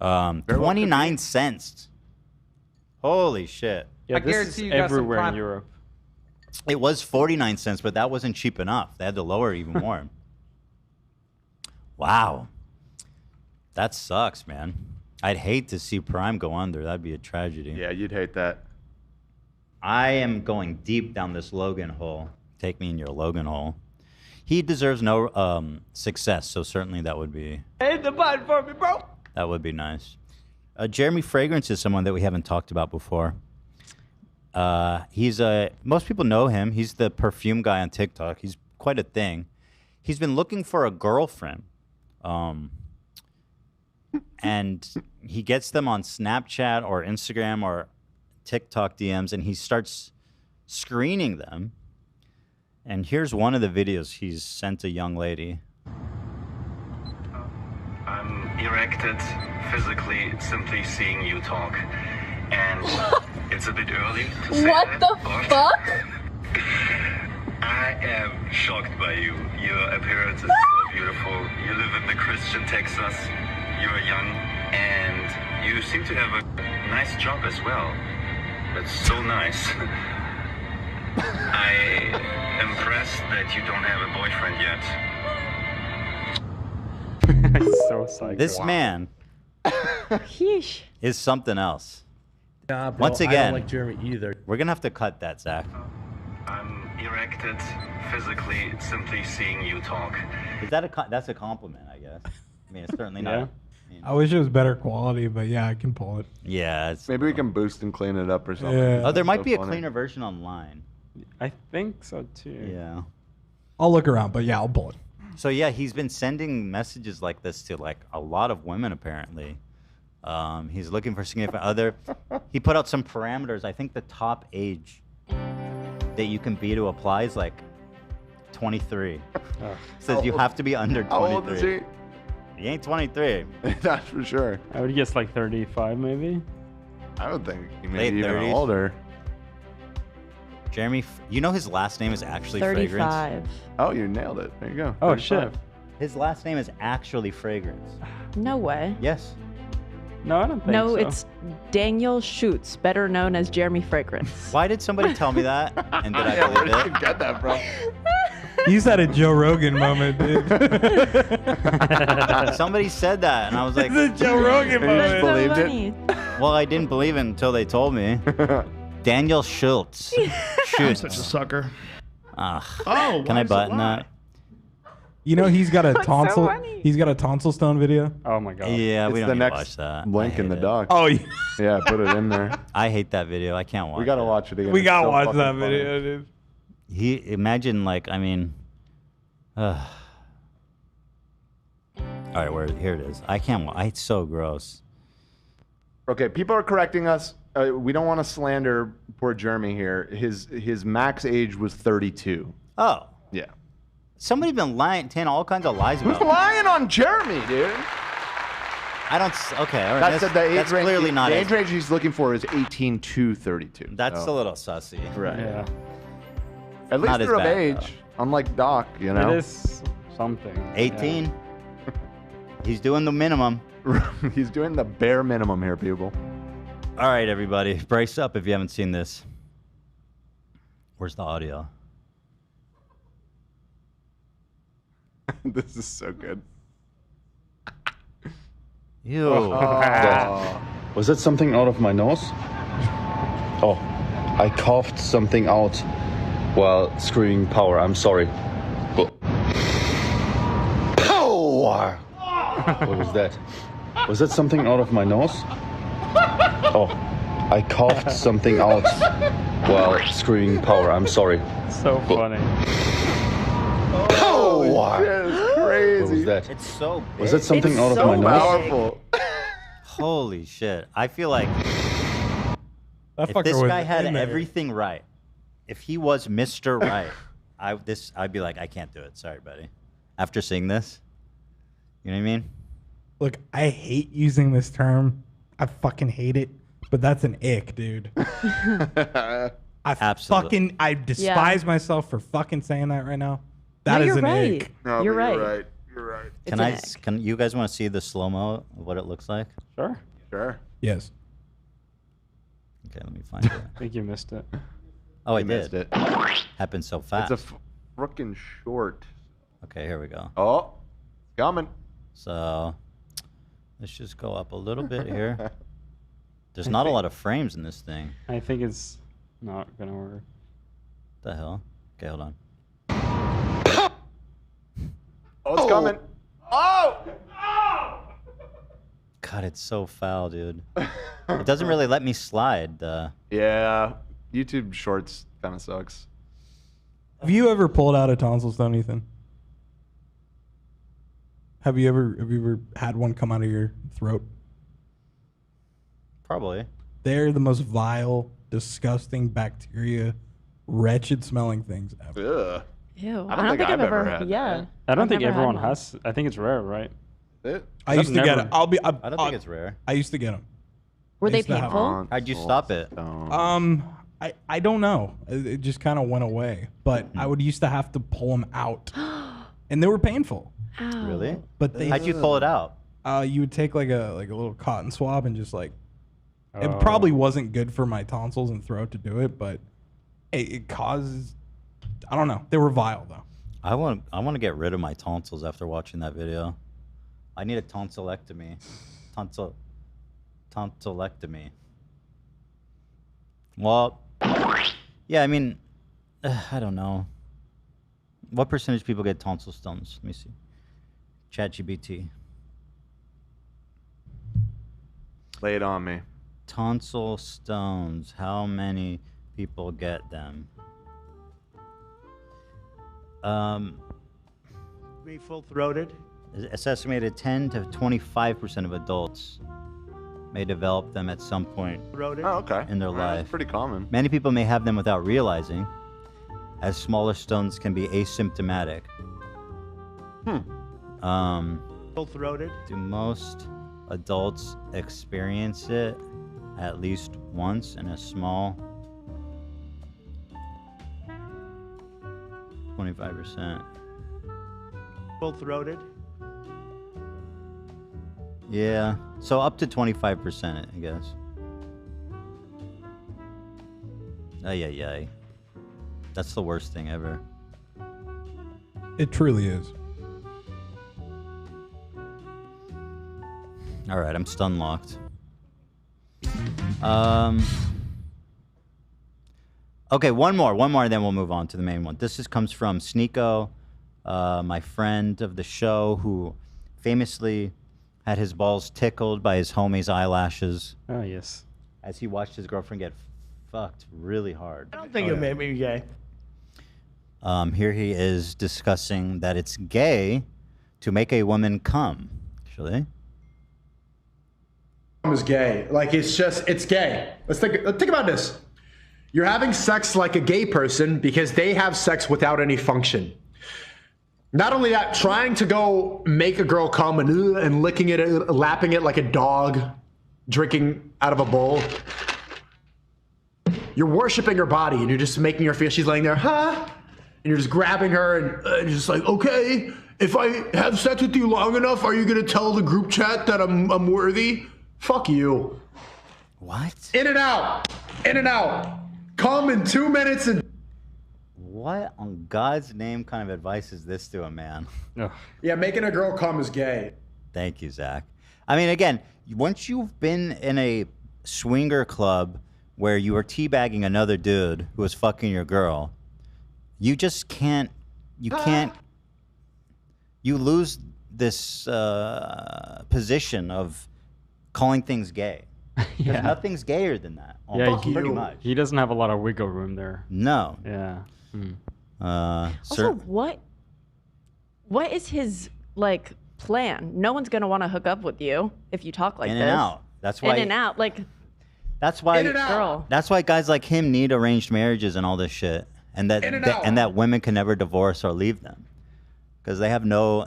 29 cents. Holy shit. Yeah, I this guarantee is you got some everywhere in Prime. Europe. It was 49 cents, but that wasn't cheap enough. They had to lower it even more. Wow. That sucks, man. I'd hate to see Prime go under. That'd be a tragedy. Yeah, you'd hate that. I am going deep down this Logan hole. Take me in your Logan hole. He deserves no success, so certainly that would be Hit the button for me, bro. that would be nice. Jeremy Fragrance is someone that we haven't talked about before. He's most people know him. He's the perfume guy on TikTok. He's quite a thing. He's been looking for a girlfriend, and he gets them on Snapchat or Instagram or TikTok DMs, and he starts screening them. And here's one of the videos he's sent a young lady. I'm erected physically simply seeing you talk. And it's a bit early to say What that, the but fuck? I am shocked by you. Your appearance is so beautiful. You live in the Christian Texas. You're young. And you seem to have a nice job as well. That's so nice. I am impressed that you don't have a boyfriend yet. So psyched. This man is something else. Nah, bro, Once I again, don't like Jeremy either. we're gonna have to cut that, Zach. I'm erected physically simply seeing you talk. Is that that's a compliment, I guess. I mean, it's certainly Yeah. not. I wish it was better quality, but yeah, I can pull it. Yeah. Maybe we can boost and clean it up or something. Yeah. Oh, there might So be a funny. cleaner version online. I think so too. Yeah. I'll look around, but yeah, I'll pull it. So yeah, he's been sending messages like this to like a lot of women apparently. He's looking for significant other. He put out some parameters. I think the top age that you can be to apply is like 23. Says you have to be under 23. How old is he? He ain't 23. That's for sure. I would guess like 35 maybe. I would think he may Late be even 30s. older. Jeremy, you know his last name is actually Fragrance? 35. Oh, you nailed it. There you go. Oh 35. shit. His last name is actually Fragrance. No way. Yes. No, I don't think No, so. it's Daniel Schutz, better known as Jeremy Fragrance. Why did somebody tell me that? And did I Yeah, where believe did it? you get that from? He's had a Joe Rogan moment, dude. Somebody said that, and I was like, It's a Joe Rogan And you just moment. believed funny. it? well, I didn't believe it until they told me. Daniel Schultz. I'm such a sucker. Ugh. Oh, Can why I is it button lie? that? You know he's got a That's so tonsil. funny. He's got a tonsil stone video. Oh my god. Yeah, we It's don't the need to next watch that. link I in the hate it. doc. Oh, yeah. Yeah, put it in there. I hate that video. I can't watch We gotta it. watch it again. We It's gotta so watch fucking that funny. video, dude. He imagine like I mean. All right, here it is. I can't. It's so gross. Okay, people are correcting us. We don't want to slander poor Jeremy here. His max age was 32. Oh, Yeah. somebody's been lying, telling all kinds of lies Who's about. lying on Jeremy, dude? I don't. Okay, all right. That's the age that's range. clearly not. The as- age range he's looking for is 18 to 32. That's So, a little sussy. right. Yeah. At least Not as they're of bad, age, unlike Doc. You know. It is something. 18. He's doing the minimum. He's doing the bare minimum here, people. All right, everybody, brace up if you haven't seen this. Where's the audio? This is so good. Ew. Was that something out of my nose? Oh, I coughed something out while screaming power. I'm sorry. Power! What was that? Was that something out of my nose? Oh, I coughed something out while screaming power. I'm sorry. So funny. Power! It's crazy. What was that? It's so big. Was that something out of my nose? Powerful. Holy shit. I feel like That if fucker this was guy had in there. everything right, if he was Mr. Right, I'd be like, I can't do it. Sorry, buddy. After seeing this, you know what I mean? Look, I hate using this term. I fucking hate it. But that's an ick, dude. Absolutely. I despise myself for fucking saying that right now. That No, is you're an right. ick. No, You're but right. You're right. You're right. Can you guys want to see the slow-mo of what it looks like? Sure. Sure. Yes. Okay, let me find it. I think you missed it. Oh, I You missed did. it. Happened so fast. It's a frickin' short. Okay, here we go. Oh, coming. So let's just go up a little bit here. There's not a lot of frames in this thing. I think it's not gonna work. The hell? Okay, hold on. Oh, it's coming. Oh! God, it's so foul, dude. It doesn't really let me slide. Yeah, YouTube Shorts kind of sucks. Have you ever pulled out a tonsil stone, Ethan? Have you ever had one come out of your throat? Probably. They're the most vile, disgusting bacteria, wretched smelling things ever. Ugh. Ew. I don't think I've ever had Yeah. I don't I've think never had everyone one. has. I think it's rare, right? I used to get never- it. I don't think it's rare. I used to get them. Were they used to have painful? How'd you stop it? I don't know. It just kind of went away. But I would used to have to pull them out, and they were painful. Ow. Really? But they How'd you pull it out? you would take like a little cotton swab and just like it probably wasn't good for my tonsils and throat to do it, but it causes I don't know. They were vile though. I want to get rid of my tonsils after watching that video. I need a tonsillectomy. Tonsillectomy. Well, yeah, I mean, I don't know. What percentage of people get tonsil stones? Let me see. ChatGPT. Lay it on me. Tonsil stones. How many people get them? Be full-throated. It's estimated 10 to 25% of adults may develop them at some point in their life. That's pretty common. Many people may have them without realizing, as smaller stones can be asymptomatic. Full-throated. Do most adults experience it at least once in a small 25%? Full-throated. Yeah, so up to 25%, I guess. Ay, ay, ay. That's the worst thing ever. It truly is. All right, I'm stun locked. Okay, one more, and then we'll move on to the main one. This comes from Sneako, my friend of the show, who famously had his balls tickled by his homie's eyelashes. Oh, yes. As he watched his girlfriend get fucked really hard. I don't think it made me gay. Here he is discussing that it's gay to make a woman come. Actually, is gay. Like it's gay. Let's think about this. You're having sex like a gay person because they have sex without any function. Not only that, trying to go make a girl come and licking it, lapping it like a dog, drinking out of a bowl. You're worshiping her body and you're just making her feel she's laying there, huh? And you're just grabbing her and you're just like, okay, if I have sex with you long enough, are you gonna tell the group chat that I'm worthy? Fuck you. What? In and out. In and out. Come in 2 minutes and... What on God's name kind of advice is this to a man? Yeah, making a girl come is gay. Thank you, Zach. I mean, again, once you've been in a swinger club where you are teabagging another dude who is fucking your girl, you just can't, you lose this position of calling things gay. Yeah. Nothing's gayer than that. Yeah, pretty much. He doesn't have a lot of wiggle room there. No. Yeah. Also, what is his like plan? No one's gonna want to hook up with you if you talk like In this. and out. That's why. In and out. Like. That's why. In and out. Girl. That's why guys like him need arranged marriages and all this shit, and that women can never divorce or leave them, because they have no.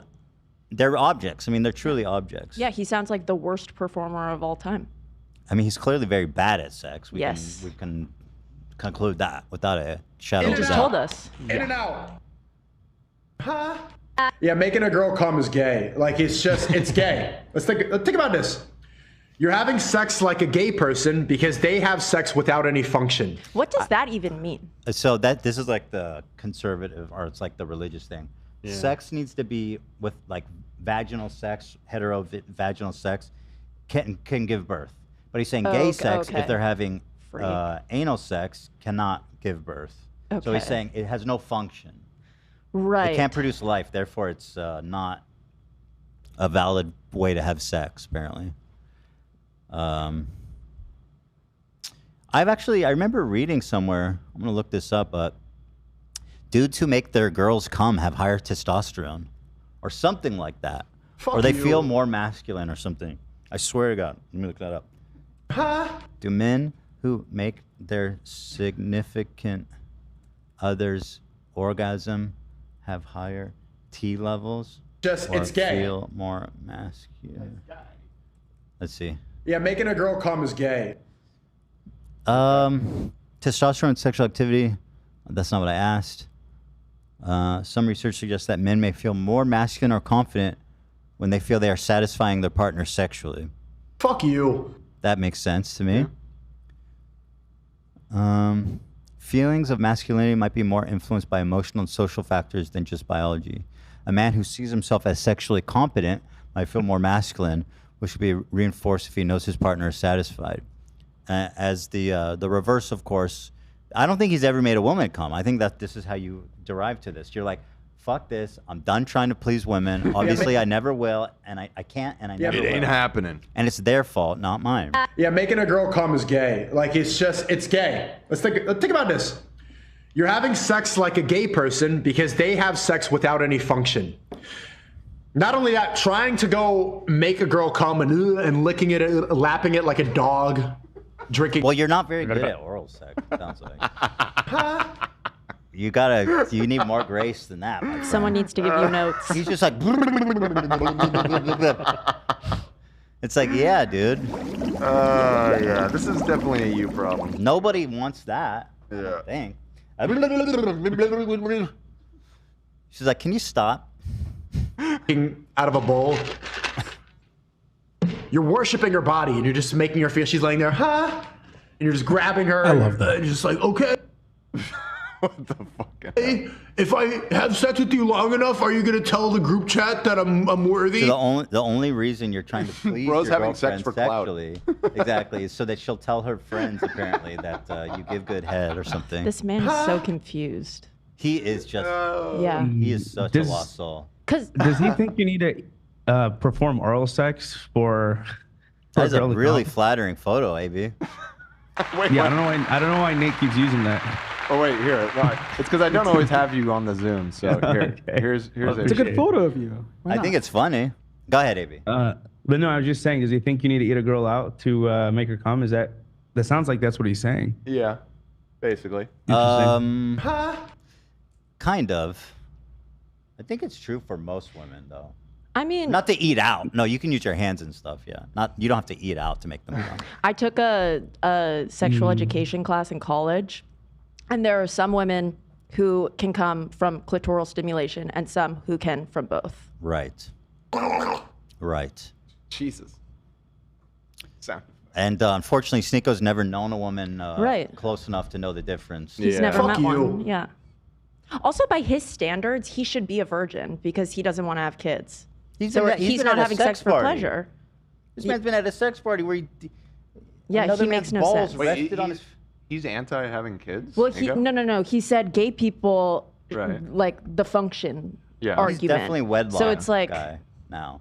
They're objects. I mean, they're truly objects. Yeah, he sounds like the worst performer of all time. I mean, he's clearly very bad at sex. We can conclude that without a shadow of a doubt. He just told us. In and out. Huh? Yeah, making a girl come is gay. Like it's gay. Let's think about this. You're having sex like a gay person because they have sex without any function. What does that even mean? So this is like the conservative, or it's like the religious thing. Yeah. Sex needs to be with like vaginal sex, vaginal sex can give birth. But he's saying gay sex, if they're having anal sex, cannot give birth. So he's saying it has no function. Right. It can't produce life, therefore it's not a valid way to have sex, apparently. I remember reading somewhere, I'm going to look this up, but dudes who make their girls come have higher testosterone or something like that. Or they feel more masculine or something. I swear to God. Let me look that up. Huh? Do men who make their significant others orgasm have higher T levels? It's gay. Feel more masculine? Let's see. Yeah, making a girl come is gay. Testosterone and sexual activity. That's not what I asked. Some research suggests that men may feel more masculine or confident when they feel they are satisfying their partner sexually. Fuck you. That makes sense to me. Feelings of masculinity might be more influenced by emotional and social factors than just biology. A man who sees himself as sexually competent might feel more masculine, which should be reinforced if he knows his partner is satisfied. As the reverse, of course, I don't think he's ever made a woman come. I think that this is how you derive to this. You're like, fuck this. I'm done trying to please women. Obviously, I never will, and I can't, and I never will. It ain't happening. And it's their fault, not mine. Yeah, making a girl come is gay. Like, it's gay. Let's think about this. You're having sex like a gay person because they have sex without any function. Not only that, trying to go make a girl come and licking it, lapping it like a dog, drinking. Well, you're not very good at oral sex, it sounds like. You need more grace than that. My friend. Someone needs to give you notes. He's just like. It's like, yeah, dude. Yeah, this is definitely a you problem. Nobody wants that. Yeah. I think. She's like, can you stop? Out of a bowl. You're worshiping her body and you're just making her feel she's laying there, and you're just grabbing her. I love that. And you're just like, okay. What the fuck? Hey, if I have sex with you long enough, are you gonna tell the group chat that I'm worthy? So the only reason you're trying to please Bro's your having sex girlfriend for clout. sexually, exactly, is so that she'll tell her friends apparently that you give good head or something. This man is so confused. He is just. Yeah. He is such a lost soul. Does he think you need to perform oral sex for? That's a girl to really come? flattering photo, AB. Wait, Yeah, I don't know why Nate keeps using that. Oh wait, here. No, it's because I don't always have you on the Zoom. So here, here's. It's a good photo of you. I think it's funny. Go ahead, AB. But no, I was just saying, does he think you need to eat a girl out to make her come? That sounds like that's what he's saying. Yeah, basically. Kind of. I think it's true for most women, though. I mean, not to eat out. No, you can use your hands and stuff. Yeah, you don't have to eat out to make them come. I took a sexual education class in college, and there are some women who can come from clitoral stimulation and some who can from both. Right. Right. Jesus. Sound. And unfortunately, Sneako's never known a woman Right. close enough to know the difference. He's never met one. Yeah. Also, by his standards, he should be a virgin because he doesn't want to have kids. He's so been he's at not a having sex sex for party. pleasure. This man's been at a sex party where Yeah, another he makes man's no balls sense. rested on his. He's anti having kids. Well, Nico? no. He said gay people Right. like the function Yeah. He's argument. He's definitely wedlock. So it's like, guy now.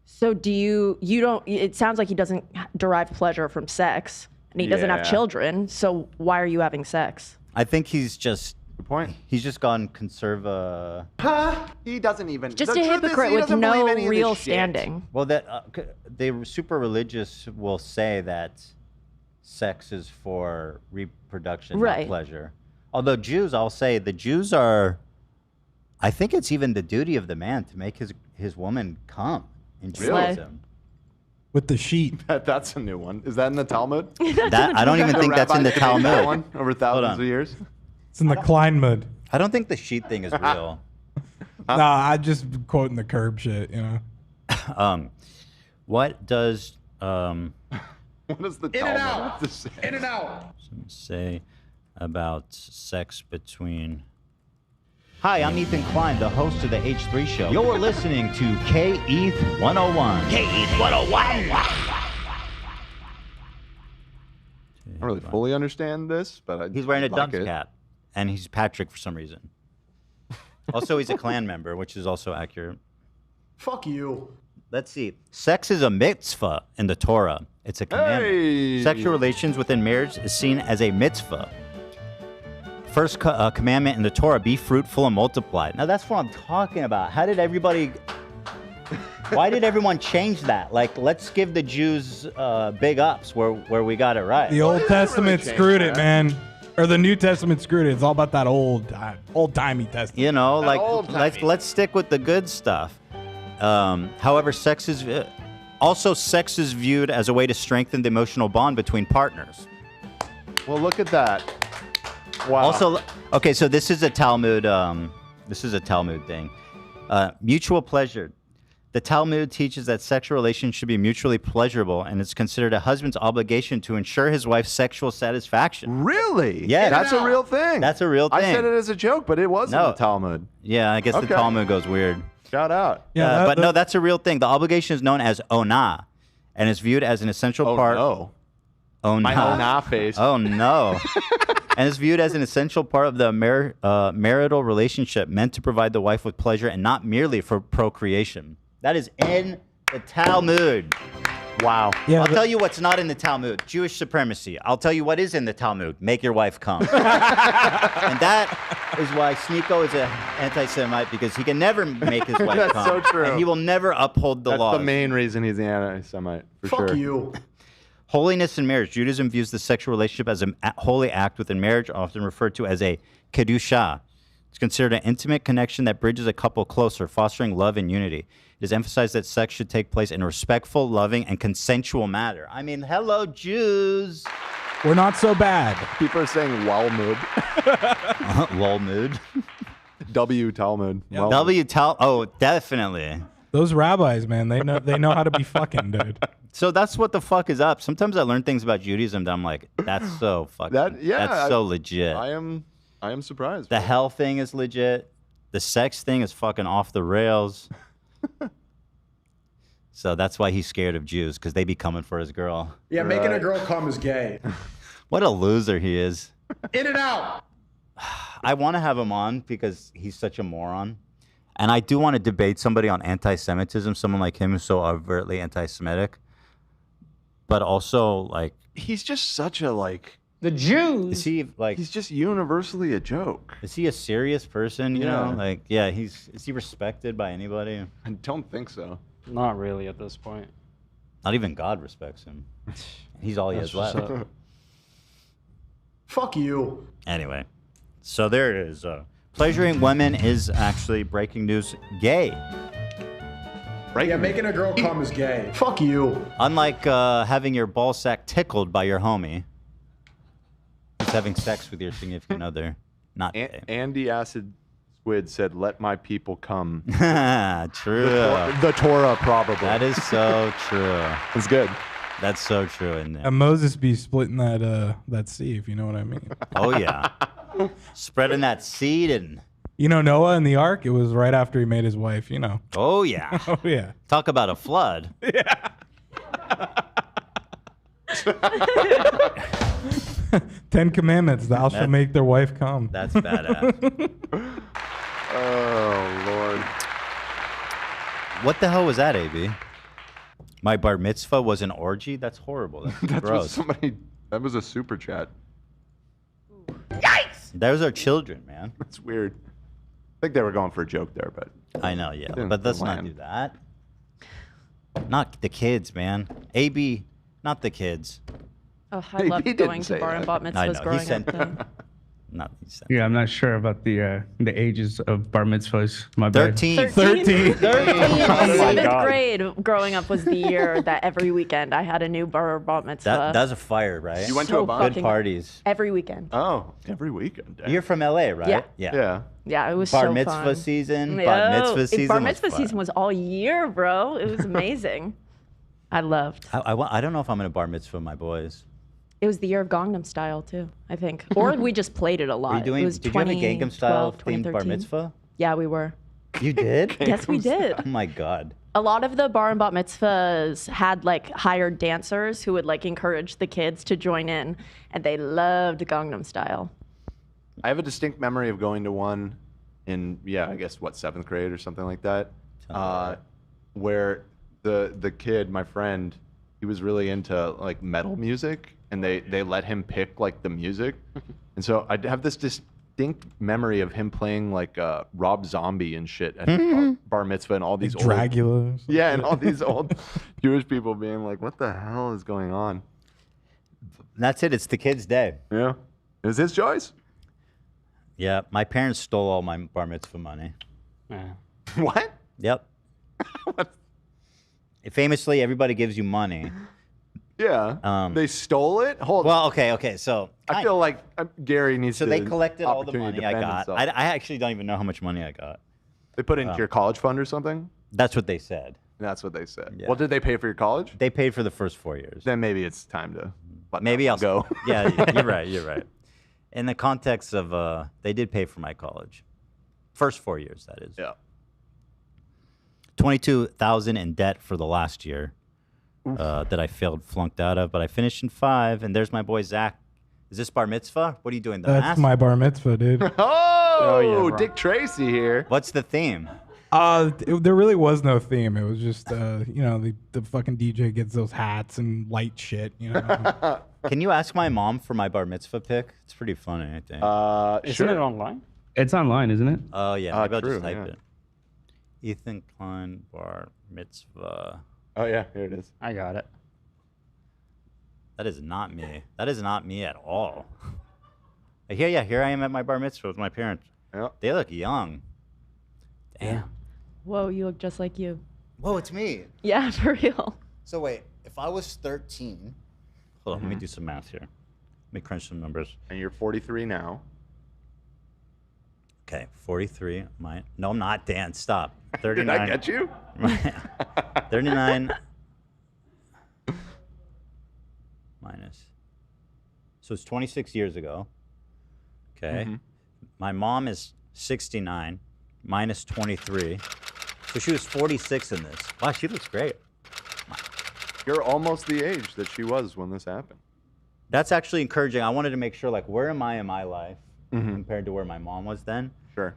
so do you don't? It sounds like he doesn't derive pleasure from sex, and he doesn't have Yeah. children. So why are you having sex? I think he's just. Good point. He's just gone conserva. He doesn't even. Just the a truth is hypocrite he with doesn't no believe any of this real shit. standing. Well, the super religious will say that sex is for reproduction, Right. not pleasure. Although Jews, I'll say the Jews are. I think it's even the duty of the man to make his woman come in Judaism. With the sheet. That's a new one. Is that in the Talmud? That I don't even think that's in the rabbis made that Talmud. one over thousands of years. It's in the Kleinmud. I don't think the sheet thing is real. Nah, I just quoting the curb shit, you know. What does What does the In and Talmud out. have to say? In and out. say about sex between? Hi, I'm Ethan Klein, the host of the H3 Show. You're listening to K-ETH 101. K-ETH 101. I don't really fully understand this, but He's wearing a like dunce it. cap, and he's Patrick for some reason. Also, he's a clan member, which is also accurate. Fuck you. Let's see. Sex is a mitzvah in the Torah. It's a commandment. Hey! Sexual relations within marriage is seen as a mitzvah. First commandment in the Torah, be fruitful and multiply. Now, that's what I'm talking about. How did everybody... Why did everyone change that? Like, let's give the Jews big ups where we got it right. The Old Testament screwed it, man. Or the New Testament screwed it. It's all about that old-timey testament. You know, like, let's stick with the good stuff. However, sex is viewed as a way to strengthen the emotional bond between partners. Well, look at that. Wow. Also, okay, so this is a Talmud. Thing. Mutual pleasure. The Talmud teaches that sexual relations should be mutually pleasurable, and it's considered a husband's obligation to ensure his wife's sexual satisfaction. Really? Yeah, That's a real thing. That's a real thing. I said it as a joke, but it was in No. the Talmud. Yeah, I guess the Okay. Talmud goes weird. Shout out. Yeah, But no, that's a real thing. The obligation is known as onah, and is viewed as an essential part. No. Onah. My onah face. Oh no. and is viewed as an essential part of the marital relationship, meant to provide the wife with pleasure and not merely for procreation. That is in the Talmud. Wow. Yeah, I'll tell you what's not in the Talmud. Jewish supremacy. I'll tell you what is in the Talmud. Make your wife come. And that is why Sneako is an anti-Semite, because he can never make his wife That's come. so true. And he will never uphold the laws. That's the main reason he's an anti-Semite, for sure. Fuck you. Holiness in marriage. Judaism views the sexual relationship as a holy act within marriage, often referred to as a kedusha. It's considered an intimate connection that bridges a couple closer, fostering love and unity. It is emphasized that sex should take place in a respectful, loving, and consensual manner. I mean, hello, Jews. We're not so bad. People are saying Walmud. Walmud. W Talmud. Walmud. W Talmud. Oh, definitely. Those rabbis, man, they know how to be fucking, dude. So that's what the fuck is up. Sometimes I learn things about Judaism that I'm like, that's so fucking. That's so legit. I am surprised. The hell thing is legit. The sex thing is fucking off the rails. So that's why he's scared of Jews, because they be coming for his girl. Yeah, making a girl come is gay. What a loser he is. In and out. I want to have him on because he's such a moron. And I do want to debate somebody on anti-Semitism, someone like him who's so overtly anti-Semitic. But also, like... He's just such a, like... The Jews. Is he, like... He's just universally a joke. Is he a serious person, you Yeah. know? Like, yeah, is he respected by anybody? I don't think so. Not really at this point. Not even God respects him. He's all he has left. Fuck you. Anyway, so there it is. Pleasuring women is actually, breaking news, gay. Yeah, making a girl come is gay. Fuck you. Unlike having your ball sack tickled by your homie, just having sex with your significant other, not gay. Andy Acid Squid said, "Let my people come." True. The Torah, probably. That is so true. It's good. That's so true. And Moses be splitting that sea, if you know what I mean. Oh yeah, spreading that seed and. You know Noah and the ark? It was right after he made his wife, you know. Oh yeah. Oh yeah. Talk about a flood. Yeah. 10 Commandments, thou shalt make their wife come. That's badass. Oh, Lord. What the hell was that, AB? My bar mitzvah was an orgy? That's horrible. That's That's what gross. that was a super chat. Yikes! Those are children, man. That's weird. I think they were going for a joke there, but... I know, yeah. Didn't But let's not land. do that. Not the kids, man. AB, not the kids. Oh, I loved going to bar and bat mitzvahs growing up. Too. Yeah, I'm not sure about the ages of bar mitzvahs. My bad. 13. 13. Oh my 7th God. grade growing up was the year that every weekend I had a new bar or bat mitzvah. That's a fire, right? You went to a bar? Good parties. Every weekend. Oh, every weekend. You're from LA, right? Yeah. Yeah, it was bar so mitzvah fun. season. Bar mitzvah season. Bar was mitzvah fun. season was all year, bro. It was amazing. I loved. I don't know if I'm gonna bar mitzvah my boys. It was the year of Gangnam Style too, I think. Or we just played it a lot. Were you doing? It was Did you have a Gangnam Style 2012, themed bar 2013. mitzvah? Yeah, we were. You did? Yes, we did. Oh my god. A lot of the bar and bat mitzvahs had like hired dancers who would like encourage the kids to join in, and they loved Gangnam Style. I have a distinct memory of going to one in, I guess, 7th grade or something like that, where the kid, my friend, he was really into like metal music, and they let him pick like the music. And so I have this distinct memory of him playing like Rob Zombie and shit at bar mitzvah, and all these old Dracula. Yeah, and all these old Jewish people being like, "What the hell is going on?" That's it. It's the kid's day. Yeah. It was his choice. Yeah, my parents stole all my bar mitzvah money. Yeah. What? Yep. Famously, everybody gives you money. Yeah. They stole it? Hold on. Well, okay. So I feel like Gary needs to. So they collected all the opportunity money to I defend got. himself. I actually don't even know how much money I got. They put it into your college fund or something? That's what they said. That's what they said. Yeah. Well, did they pay for your college? They paid for the first 4 years. Then maybe it's time to let Maybe I'll go. Yeah, you're right. You're right. In the context of, they did pay for my college. First 4 years, that is. Yeah. $22,000 in debt for the last year that I flunked out of, but I finished in 5. And there's my boy Zach Is this bar mitzvah? What are you doing? The That's mask? my bar mitzvah, dude. Oh, Dick Tracy here. What's the theme? There really was no theme. It was just, the fucking DJ gets those hats and light shit, you know. Can you ask my mom for my bar mitzvah pic? It's pretty funny, I think. Isn't it online? It's online, isn't it? Oh, yeah. Maybe I'll true, just type yeah. it. Ethan Klein bar mitzvah. Oh, yeah, here it is. I got it. That is not me. That is not me at all. Here I am at my bar mitzvah with my parents. Yeah. They look young. Damn. Whoa, you look just like you. Whoa, it's me. Yeah, for real. So wait, if I was 13. Hold on, let me do some math here. Let me crunch some numbers. And you're 43 now. Okay, 43. No, I'm not, Dan. Stop. 39. Did I get you? 39 minus. So it's 26 years ago. Okay. Mhm. My mom is 69 minus 23. So she was 46 in this. Wow, she looks great. You're almost the age that she was when this happened. That's actually encouraging. I wanted to make sure, like, where am I in my life compared to where my mom was then? Sure.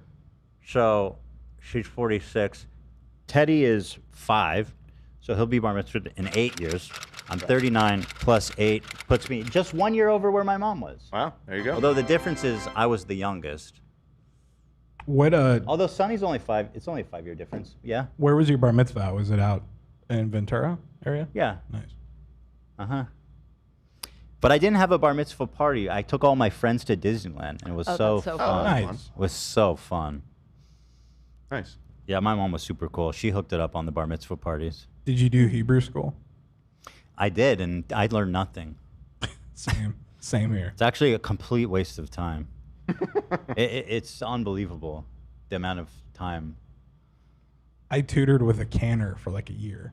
So she's 46. Teddy is 5, so he'll be bar mitzvah in 8 years. I'm 39 plus 8 puts me just 1 year over where my mom was. Wow, there you go. Although the difference is I was the youngest. What Although Sonny's only 5, it's only a 5-year difference. Yeah. Where was your bar mitzvah? Was it out in Ventura area? Yeah. Nice. Uh-huh. But I didn't have a bar mitzvah party. I took all my friends to Disneyland, and it was that's so fun. fun. Nice. It was so fun. Nice. Yeah, my mom was super cool. She hooked it up on the bar mitzvah parties. Did you do Hebrew school? I did, and I learned nothing. Same here. It's actually a complete waste of time. It's unbelievable, the amount of time. I tutored with a canner for like a year.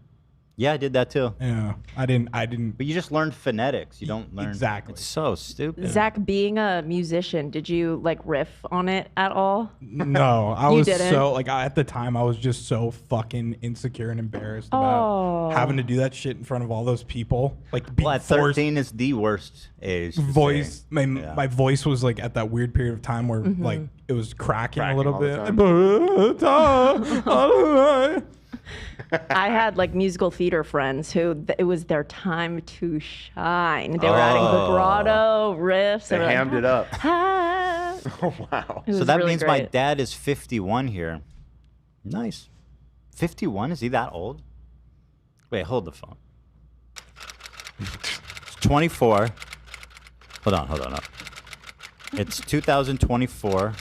Yeah, I did that too. Yeah, I didn't. But you just learned phonetics. You don't learn. Exactly. It's so stupid. Zach, being a musician, did you like riff on it at all? No, I You was didn't? so like at the time I was just so fucking insecure and embarrassed about having to do that shit in front of all those people. Like being Well, at forced. 13 is the worst age. to Voice, sing. my voice was like at that weird period of time where like it was cracking a little all the bit. I had like musical theater friends who it was their time to shine. They were adding vibrato, riffs. They were like, hammed it up. "Ah." Oh, wow. It So was that really means my great. dad is 51 here. Nice. 51? Is he that old? Wait, hold the phone. It's 24. Hold on. It's 2024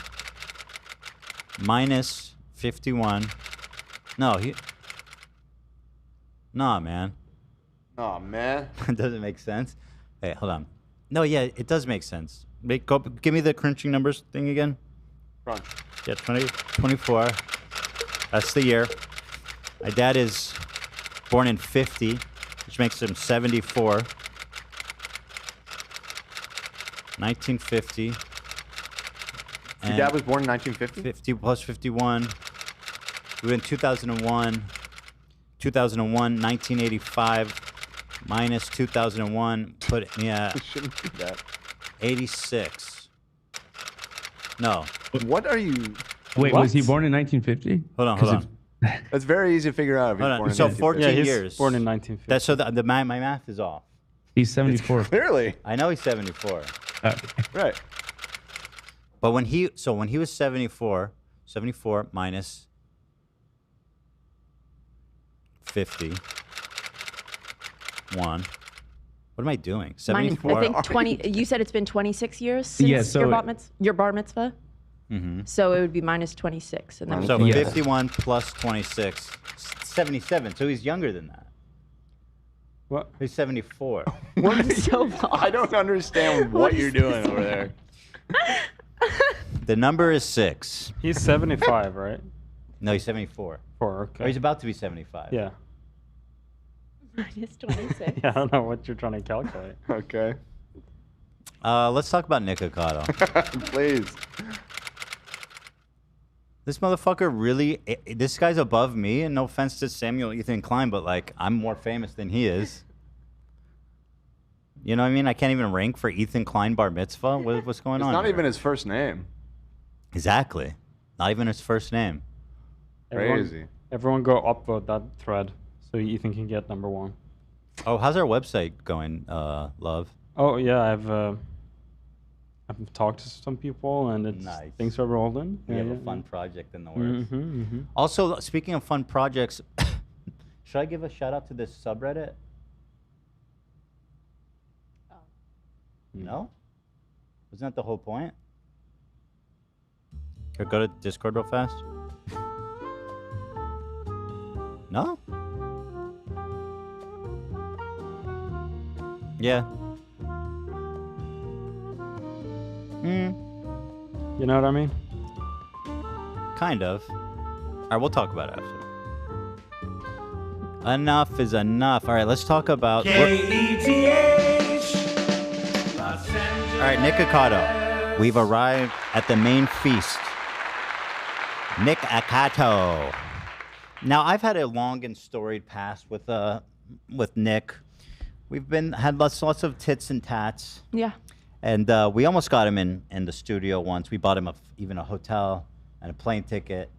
minus 51. Nah, man. Oh, man. It doesn't make sense. Hey, hold on. No, yeah, it does make sense. Give me the crunching numbers thing again. Crunch. Yeah, 24. That's the year. My dad is born in 50, which makes him 74. 1950. Your And dad was born in 1950? 50 plus 51. We were in 2001. 1985 minus 2001 put me at You shouldn't do that. 86. No. What are you? Wait, was he born in 1950? Hold on. That's very easy to figure out. If Hold he's on. born in So 1950. 14 he's years. born in 1950. That's so my math is off. He's 74. Clearly. I know he's 74. Right. But when he was 74 minus 51. What am I doing? 74. I think 20. You said it's been 26 years since Yeah, so your bar mitzvah. Mm-hmm. So it would be minus 26, and then So we 51 plus 26, 77. So he's younger than that. What? He's 74. I don't understand what you're doing over there. The number is 6. He's 75, right? No, he's 74. Okay. Oh, he's about to be 75. Yeah. minus 26. Yeah, I don't know what you're trying to calculate. Okay. Let's talk about Nikocado. Please. This motherfucker really, this guy's above me, and no offense to Samuel Ethan Klein, but like, I'm more famous than he is. You know what I mean? I can't even rank for Ethan Klein bar mitzvah. What's going on? It's not here? even his first name. Exactly. Not even his first name. Crazy. Everyone go upvote that thread so Ethan can get number 1. Oh, how's our website going, Love? Oh yeah, I've talked to some people and it's Nice. things are rolling. We Yeah, have a yeah, fun yeah. project in the works. Mhm. Also, speaking of fun projects, should I give a shout out to this subreddit? No? Wasn't that the whole point? Here, go to Discord real fast. No? Yeah. You know what I mean? Kind of. All right, we'll talk about it after. Enough is enough. All right, let's talk about... All right, Nikocado. We've arrived at the main feast. Nikocado. Now, I've had a long and storied past with Nick. We've had lots of tits and tats. Yeah. And we almost got him in the studio once. We bought him even a hotel and a plane ticket.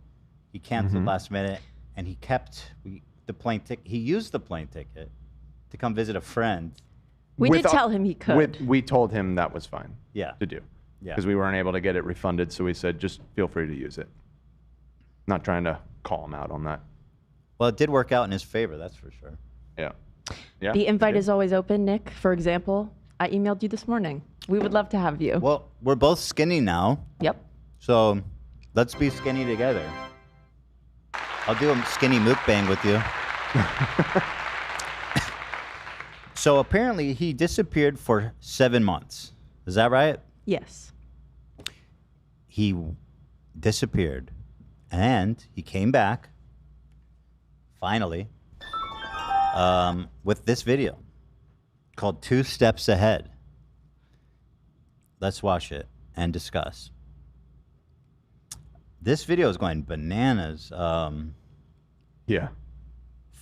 He canceled last minute, and he kept the plane ticket. He used the plane ticket to come visit a friend. We did tell him he could. We told him that was fine. Yeah. To do. Yeah. Because we weren't able to get it refunded, so we said just feel free to use it. Not trying to call him out on that. Well, it did work out in his favor, that's for sure. Yeah. Yeah. The invite is always open, Nick. For example, I emailed you this morning. We would love to have you. Well, we're both skinny now. Yep. So let's be skinny together. I'll do a skinny mukbang with you. So apparently he disappeared for 7 months. Is that right? Yes. He disappeared and he came back finally with this video called 2 Steps Ahead. Let's watch it and discuss. This video is going bananas. Yeah.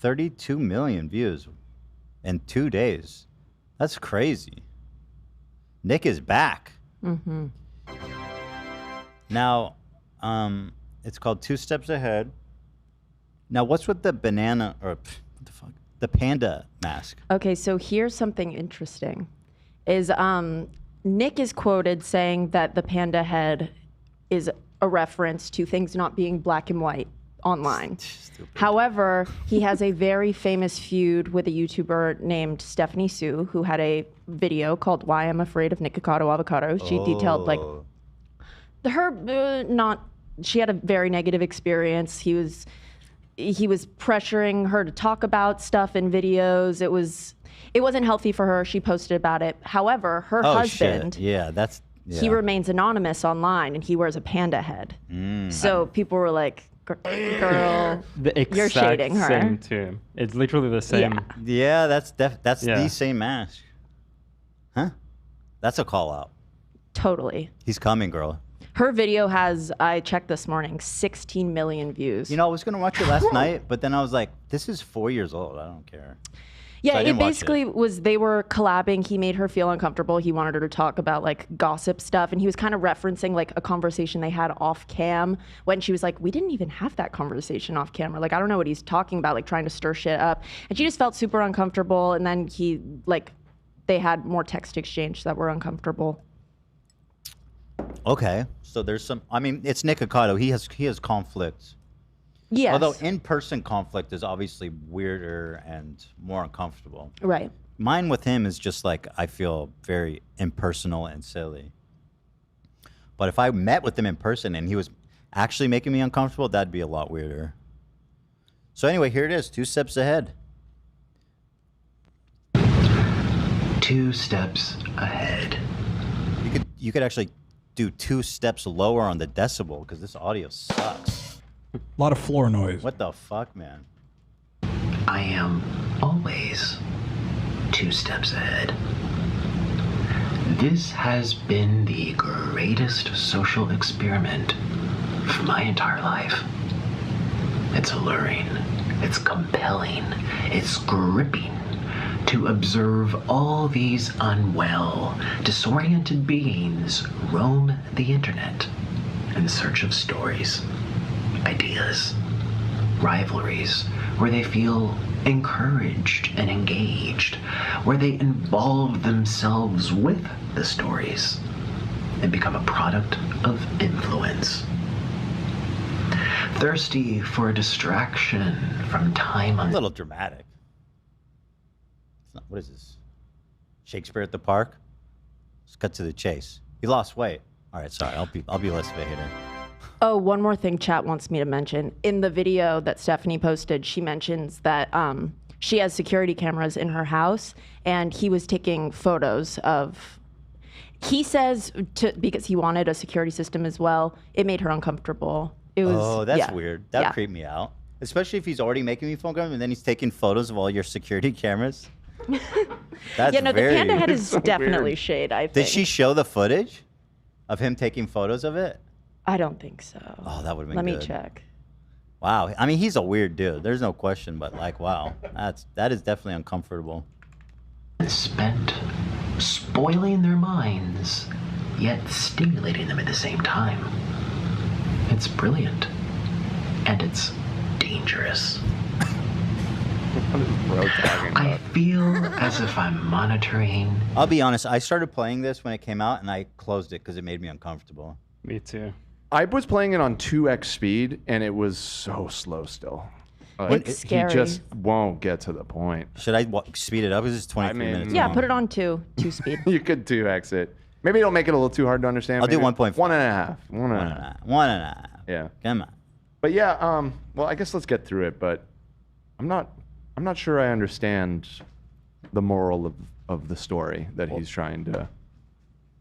32 million views in 2 days. That's crazy. Nick is back. Mm-hmm. Now, it's called 2 Steps Ahead. Now, what's with the banana or what the fuck? The panda mask. Okay, so here's something interesting. Is Nick is quoted saying that the panda head is a reference to things not being black and white online. Stupid. However, he has a very famous feud with a YouTuber named Stephanie Sue, who had a video called "Why I'm Afraid of Nikocado Avocado." She detailed like she had a very negative experience. He was pressuring her to talk about stuff in videos. It wasn't healthy for her. She posted about it. However, her husband, shit. Yeah, he remains anonymous online, and he wears a panda head. So people were like, "Girl, you're shading her." Same too. It's literally the same. Yeah, that's the same mask. Huh? That's a call out. Totally. He's coming, girl. Her video has, I checked this morning, 16 million views. You know, I was gonna watch it last night, but then I was like, this is 4 years old. I don't care. Yeah, So I it didn't watch basically was, they were collabing. He made her feel uncomfortable. He wanted her to talk about like gossip stuff. And he was kind of referencing like a conversation they had off cam when she was like, we didn't even have that conversation off camera. Like, I don't know what he's talking about, like trying to stir shit up. And she just felt super uncomfortable. And then they had more text exchange that were uncomfortable. Okay, so there's some. I mean, it's Nikocado. He has conflicts. Yes. Although in-person conflict is obviously weirder and more uncomfortable. Right. Mine with him is just like I feel very impersonal and silly. But if I met with him in person and he was actually making me uncomfortable, that'd be a lot weirder. So anyway, here it is. 2 steps ahead. 2 steps ahead. You could actually do 2 steps lower on the decibel because this audio sucks. A lot of floor noise. What the fuck, man? I am always 2 steps ahead. This has been the greatest social experiment for my entire life. It's alluring, it's compelling, it's gripping, to observe all these unwell, disoriented beings roam the internet in search of stories, ideas, rivalries, where they feel encouraged and engaged, where they involve themselves with the stories and become a product of influence. Thirsty for a distraction from time on... A little dramatic. It's not, what is this? Shakespeare at the Park? Let's cut to the chase. He lost weight. All right, sorry. I'll be less of a hater. Oh, one more thing chat wants me to mention. In the video that Stephanie posted, she mentions that she has security cameras in her house, and he was taking photos of... He says, because he wanted a security system as well, it made her uncomfortable. It was, oh, that's yeah. weird. That would creep me out. Especially if he's already making me phone calls and then he's taking photos of all your security cameras. That's yeah, no, the panda head is so definitely weird. shade, I think. Did she show the footage of him taking photos of it? I don't think so. Oh, that would have been Let good. me check. Wow. I mean, he's a weird dude. There's no question, but like, wow. That is definitely uncomfortable. Spent spoiling their minds, yet stimulating them at the same time. It's brilliant. And it's dangerous. I feel as if I'm monitoring. I'll be honest. I started playing this when it came out, and I closed it because it made me uncomfortable. Me too. I was playing it on 2x speed, and it was so slow still. It's scary. He just won't get to the point. Should I speed it up? Because it's 23 minutes Yeah, long. put it on two speed. You could 2x it. Maybe it'll make it a little too hard to understand. I'll do maybe 1.5. 1.5. 1.5. Yeah. Come on. But yeah, well, I guess let's get through it. But I'm not sure I understand the moral of the story that he's trying to.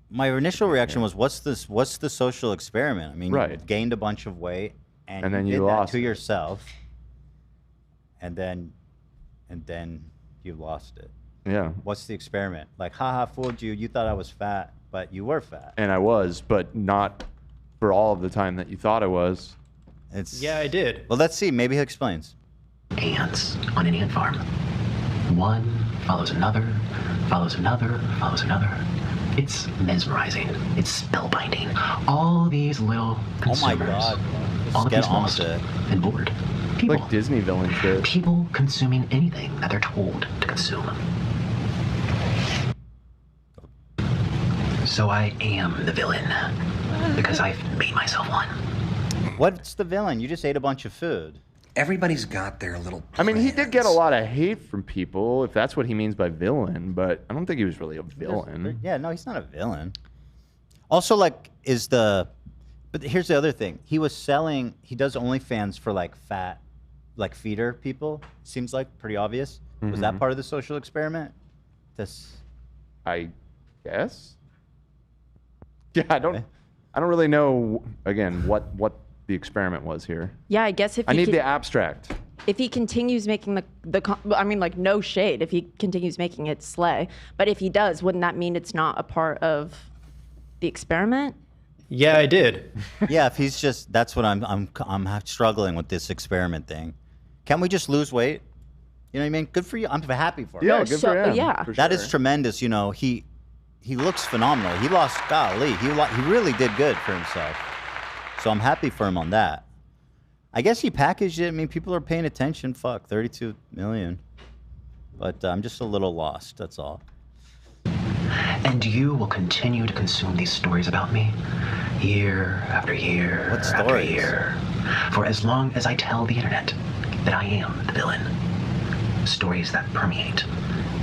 My initial reaction was, what's the social experiment? I mean, you Right. gained a bunch of weight, and then you you did lost that to it. yourself, and then you lost it. Yeah. What's the experiment? Like, haha, fooled you. You thought I was fat, but you were fat. And I was, but not for all of the time that you thought I was. Yeah, I did. Well, let's see. Maybe he explains. Ants on an ant farm. One follows another, follows another, follows another. It's mesmerizing. It's spellbinding. All these little consumers. Oh my God. All of Get these on lost with it. and bored. People. Like Disney villain shit. People consuming anything that they're told to consume. So I am the villain because I've made myself one. What's the villain? You just ate a bunch of food. Everybody's got their little. I mean, he did get a lot of hate from people, if that's what he means by villain, but I don't think he was really a villain. Yeah, no, he's not a villain. Also, like, but here's the other thing. He was selling, he does OnlyFans for like fat, like feeder people. Seems like pretty obvious. Was that Mhm. part of the social experiment? I guess. Yeah, I don't really know, again, what the experiment was here. Yeah, I guess if I he need could- the abstract. If he continues making I mean, like, no shade, if he continues making it slay, but if he does, wouldn't that mean it's not a part of the experiment? Yeah, I did. Yeah, if he's just, that's what I'm struggling with this experiment thing. Can't we just lose weight? You know what I mean? Good for you. I'm happy for him. Yeah, good for him. Yeah. for That is sure. tremendous. You know, he looks phenomenal. He lost, golly, he really did good for himself. So I'm happy for him on that. I guess he packaged it. I mean, people are paying attention. Fuck, 32 million. But I'm just a little lost. That's all. And you will continue to consume these stories about me, year after year after year, for as long as I tell the internet that I am the villain. Stories that permeate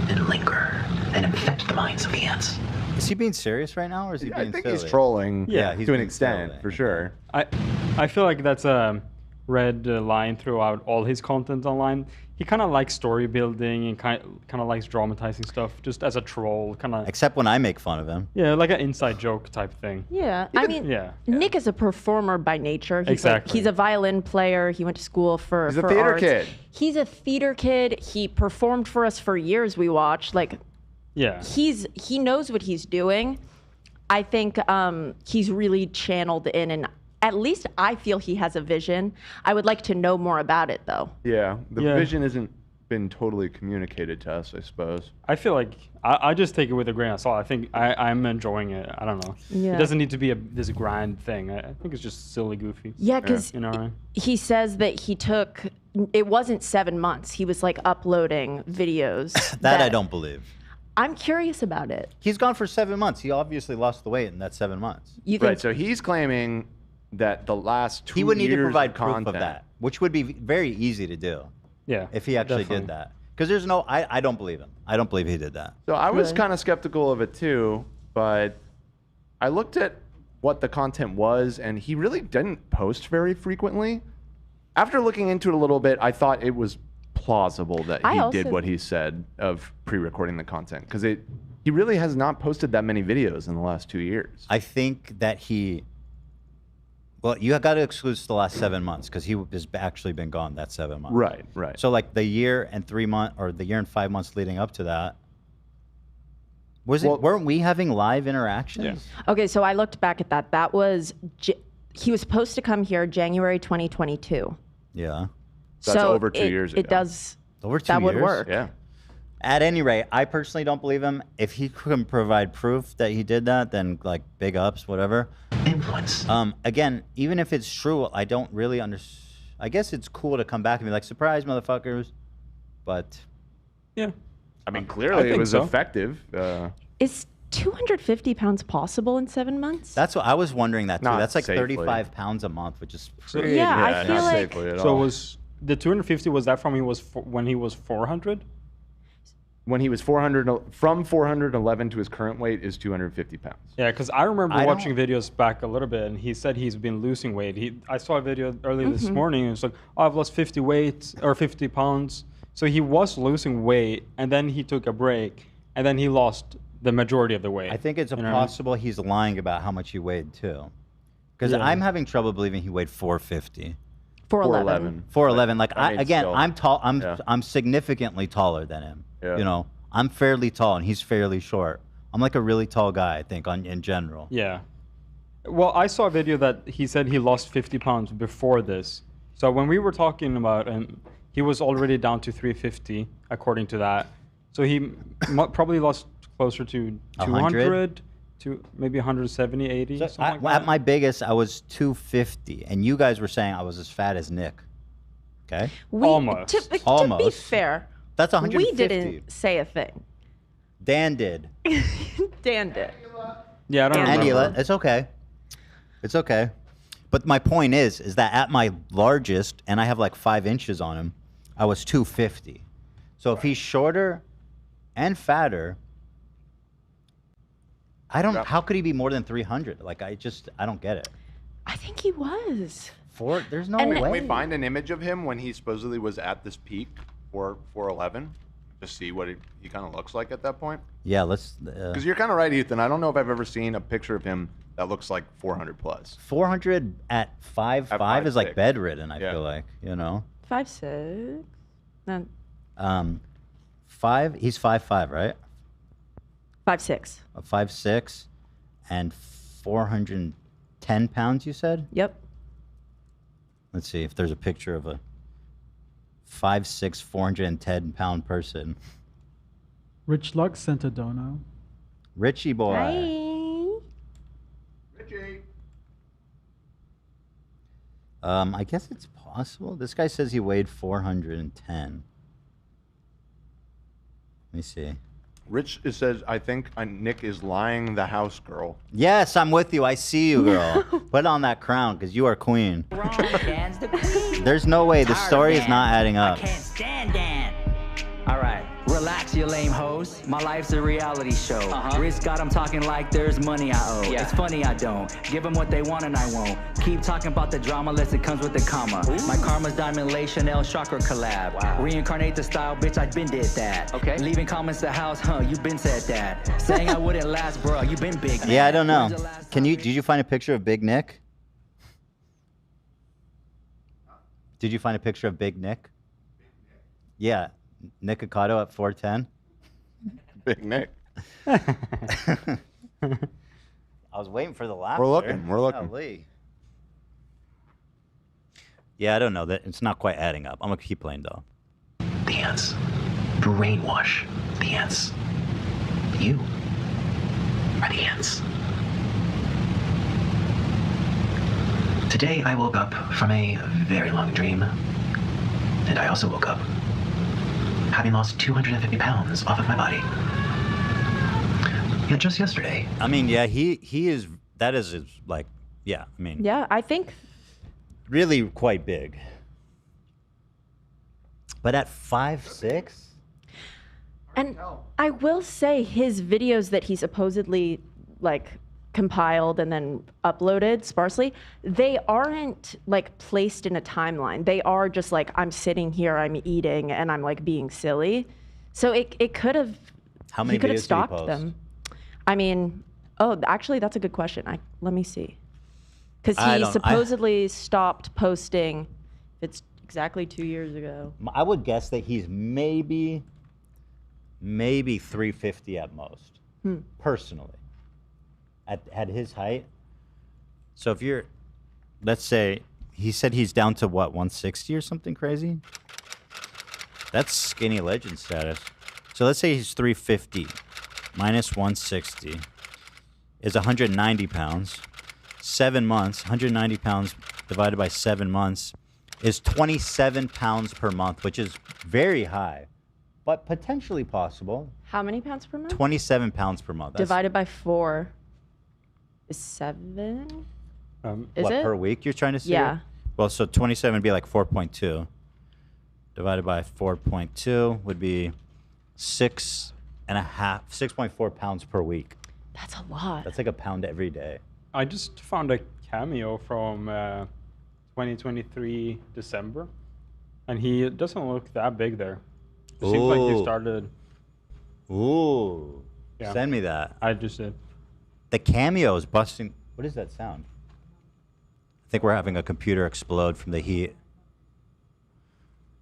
and linger and infect the minds of the ants. Is he being serious right now, or is he being I think silly? he's trolling Yeah, he's to an being extent, silly. for sure. I feel like that's a red line throughout all his content online. He kind of likes story building and kind of likes dramatizing stuff, just as a troll, kind of. Except when I make fun of him. Yeah, like an inside joke type thing. Yeah, I mean, Yeah. Nick is a performer by nature. He's Exactly. he's a violin player. He went to school for He's a for theater arts. kid. He's a theater kid. He performed for us for years. We watched. Like, Yeah. he knows what he's doing. I think he's really channeled in, and at least I feel he has a vision. I would like to know more about it, though. Yeah, the Yeah. vision isn't been totally communicated to us, I suppose. I feel like I just take it with a grain of salt. I think I'm enjoying it. I don't know. Yeah. It doesn't need to be this grand thing. I think it's just silly, goofy. Yeah, because you know, right? he says that he took, it wasn't 7 months. He was like uploading videos. That I don't believe. I'm curious about it. He's gone for 7 months. He obviously lost the weight in that 7 months. You think Right, so he's claiming that the last 2 years he would need to provide of proof content, of that, which would be very easy to do. Yeah, if he actually definitely. did that. Because there's no, I don't believe him. I don't believe he did that. So I was Really? kind of skeptical of it too, but I looked at what the content was, and he really didn't post very frequently. After looking into it a little bit, I thought it was plausible that I he also- did what he said of pre-recording the content, because he really has not posted that many videos in the last 2 years. I think that well, you got to exclude the last 7 months because he has actually been gone that 7 months. Right, right. So like the year and 3 months, or the year and 5 months leading up to that, weren't we having live interactions? Okay, so I looked back at that. That was, he was supposed to come here January 2022. Yeah. That's so over 2 years ago. It does, Over 2 that years? would work. Yeah. At any rate, I personally don't believe him. If he can provide proof that he did that, then like big ups, whatever. Influence. Again, even if it's true, I don't really understand. I guess it's cool to come back and be like, surprise, motherfuckers. But yeah, I mean, clearly it think was so. effective. Is 250 pounds possible in 7 months? that's what I was wondering that too. Not That's like safely. 35 pounds a month, which is So- pretty. Yeah, I feel not like- safely at So all. was the 250? Was that from when he was 400? When he was 400, from 411 to his current weight is 250 pounds. Yeah, because I remember I watching videos back a little bit, and he said he's been losing weight. I saw a video earlier this morning, and it's like, oh, I've lost 50 pounds. So he was losing weight, and then he took a break, and then he lost the majority of the weight. I think it's You know what I mean? possible he's lying about how much he weighed too. Because Yeah. I'm having trouble believing he weighed 450. 411. 411. Like I mean, again, still. I'm tall. Yeah. I'm significantly taller than him. Yeah. You know, I'm fairly tall and he's fairly short. I'm like a really tall guy, I think, in general. Yeah. Well, I saw a video that he said he lost 50 pounds before this. So when we were talking about him, he was already down to 350, according to that. So he probably lost closer to 200 to maybe 170, 80, So something like at that. my biggest, I was 250, and you guys were saying I was as fat as Nick. Okay. Almost. To be Almost. fair, That's 150. we didn't say a thing. Dan did. Dan did. Yeah, I don't And remember. it's okay. It's okay. But my point is that at my largest, and I have like 5 inches on him, I was 250. So if he's shorter and fatter, how could he be more than 300? Like, I don't get it. I think he was. There's no And- way. Can we find an image of him when he supposedly was at this peak for 411? Just see what he kind of looks like at that point? Yeah, let's. Because you're kind of right, Ethan. I don't know if I've ever seen a picture of him that looks like 400 plus. 400 at 5'5" is like 5'6". bedridden, I Yeah. feel like, you know? 5'6". No, 5, he's 5'5", right? 5'6". 5'6", and 410 pounds, you said? Yep. Let's see if there's a picture of a 5'6", 410-pound person. Rich Luck sent a dono. Richie boy. Richie. I guess it's possible. This guy says he weighed 410. Let me see. Rich says, I think Nick is lying the house girl. Yes, I'm with you. I see you, girl. Put on that crown, because you are queen. There's no way. The story is not adding up. Stand Dan. All right, relax, you lame hoes. My life's a reality show. Rich got 'em talking like there's money I owe. It's funny I don't. Give 'em what they want and I won't. Keep talking about the drama unless it comes with the comma. My karma's diamond lay Chanel chakra collab. Reincarnate the style, bitch, I been did that. Okay. Leaving comments the house, you been said that. Saying I wouldn't last, bro, you been big. Yeah, I don't know. Did you find a picture of Big Nick? Did you find a picture of Big Nick? Yeah. Nikocado at 410. Big Nick. I was waiting for the laughter. We're looking. Golly. Yeah, I don't know. It's not quite adding up. I'm going to keep playing, though. The the ants. Brainwash the ants. You are the ants. Today I woke up from a very long dream, and I also woke up having lost 250 pounds off of my body. Yet just yesterday. I mean, yeah, he is. That is like, yeah. I mean, Yeah, I think. really quite big. But at 5'6". And I will say his videos that he supposedly like compiled and then uploaded sparsely, they aren't like placed in a timeline. They are just like, I'm sitting here, I'm eating, and I'm like being silly. So it could have, How many he could have videos did he stalked post? them. I mean, oh, actually, that's a good question. Let me see. Because I he don't- supposedly stopped posting, it's exactly 2 years ago. I would guess that he's maybe 350 at most, personally, at his height. So if you're, let's say, he said he's down to what, 160 or something crazy? That's skinny legend status. So let's say he's 350 minus 160 is 190 pounds. 7 months, 190 pounds divided by 7 months is 27 pounds per month, which is very high, but potentially possible. How many pounds per month? 27 pounds per month. That's Divided by 4 is 7? Is what, it? per week you're trying to say? Yeah. Well, so 27 would be like 4.2. Divided by 4.2 would be 6.4 pounds per week. That's a lot. That's like a pound every day. I just found a cameo from 2023 December, and he doesn't look that big there. It seems like he Ooh. started. Ooh. Yeah. Send me that. I just did. The cameo is busting. What is that sound? I think we're having a computer explode from the heat.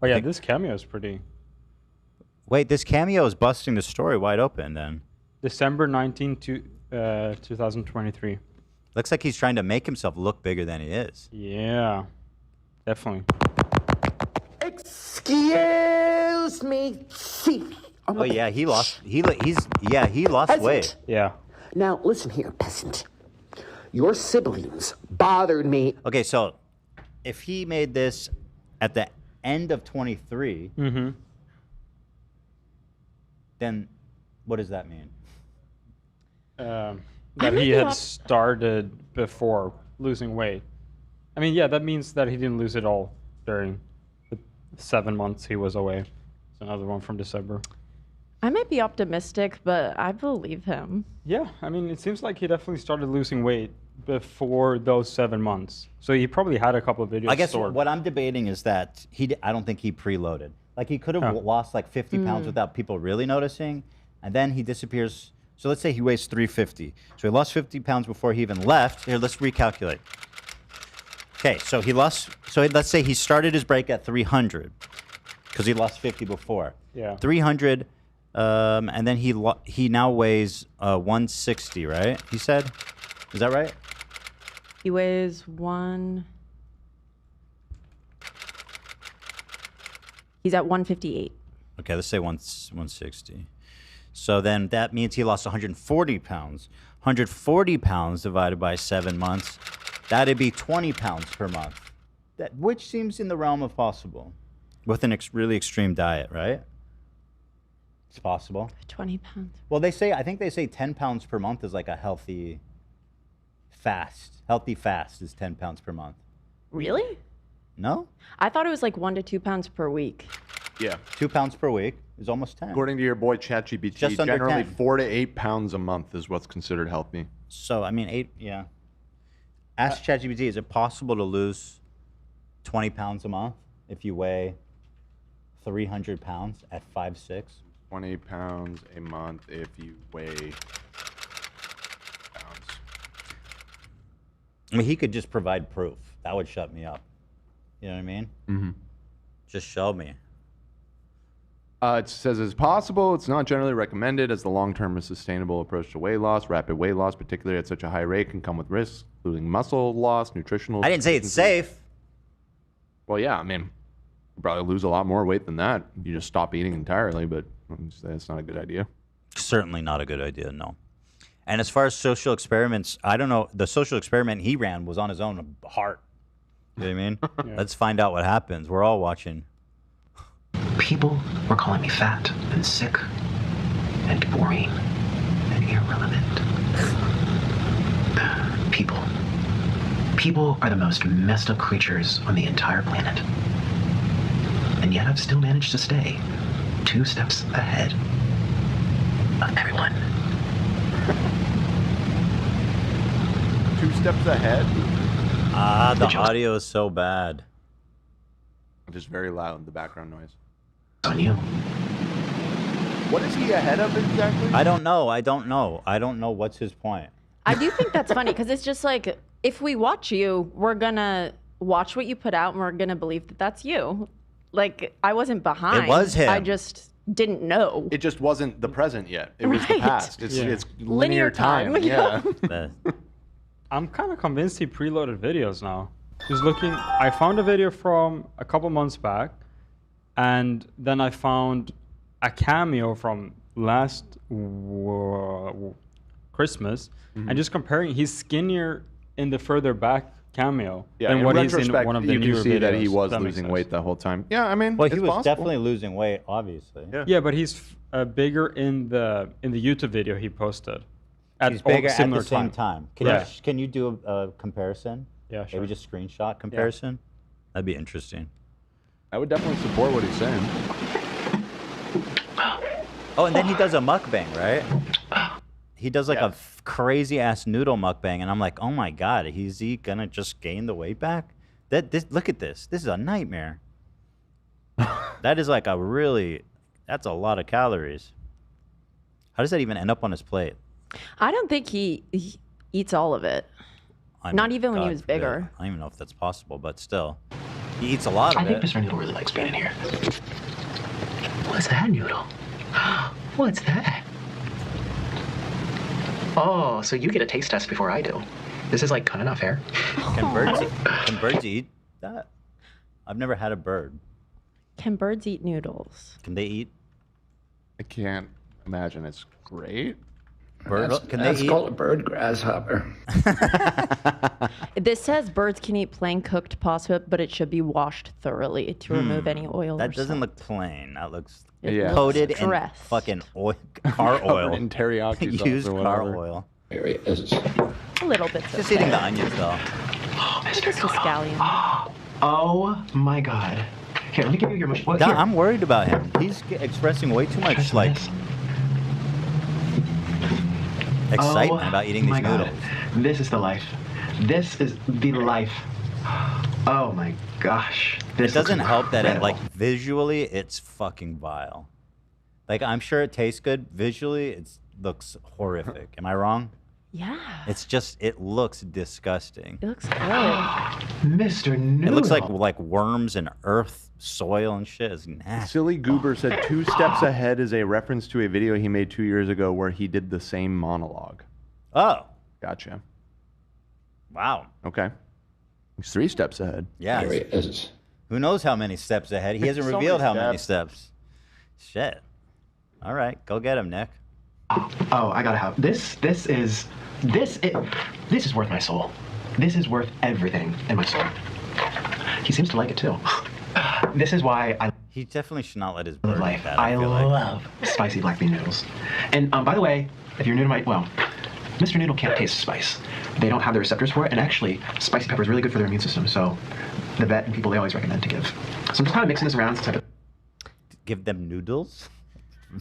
Oh yeah, this cameo is pretty. Wait, this cameo is busting the story wide open then. December 19 to 2023. Looks like he's trying to make himself look bigger than he is. Yeah, definitely. Excuse me, Chief. Oh yeah, he lost weight. Yeah. Now listen here, peasant. Your siblings bothered me. Okay, so if he made this at the end of 23, then what does that mean? That he had started before losing weight. I mean, yeah, that means that he didn't lose it all during the 7 months he was away. It's another one from December. I might be optimistic, but I believe him. Yeah, I mean, it seems like he definitely started losing weight before those 7 months. So he probably had a couple of videos I guess stored. what I'm debating is that I don't think he preloaded. Like he could have lost like 50 pounds without people really noticing, and then he disappears. So let's say he weighs 350. So he lost 50 pounds before he even left. Here, let's recalculate. Okay, so let's say he started his break at 300 because he lost 50 before. Yeah. 300, and then he now weighs 160, right? He said, is that right? He weighs 1. He's at 158. Okay, let's say 160. So then that means he lost 140 pounds. 140 pounds divided by 7 months, that'd be 20 pounds per month. Which seems in the realm of possible with an really extreme diet, right? It's possible. 20 pounds. Well, I think they say 10 pounds per month is like a healthy fast. Healthy fast is 10 pounds per month. Really? No? I thought it was like 1 to 2 pounds per week. Yeah. 2 pounds per week is almost 10. According to your boy ChatGPT, Just under generally 10. 4 to 8 pounds a month is what's considered healthy. So, I mean, 8, yeah. Ask ChatGPT, is it possible to lose 20 pounds a month if you weigh 300 pounds at 5'6"? 20 pounds a month if you weigh pounds. I mean, he could just provide proof. That would shut me up. You know what I mean? Mm-hmm. Just show me. It says it's possible. It's not generally recommended as the long-term and sustainable approach to weight loss. Rapid weight loss, particularly at such a high rate, can come with risks, including muscle loss, nutritional. I didn't say it's safe. Well, yeah, I mean, Probably lose a lot more weight than that. You just stop eating entirely, but that's not a good idea. Certainly not a good idea, no. And as far as social experiments, I don't know. The social experiment he ran was on his own heart. You know what I mean? Yeah. Let's find out what happens. We're all watching. People were calling me fat and sick and boring and irrelevant. People are the most messed up creatures on the entire planet. And yet I've still managed to stay 2 steps ahead of everyone. 2 steps ahead? The audio is so bad. Just very loud, the background noise. On you. What is he ahead of exactly? I don't know. I don't know what's his point. I do think that's funny because it's just like, if we watch you, we're gonna watch what you put out and we're gonna believe that that's you. Like, I wasn't behind. It was him. I just didn't know. It just wasn't the present yet. It was the Right. past. It's, Yeah. it's linear time. Yeah. Yeah. I'm kind of convinced he preloaded videos now. Just looking, I found a video from a couple months back, and then I found a cameo from last Christmas, and just comparing, he's skinnier in the further back cameo than in what he's in retrospect, one of the you newer can see videos. that he was That makes losing sense. weight the whole time. Yeah, I mean, Well, he it's was possible. definitely losing weight, obviously. Yeah, but he's bigger in the YouTube video he posted. He's bigger at similar the same time. Yeah. Can you do a comparison? Yeah, sure. Maybe just screenshot comparison? That'd be interesting. I would definitely support what he's saying. Oh, and then he does a mukbang, right? He does like a crazy ass noodle mukbang, and I'm like, oh my god, is he gonna just gain the weight back? Look at this. This is a nightmare. That is like that's a lot of calories. How does that even end up on his plate? I don't think he eats all of it. I Not mean, even when he God was forbid. bigger. I don't even know if that's possible, but still. He eats a lot of I think it. Mr. Noodle really likes being in here. What's that, Noodle? What's that? Oh, so you get a taste test before I do. This is like kind of not fair. Can birds eat that? I've never had a bird. Can birds eat noodles? Can they eat? I can't imagine it's great. That's called a bird grasshopper. This says birds can eat plain cooked pasta, but it should be washed thoroughly to remove any oil. That or doesn't salt. look plain. That looks It coated looks in dressed. fucking oil, car oil. in teriyaki sauce Used or car whatever. oil. Here he is. A little bit. Just eating the onions though. Just a scallion. Oh my god. Here, let me give you your mush. Well, God, here. I'm worried about him. He's expressing way too much like excitement about eating these my God. noodles. This is the life. This is the life. Oh my gosh. This It doesn't looks help that it, incredible. like visually it's fucking vile. Like I'm sure it tastes good. Visually it looks horrific. Am I wrong? Yeah. It's just it looks disgusting. It looks good. Mr. Noodle. It looks like worms and earth, soil and shit. It's nasty. Silly Goober said 2 steps ahead is a reference to a video he made 2 years ago where he did the same monologue. Oh. Gotcha. Wow. Okay. He's 3 steps ahead. Yeah. Here he is. Who knows how many steps ahead? He hasn't So revealed many how many steps. Shit. All right, go get him, Nick. Oh, I gotta have this is worth my soul. This is worth everything in my soul. He seems to like it too. This is why I He definitely should not let his bird life. eat that, I feel like. love spicy black bean noodles. And by the way, if you're new to Mr. Noodle can't taste spice. They don't have the receptors for it, and actually, spicy pepper is really good for their immune system. So, the vet and people they always recommend to give. So I'm just kind of mixing this around since I've Give them noodles?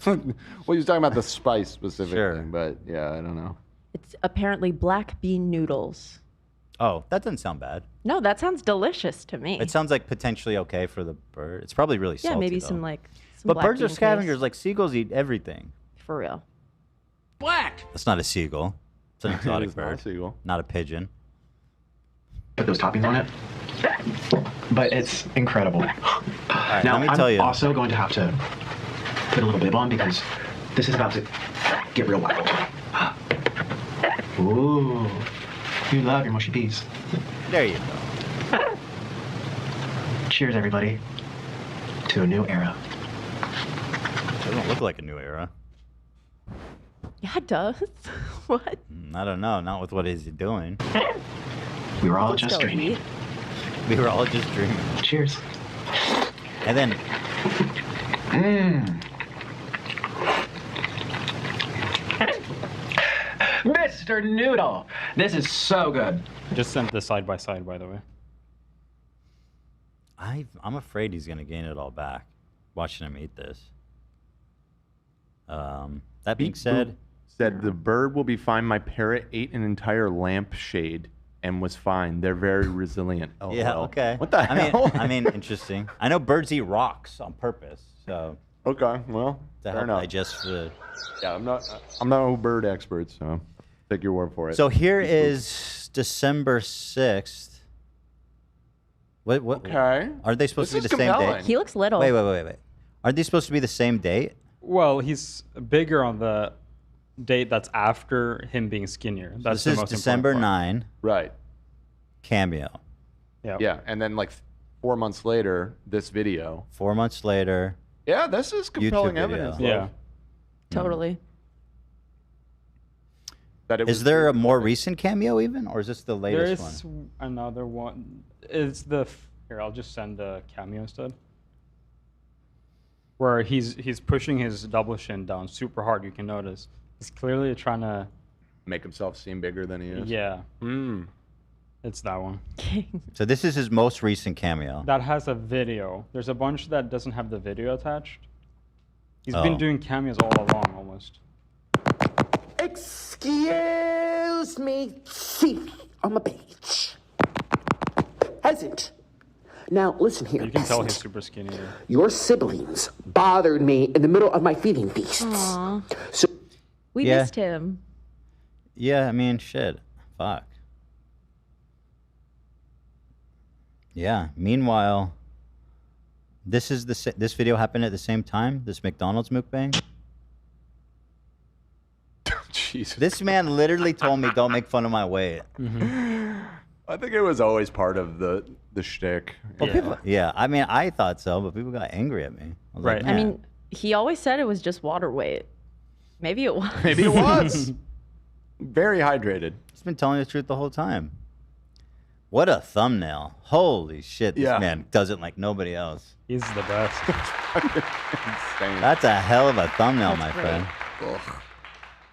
Well, he was talking about the spice specifically, but yeah, I don't know. It's apparently black bean noodles. Oh, that doesn't sound bad. No, that sounds delicious to me. It sounds like potentially okay for the bird. It's probably really salty. Yeah, maybe though. some like. Some But black birds are bean scavengers. paste. Like seagulls eat everything. For real. Black. That's not a seagull. It's an exotic It's not a bird. seagull. Not a pigeon. put those toppings on it. But it's incredible. right, now, let me I'm tell you. also going to have to put a little bib on because this is about to get real wild. Ooh, you love your mushy peas. There you go. Cheers, everybody. to a new era. Doesn't look like a new era. Yeah, it does. What? I don't know. Not with what is he doing. We were all Let's just go dreaming. eat. We were all just dreaming. Cheers. And then Mr. Noodle, this is so good. Just sent this side by side, by the way. I'm afraid he's gonna gain it all back. Watching him eat this. That being said, the bird will be fine. My parrot ate an entire lampshade and was fine. They're very resilient. Oh, yeah, okay. What the hell? I mean, interesting. I know birds eat rocks on purpose, so. Okay, well, To fair help enough. digest food. Yeah, I'm not a bird expert, so take your word for it. So here is December 6th. What? Okay. Are they supposed This to be is the same compelling. date? He looks little. Wait. Are these supposed to be the same date? Well, he's bigger on the date that's after him being skinnier. That's This the is most December important part. 9. Right. Cameo. Yeah, and then like 4 months later, this video. 4 months later. Yeah, this is compelling YouTube video. evidence. Yeah. love. Totally. That it Is was there a really more public. recent cameo even, or is this the There latest is one? another one. It's the here. I'll just send a cameo instead. Where he's pushing his double shin down super hard. You can notice he's clearly trying to make himself seem bigger than he is? Yeah. Mm. It's that one. So this is his most recent cameo. That has a video. There's a bunch that doesn't have the video attached. He's Oh. been doing cameos all along almost. Excuse me, see on the page. Peasant. Now listen here, You can tell peasant. he's super skinny. There. Your siblings bothered me in the middle of my feeding feasts. Aw. So We Yeah. missed him. Yeah, I mean, shit. Fuck. Yeah. Meanwhile, this video happened at the same time. This McDonald's mukbang. Jesus. This man literally told me, "Don't make fun of my weight." I think it was always part of the shtick. Well, people, yeah. I mean, I thought so, but people got angry at me. I was like, I "Man." mean, he always said it was just water weight. Maybe it was. Maybe it was. Very hydrated. He's been telling the truth the whole time. What a thumbnail. Holy shit, this Yeah. man does it like nobody else. He's the best. Insane. That's a hell of a thumbnail, That's my great. friend.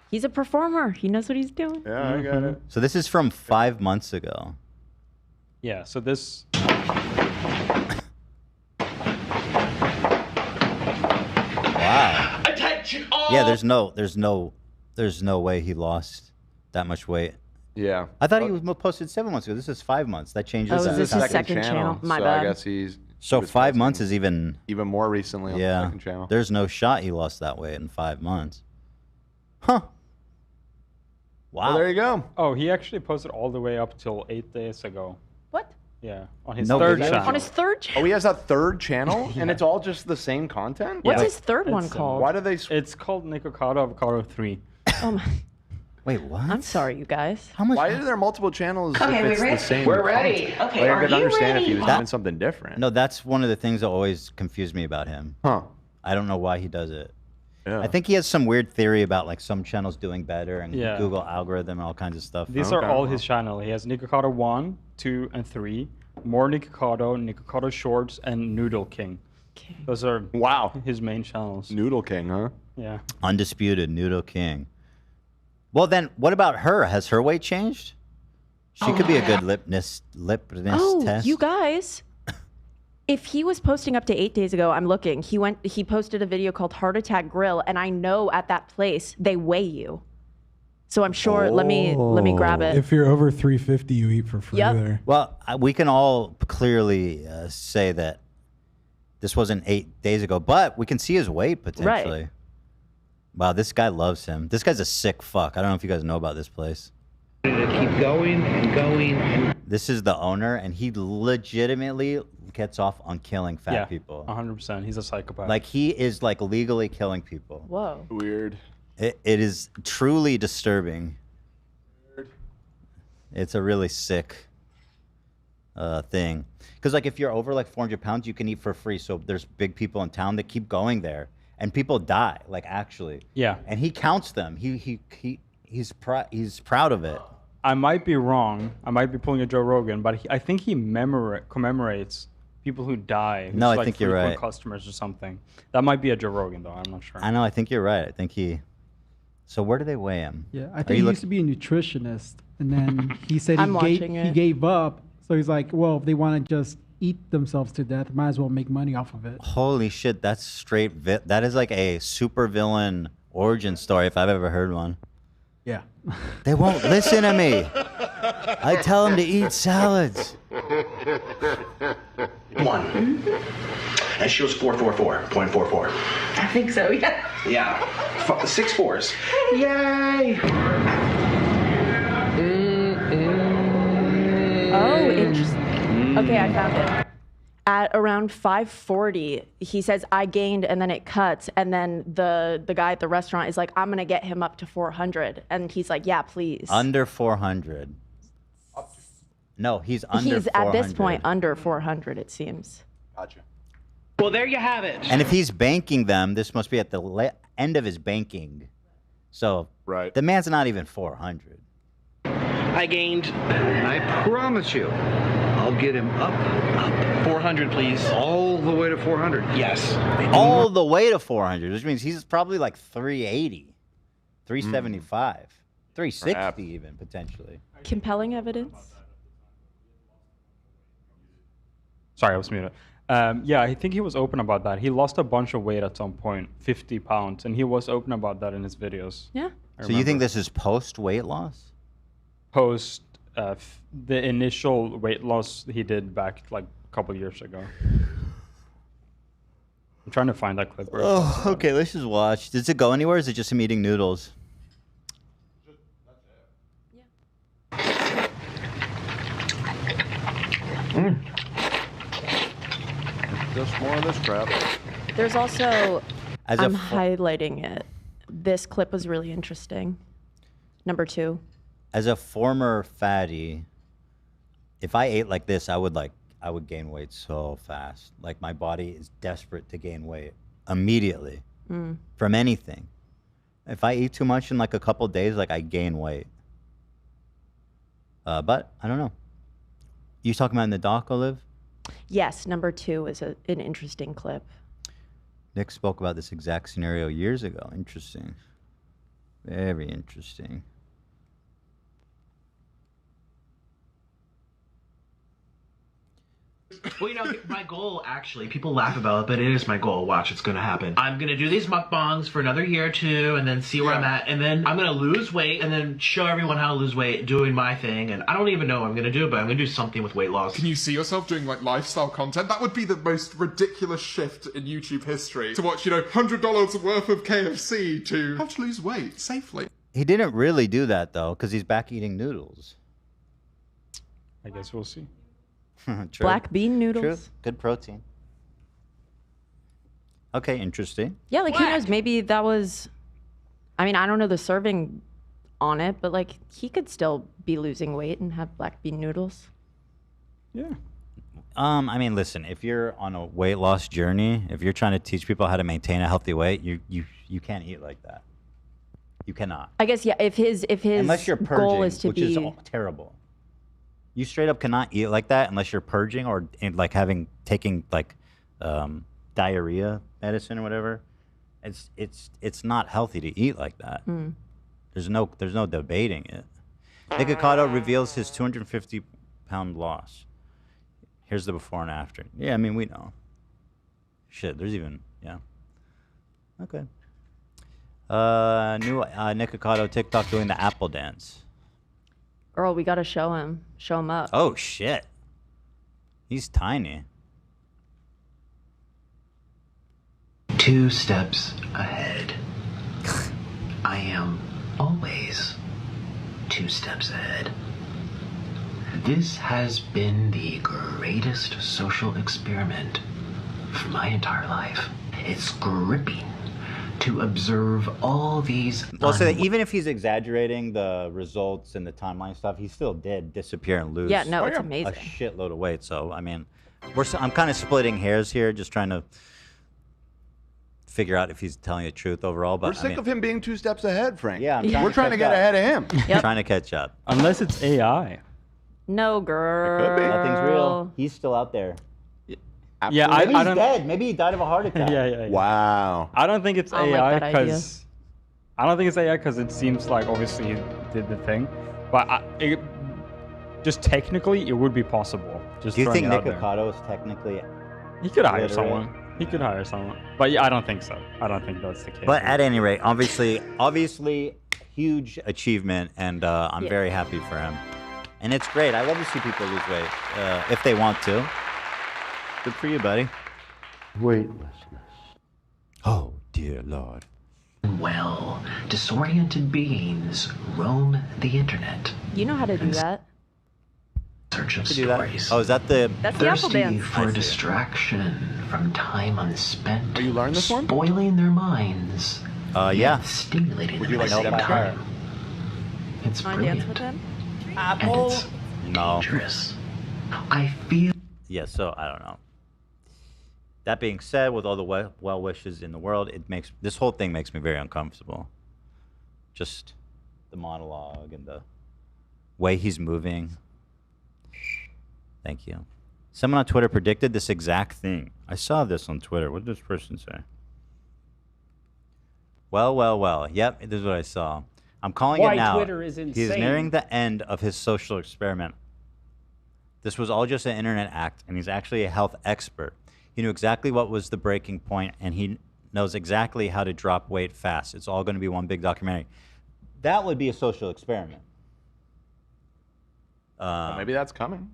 He's a performer. He knows what he's doing. Yeah, I got it. So this is from 5 months ago. Yeah. So this. Wow. Attention all. Yeah, there's no way he lost that much weight. Yeah. I thought he was posted 7 months ago. This is 5 months. That changes. Oh, is that. this his second channel? My so bad. I guess he's So he was 5 posting months is even more recently on the yeah. second channel. There's no shot he lost that weight in 5 months. Huh. Wow. Well, there you go. Oh, he actually posted all the way up till 8 days ago. What? Yeah, on his No third video. channel. On his third Oh, channel? he has a third channel, Yeah. and it's all just the same content. What's Yeah. his third one It's, called? Why do they? It's called Nikocado Avocado 3. Oh my. Wait, what? I'm sorry, you guys. How much? Why are there multiple channels Okay, if we it's ready? the same? We're ready. content? Okay, Like, are I could you understand if he ready? was doing something different. No, that's one of the things that always confused me about him. Huh? I don't know why he does it. Yeah. I think he has some weird theory about like some channels doing better and Yeah. Google algorithm and all kinds of stuff. These Okay. are all his channel. He has Nikocado 1, 2, and 3. More Nikocado, Nikocado Shorts, and Noodle King. Those are his main channels. Noodle King, huh? Yeah. Undisputed Noodle King. Well, then, what about her? Has her weight changed? She could be a good lipness Oh, test. you guys. If he was posting up to 8 days ago, I'm looking. He posted a video called Heart Attack Grill, and I know at that place they weigh you. So I'm sure. Let me grab it. If you're over 350, you eat for free Yep. there. Well, we can all clearly say that this wasn't 8 days ago, but we can see his weight potentially. Wow, this guy loves him. This guy's a sick fuck. I don't know if you guys know about this place. Keep going and going. This is the owner, and he legitimately gets off on killing fat Yeah, people. 100%. He's a psychopath. Like he is like legally killing people. Whoa. Weird. It is truly disturbing. It's a really sick thing. Because like if you're over like 400 pounds, you can eat for free. So there's big people in town that keep going there, and people die. Like actually. Yeah. And he counts them. He's proud of it. I might be wrong. I might be pulling a Joe Rogan, but I think he commemorates people who die. No, I like think you're frequent right. Customers or something. That might be a Joe Rogan though. I'm not sure. I know. I think you're right. I think he. So where do they weigh him? Yeah, I think he used to be a nutritionist, and then he said he gave up. So he's like, well, if they want to just eat themselves to death, might as well make money off of it. Holy shit, that's straight. That is like a super villain origin story if I've ever heard one. Yeah. They won't listen to me. I tell them to eat salads. 1. And she was 444.44. I think so, yeah. Yeah. 6 4s. Yay! Oh, interesting. Okay, I found it. At around 5:40, he says, I gained, and then it cuts. And then the guy at the restaurant is like, I'm going to get him up to 400. And he's like, yeah, please. Under 400. No, he's under 400. He's at this point under 400, it seems. Gotcha. Well, there you have it. And if he's banking them, this must be at the end of his banking. So the man's not even 400. I gained. I promise you, I'll get him up. 400, please. All the way to 400. Yes. All the way to 400, which means he's probably like 380, 375, 360 even, potentially. Compelling evidence? Sorry, I was muted. Yeah, I think he was open about that. He lost a bunch of weight at some point, 50 pounds, and he was open about that in his videos. Yeah. So you think this is post weight loss? Post the initial weight loss he did back like a couple years ago. I'm trying to find that clip. Oh, okay, let's just watch. Does it go anywhere, or is it just him eating noodles? Just more of this crap. There's also, As I'm highlighting it. This clip was really interesting. Number 2. As a former fatty, if I ate like this, I would gain weight so fast. Like my body is desperate to gain weight immediately from anything. If I eat too much in like a couple days, like I gain weight. But I don't know. You talking about in the doc, Olive? Yes, number 2 is an interesting clip. Nick spoke about this exact scenario years ago. Interesting. Very interesting. Well, you know, my goal, actually, people laugh about it, but it is my goal. Watch, it's going to happen. I'm going to do these mukbangs for another year or 2, and then see where I'm at, and then I'm going to lose weight, and then show everyone how to lose weight doing my thing, and I don't even know what I'm going to do, but I'm going to do something with weight loss. Can you see yourself doing, like, lifestyle content? That would be the most ridiculous shift in YouTube history. To watch, you know, $100 worth of KFC to how to lose weight safely. He didn't really do that, though, because he's back eating noodles. I guess we'll see. True. Black bean noodles. True. Good protein. Okay, interesting. Yeah, like who knows? Maybe that was. I mean, I don't know the serving on it, but like he could still be losing weight and have black bean noodles. Yeah. I mean, listen. If you're on a weight loss journey, if you're trying to teach people how to maintain a healthy weight, you can't eat like that. You cannot. I guess if his unless you're purging, goal is to which be is terrible. You straight up cannot eat like that unless you're purging or like taking like diarrhea medicine or whatever. It's not healthy to eat like that. There's no debating it. Nikocado reveals his 250-pound loss. Here's the before and after. Yeah, I mean we know. Shit, there's even Okay. New Nikocado TikTok doing the apple dance. Girl, we gotta show him up. Oh shit. He's tiny. 2 steps ahead. I am always 2 steps ahead. This has been the greatest social experiment for my entire life. It's gripping to observe all these. Well, so that even if he's exaggerating the results and the timeline stuff, he still did disappear and lose. Yeah, no, it's amazing. A shitload of weight. So I mean, I'm kind of splitting hairs here, just trying to figure out if he's telling the truth overall. But We're sick of him being 2 steps ahead, Frank. Yeah, we're trying to get ahead of him. Trying to catch up. Unless it's AI. No, girl. Could be. Nothing's real. He's still out there. Yeah, Maybe I he's don't. dead. Maybe he died of a heart attack. Yeah. Wow. I don't think it's I don't like AI that idea. because I don't think it's AI because it seems like obviously he did the thing, but just technically it would be possible. Just Do you think throwing it out there. Nikocado is technically? He could hire literate? someone. He could hire someone, but yeah, I don't think so. I don't think that's the case. But at any rate, obviously, huge achievement, and I'm Yeah. very happy for him. And it's great. I love to see people lose weight if they want to. Good for you, buddy. Weightlessness. Oh, dear Lord. Well, disoriented beings roam the internet You know how to do that. in search of Do that. stories. Oh, is that the? That's the apple Thirsty dance. for distraction from time unspent. Oh, you learned this one? Spoiling their minds. Yeah. yet Stimulating Would them you at like the to same dance? time. It's Want to dance brilliant. with him? And it's No. dangerous. I feel Yeah. So I don't know. That being said, with all the well wishes in the world, this whole thing makes me very uncomfortable. Just the monologue and the way he's moving. Thank you. Someone on Twitter predicted this exact thing. I saw this on Twitter. What did this person say? Well. Yep, this is what I saw. I'm calling Why it now. Twitter is He is insane. nearing the end of his social experiment. This was all just an internet act, and he's actually a health expert. He knew exactly what was the breaking point, and he knows exactly how to drop weight fast. It's all going to be one big documentary. That would be a social experiment. Maybe that's coming.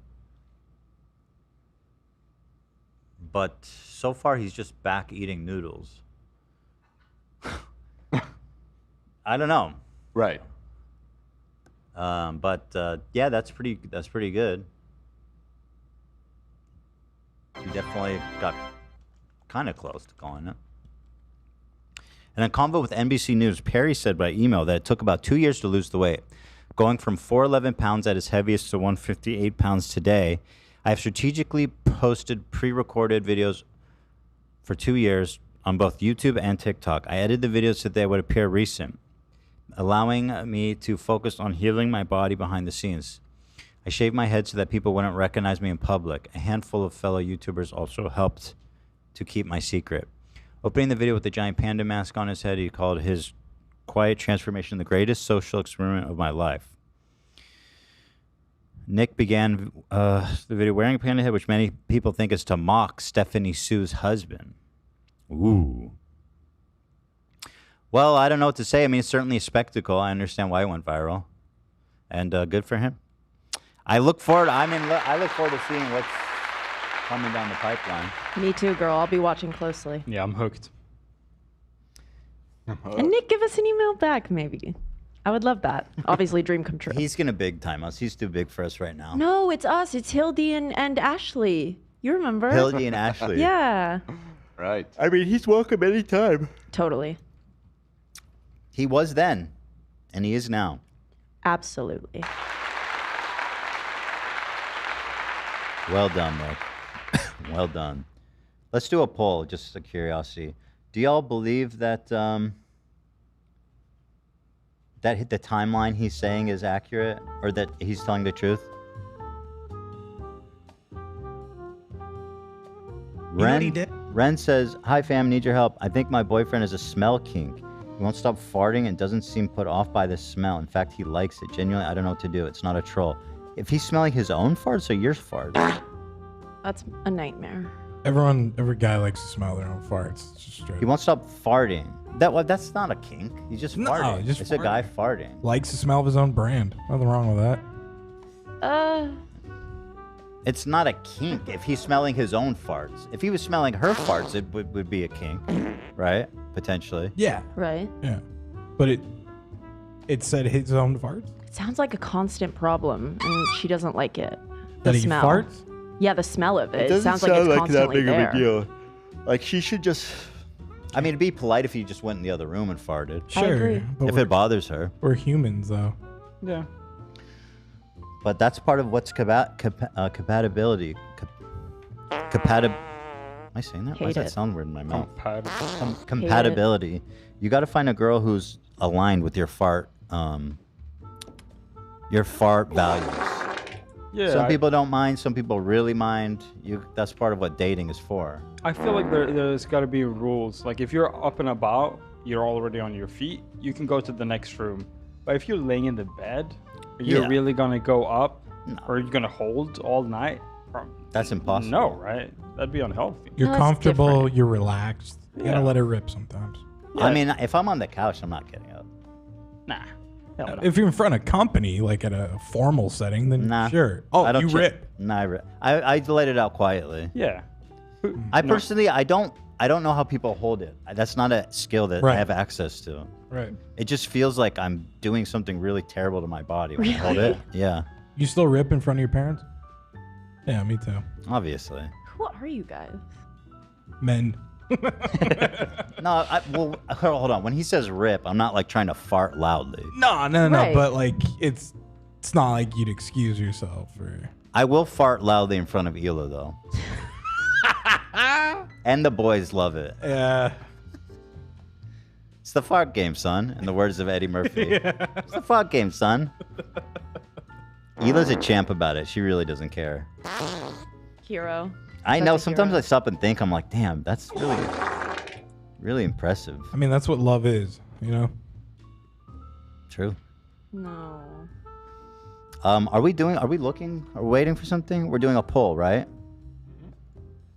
But so far, he's just back eating noodles. I don't know. Right. Yeah, that's pretty good. He definitely got kind of close to calling it. In a convo with NBC News, Perry said by email that it took about 2 years to lose the weight. Going from 411 pounds at his heaviest to 158 pounds today, I have strategically posted pre-recorded videos for 2 years on both YouTube and TikTok. I edited the videos so they would appear recent, allowing me to focus on healing my body behind the scenes. I shaved my head so that people wouldn't recognize me in public. A handful of fellow YouTubers also helped to keep my secret. Opening the video with the giant panda mask on his head, he called his quiet transformation the greatest social experiment of my life. Nick began the video wearing a panda head, which many people think is to mock Stephanie Sue's husband. Ooh. Well, I don't know what to say. I mean, it's certainly a spectacle. I understand why it went viral. And good for him. I look forward to seeing what's coming down the pipeline. Me too, girl. I'll be watching closely. Yeah, I'm hooked. And Nick, give us an email back, maybe. I would love that. Obviously, dream come true. He's going to big time us. He's too big for us right now. No, it's us. It's Hildy and Ashley. You remember? Hildy and Ashley. Yeah. Right. I mean, he's welcome anytime. Totally. He was then, and he is now. Absolutely. Well done, Nick. Well done. Let's do a poll, just a curiosity. Do y'all believe that that the timeline he's saying is accurate, or that he's telling the truth? Ren says, "Hi fam, need your help. I think my boyfriend has a smell kink. He won't stop farting and doesn't seem put off by the smell. In fact, he likes it. Genuinely, I don't know what to do. It's not a troll. If he's smelling his own farts or your farts?" That's a nightmare. Every guy likes to smell their own farts. It's just straight. He won't stop farting. That's not a kink. He's just farting. just it's a guy farting. Likes the smell of his own brand. Nothing wrong with that. It's not a kink if he's smelling his own farts. If he was smelling her farts, it would be a kink, right? Potentially. Yeah. Right. Yeah. But it said his own farts? It sounds like a constant problem, and she doesn't like it. The That he smell. farts? Yeah, the smell of it. It doesn't sounds like sound it's like that constantly big there. of a deal. Like she should just I mean, it'd be polite if you just went in the other room and farted. Sure, but If it bothers her. we're humans, though. Yeah. But that's part of what's compatibility. Am I saying that? Why does Hate that it. sound weird in my mouth? Compatible. Compatibility. You got to find a girl who's aligned with your fart values. Yeah, Some people don't mind. Some people really mind. That's part of what dating is for. I feel like there's got to be rules. Like if you're up and about, you're already on your feet. You can go to the next room. But if you're laying in the bed, you're Yeah. really gonna go up, or you're gonna hold all night. That's impossible. No, right? That'd be unhealthy. You're comfortable. You're relaxed. You gotta let it rip sometimes. I mean, if I'm on the couch, I'm not getting up. Nah. If you're in front of company, like at a formal setting, then Nah. sure. Oh, I don't you check- rip. Nah, I rip. I let it out quietly. Yeah. I personally, I don't know how people hold it. That's not a skill that I Right. have access to. Right. It just feels like I'm doing something really terrible to my body when I hold it. Yeah, You still rip in front of your parents? Yeah, me too. obviously. Who are you guys? Men. No, well, hold on. When he says rip, I'm not like trying to fart loudly. No. Right. But like, it's not like you'd excuse yourself or. I will fart loudly in front of Hila though. And the boys love it. Yeah. It's the fart game, son. In the words of Eddie Murphy. Yeah. It's the fart game, son. Hila's a champ about it. She really doesn't care. Hero. I Such know. a Sometimes hero. I stop and think. I'm like, damn, that's really impressive. I mean, that's what love is, you know? True. No. Are we waiting for something? We're doing a poll, right?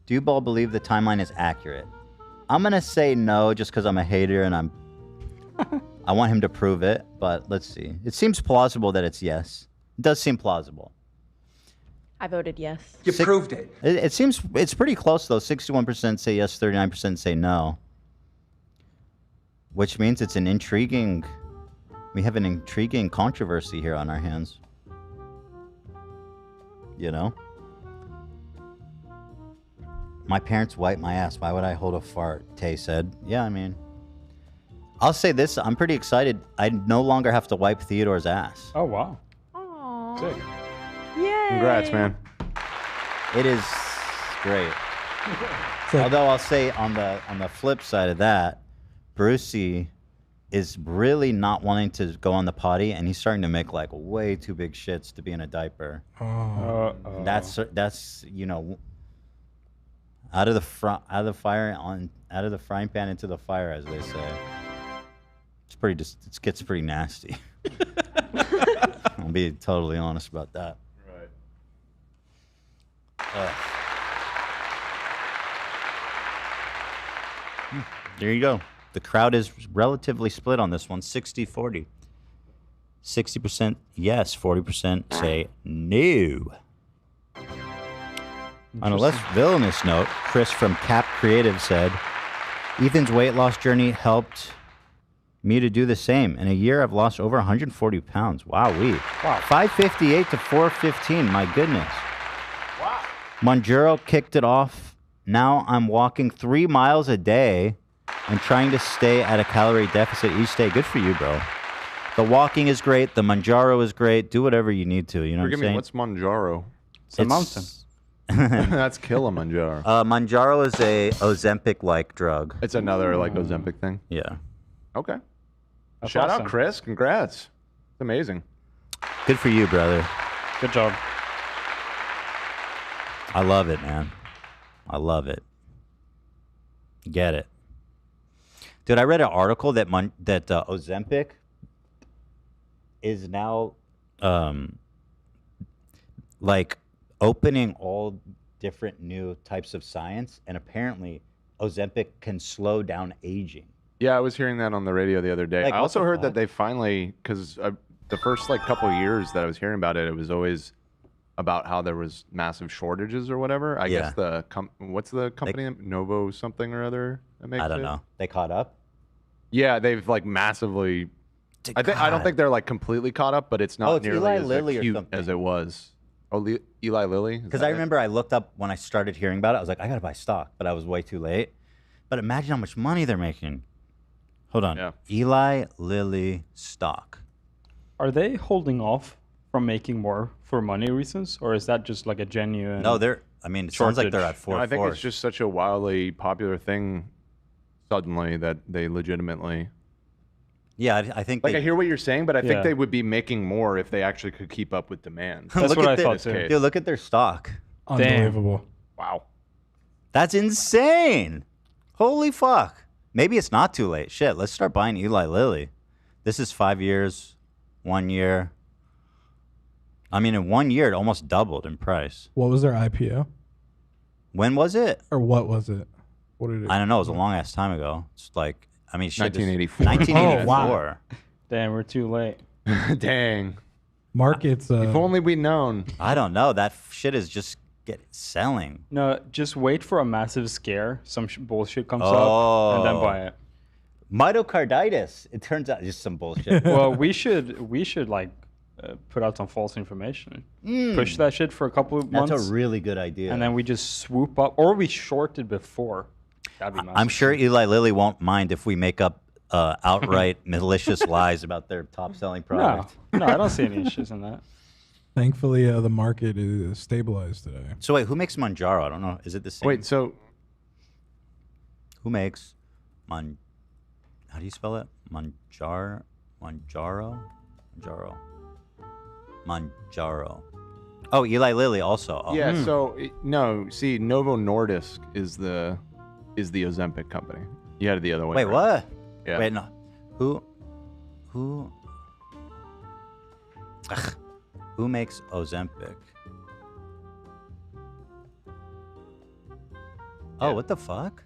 Do you all believe the timeline is accurate? I'm gonna say no, just because I'm a hater and I want him to prove it. But let's see. It seems plausible that it's yes. It does seem plausible. I voted yes. You proved it. It seems it's pretty close though. 61% say yes, 39% say no. Which means it's an intriguing. We have an intriguing controversy here on our hands. You know? My parents wipe my ass. Why would I hold a fart? Tay said. Yeah, I mean, I'll say this. I'm pretty excited. I no longer have to wipe Theodore's ass. Oh, wow. Sick. Yay. Congrats, man. It is great. Although I'll say on the flip side of that, Brucey is really not wanting to go on the potty, and he's starting to make like way too big shits to be in a diaper. That's you know, out of the frying pan into the fire, as they say. It gets pretty nasty. I'll be totally honest about that. Right. There you go. The crowd is relatively split on this one, 60-40. 60% yes, 40% say no. On a less villainous note, Chris from Cap Creative said, Ethan's weight loss journey helped me to do the same. In a year, I've lost over 140 pounds. Wow-wee. Wow. 558 to 415. My goodness. Wow. Mounjaro kicked it off. Now I'm walking 3 miles a day and trying to stay at a calorie deficit each day. Good for you, bro. The walking is great. The Mounjaro is great. Do whatever you need to. You know Forgive what I'm me, saying? what's Mounjaro? It's a mountain. That's Kilimanjaro. Mounjaro is a Ozempic-like drug. It's another like Ozempic thing. Yeah. Okay. That's Shout awesome. out, Chris. Congrats. It's amazing. Good for you, brother. Good job. I love it, man. I love it. Get it. Dude, I read an article that Ozempic is now like opening all different new types of science, and apparently Ozempic can slow down aging. Yeah, I was hearing that on the radio the other day. Like, I what also the heard fuck? that they finally, because the first like couple years that I was hearing about it, it was always about how there was massive shortages or whatever. I guess what's the company? Novo something or other that makes I don't it? know. They caught up? Yeah, they've like massively. I don't think they're like completely caught up, but it's not it's nearly Eli as Lilly or acute something. as it was. Oh, Eli Lilly? Is Because that I it? remember I looked up when I started hearing about it. I was like, I got to buy stock, but I was way too late. But imagine how much money they're making. Hold on. Yeah. Eli Lilly stock. Are they holding off from making more for money reasons, or is that just like a genuine? No, they're. I mean, it sounds like they're at No, I think fourth. it's just such a wildly popular thing suddenly that they legitimately. Yeah, I think. Like, they, I hear what you're saying, but I Yeah. think they would be making more if they actually could keep up with demand. That's look what at I thought their- too. Dude, look at their stock. Unbelievable. Wow. That's insane. Holy fuck. Maybe it's not too late. Shit, let's start buying Eli Lilly. This is 5 years, 1 year. I mean, in 1 year, it almost doubled in price. What was their IPO? When was it? Or what was it? What did it? I don't know. It was a long ass time ago. It's like, I mean, shit, this- 1984. 1984. Damn, we're too late. Dang. Markets. If only we'd known. I don't know. That shit is just selling. No, just wait for a massive scare. Some bullshit comes up, and then buy it. Myocarditis. It turns out just some bullshit. Well, we should like put out some false information. Push that shit for a couple of months. That's a really good idea. And then we just swoop up, or we shorted before. That'd be massive. I'm sure Eli Lilly won't mind if we make up outright malicious lies about their top selling product. No, I don't see any issues in that. Thankfully, the market is stabilized today. So wait, who makes Mounjaro? I don't know. Is it the same? Wait, so who makes How do you spell it? Mounjaro. Oh, Eli Lilly also. Oh. yeah, so no, see, Novo Nordisk is the Ozempic company. You had it the other way. Wait, around. what? Yeah. Wait, no. Who? Ugh. Who makes Ozempic? Oh, what the fuck?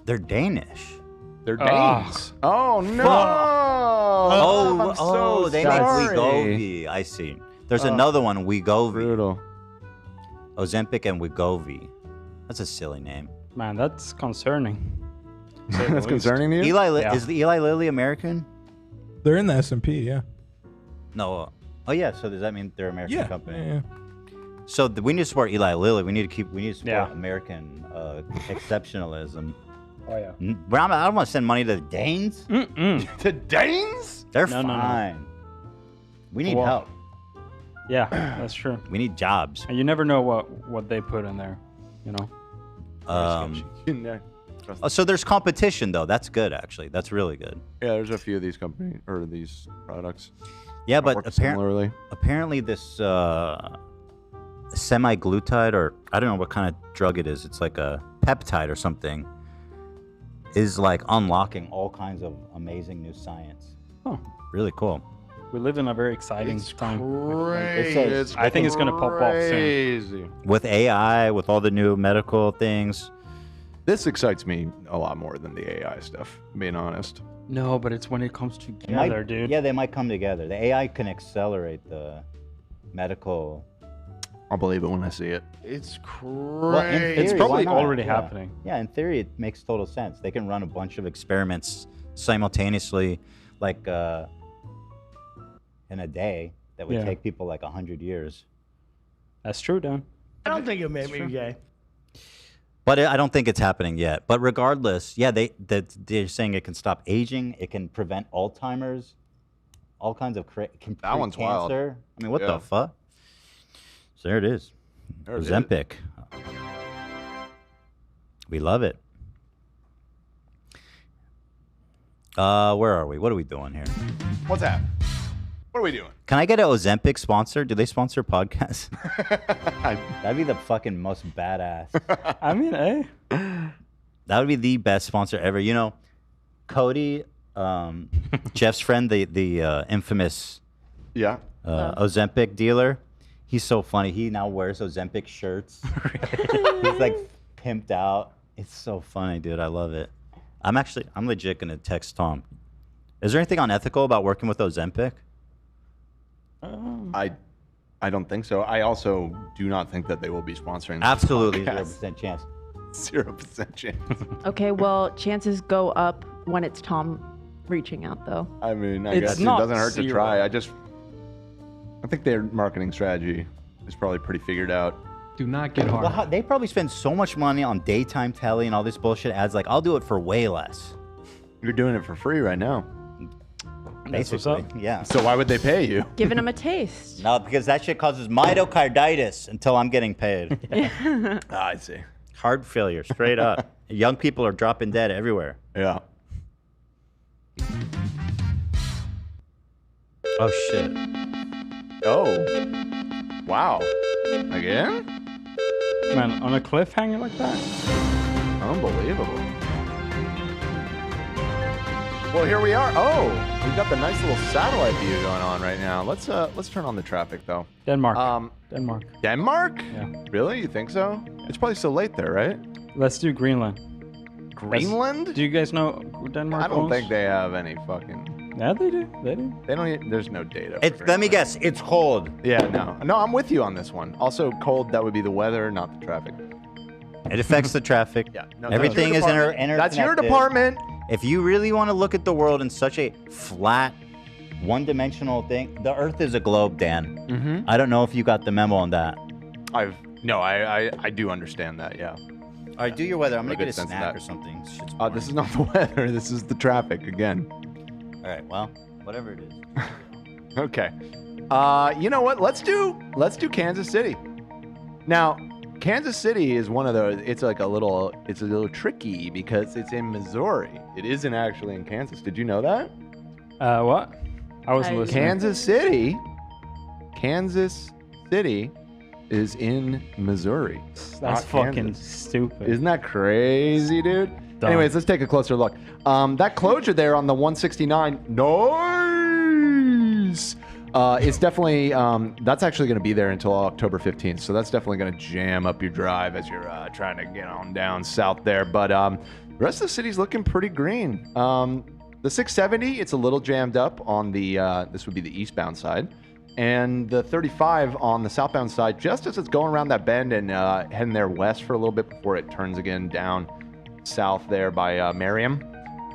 They're Danish. They're Danes. Oh no! I'm so they sorry. make Wegovy. I see. There's another one, Wegovy. Brutal. Ozempic and Wegovy. That's a silly name. Man, that's concerning. That's concerning to you? Is the Eli Lilly American? They're in the S&P, yeah. No. Oh yeah. So does that mean they're an American company? Yeah. So we need to support Eli Lilly. We need to support American exceptionalism. Oh yeah. But I don't want to send money to the Danes. To Danes? They're No. fine. We need Well, help. Yeah, that's true. We need jobs. And you never know what they put in there, you know. So there's competition though. That's good actually. That's really good. Yeah, there's a few of these companies or these products. Yeah, but work similarly. apparently this semi-glutide, or I don't know what kind of drug it is. It's like a peptide or something. Is like unlocking all kinds of amazing new science. Oh, really cool. We live in a very exciting time. Crazy. I think it's gonna pop off soon. With AI, with all the new medical things. This excites me a lot more than the AI stuff, being honest. No, but it's when it comes together, dude. Yeah, they might come together. The AI can accelerate the medical. I'll believe it when I see it. It's crazy. Well, in theory, It's probably why not? already Yeah. happening. Yeah, in theory, it makes total sense. They can run a bunch of experiments simultaneously, like in a day, that would Yeah. take people like 100 years. That's true, Dan. I don't think it made me gay. But I don't think it's happening yet. But regardless, yeah, they're saying it can stop aging, it can prevent Alzheimer's, all kinds of That one's wild. cancer. I mean, what Yeah. the fuck? So there it is. There it is. Ozempic. We love it. Where are we? What are we doing here? What's that? What are we doing? Can I get an Ozempic sponsor? Do they sponsor podcasts? That'd be the fucking most badass. I mean, That would be the best sponsor ever. You know, Cody, Jeff's friend, the infamous Ozempic dealer. He's so funny. He now wears Ozempic shirts. He's like pimped out. It's so funny, dude. I love it. I'm legit gonna text Tom. Is there anything unethical about working with Ozempic? I don't think so. I also do not think that they will be sponsoring. this Absolutely, podcast. 0% chance. 0% chance. Okay, well, chances go up when it's Tom reaching out, though. I mean, I It's guess it not doesn't hurt to zero. try. I think their marketing strategy is probably pretty figured out. Do not get hard. Well, they probably spend so much money on daytime telly and all this bullshit ads. Like, I'll do it for way less. You're doing it for free right now. Basically, yeah. So why would they pay you? Giving them a taste. No, because that shit causes myocarditis until I'm getting paid. I see. Heart failure, straight up. Young people are dropping dead everywhere. Yeah. Oh, shit. Oh. Wow. Again? Man, on a cliffhanger like that? Unbelievable. Well, here we are. Oh, we've got the nice little satellite view going on right now. Let's turn on the traffic though. Denmark. Denmark. Denmark? Yeah. Really? You think so? It's probably so late there, right? Let's do Greenland. Greenland? Do you guys know Denmark? I don't owns? think they have any fucking. Yeah, they do. They do. They don't. There's no data. Let me guess. It's cold. Yeah. No. I'm with you on this one. Also, cold. That would be the weather, not the traffic. It affects the traffic. Yeah. No, Everything is interconnected. That's your department. If you really want to look at the world in such a flat, one-dimensional thing, the Earth is a globe, Dan. Mm-hmm. I don't know if you got the memo on that. I do understand that. Yeah. All right, do your weather. I'm gonna get a snack or something. This is not the weather. This is the traffic again. All right. Well, whatever it is. Okay. You know what? Let's do Kansas City. Now, Kansas City is one of those. It's a little tricky because it's in Missouri. It isn't actually in Kansas. Did you know that? What? I wasn't listening. Kansas City is in Missouri. That's fucking stupid. Isn't that crazy, dude? Dumb. Anyways, let's take a closer look. That closure there on the 169, nice. It's definitely, that's actually going to be there until October 15th. So that's definitely going to jam up your drive as you're trying to get on down south there. But the rest of the city's looking pretty green. The 670, it's a little jammed up on the, this would be the eastbound side. And the 35 on the southbound side, just as it's going around that bend and heading there west for a little bit before it turns again down south there by Merriam.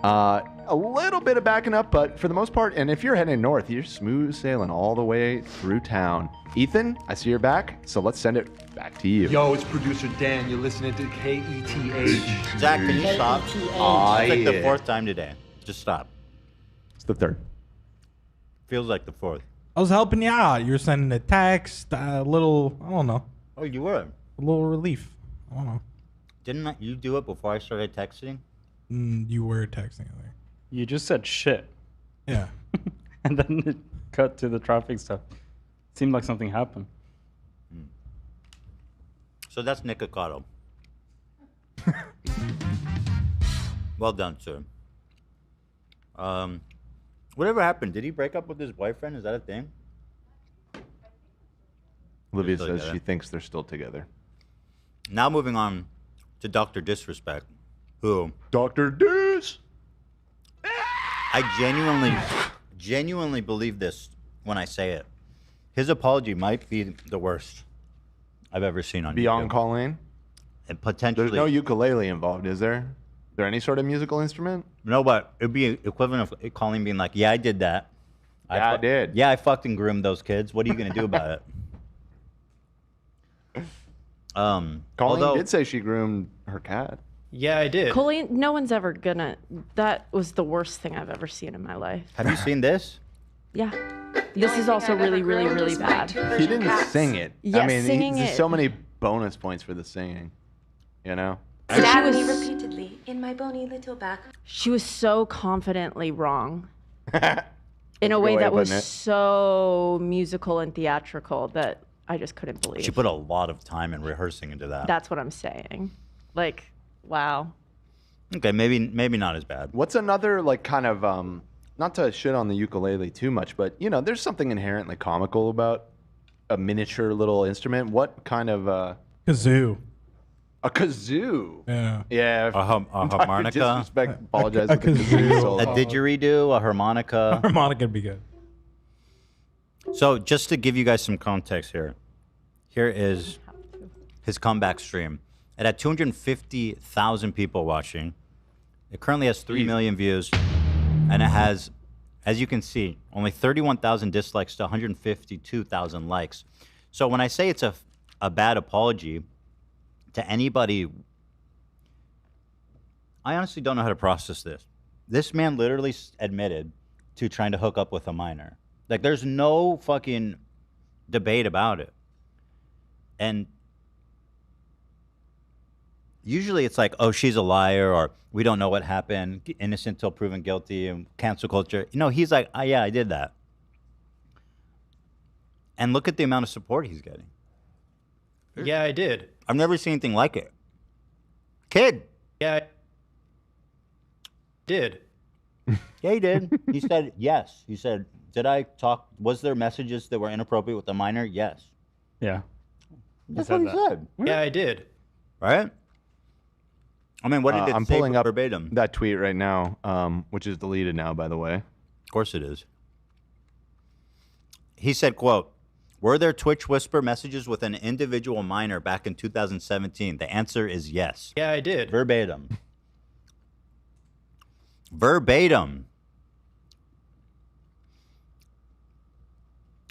A little bit of backing up, but for the most part, and if you're heading north, you're smooth sailing all the way through town. Ethan, I see you're back, so let's send it back to you. Yo, it's producer Dan. You're listening to KETH. Zach, can you stop? It's like the fourth time today. Just stop. It's the third. Feels like the fourth. I was helping you out. You were sending a text, a little, I don't know. Oh, you were? A little relief. I don't know. Didn't you do it before I started texting? You were texting, I think. You just said shit. Yeah. And then it cut to the traffic stuff. Seemed like something happened. So that's Nikocado. Well done, sir. Whatever happened? Did he break up with his boyfriend? Is that a thing? Olivia says she thinks they're still together. Now moving on to Dr. Disrespect. Who? Dr. Dis! I genuinely believe this when I say it. His apology might be the worst I've ever seen on Beyond YouTube. Colleen? And potentially... There's no ukulele involved, is there? Is there any sort of musical instrument? No, but it'd be equivalent of Colleen being like, yeah, I did that. I did. Yeah, I fucking groomed those kids. What are you going to do about it? Colleen did say she groomed her cat. Yeah, I did. Colleen, no one's ever gonna. That was the worst thing I've ever seen in my life. Have you seen this? Yeah. This is also really, really, really bad. He didn't sing it. Yes, I mean, singing there's it. so many bonus points for the singing, you know? Stab me repeatedly in my bony little back. She was so confidently wrong. In That's a good way way that of was putting it. so musical and theatrical that I just couldn't believe. She put a lot of time in rehearsing into that. That's what I'm saying. Like, wow. Okay, maybe not as bad. What's another, like, kind of, not to shit on the ukulele too much, but, you know, there's something inherently comical about a miniature little instrument. What kind of, Kazoo. A kazoo? Yeah. Yeah. A harmonica? Disrespect, apologize. A with the kazoo. solo. A didgeridoo, a harmonica. Harmonica would be good. So just to give you guys some context here, here is his comeback stream. It had 250,000 people watching. It currently has 3 million views, and it has, as you can see, only 31,000 dislikes to 152,000 likes. So when I say it's a a bad apology to anybody. I honestly don't know how to process this. This man literally admitted to trying to hook up with a minor. Like, there's no fucking debate about it. And usually it's like, oh, she's a liar, or we don't know what happened, innocent till proven guilty, and cancel culture. You know, he's like, oh, yeah, I did that. And look at the amount of support he's getting. Yeah, I did. I've never seen anything like it. Kid. Yeah, I did. Yeah, he did. He said yes. He said, did I talk? Was there messages that were inappropriate with the minor? Yes. Yeah. That's what he said. Yeah, I did. Right? I mean, what did it I'm say pulling up verbatim? that tweet right now, which is deleted now, by the way. Of course it is. He said, quote, were there Twitch whisper messages with an individual minor back in 2017? The answer is yes. Yeah, I did. Verbatim. Verbatim.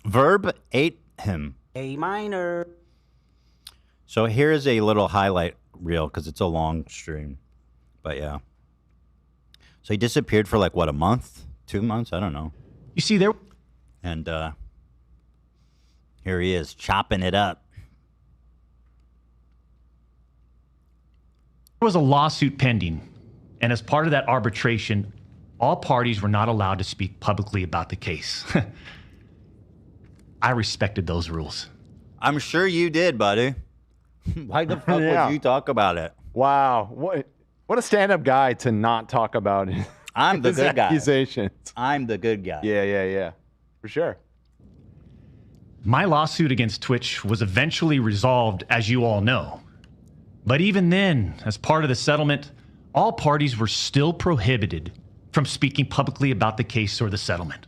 Verb ate him. A minor. So here is a little highlight reel because it's a long stream. But yeah. So he disappeared for like, what, a month? 2 months? I don't know. You see there? And here he is, chopping it up. There was a lawsuit pending, and as part of that arbitration, all parties were not allowed to speak publicly about the case. I respected those rules. I'm sure you did, buddy. Why the fuck Yeah. would you talk about it? Wow. What a stand-up guy to not talk about it. I'm the His good guy. accusations. I'm the good guy. Yeah. For sure. My lawsuit against Twitch was eventually resolved, as you all know. But even then, as part of the settlement, all parties were still prohibited from speaking publicly about the case or the settlement.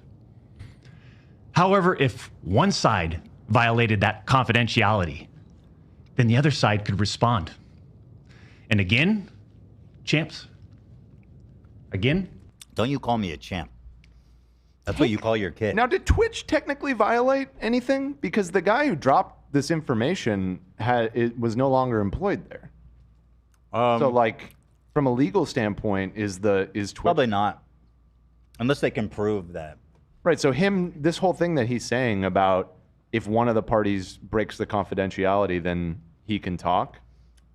However, if one side violated that confidentiality, then the other side could respond. And again, champs, again. Don't you call me a champ. That's what you call your kid. Now, did Twitch technically violate anything? Because the guy who dropped this information was no longer employed there. So, like, from a legal standpoint, is Twitch probably not, unless they can prove that. Right. So this whole thing that he's saying about if one of the parties breaks the confidentiality, then he can talk.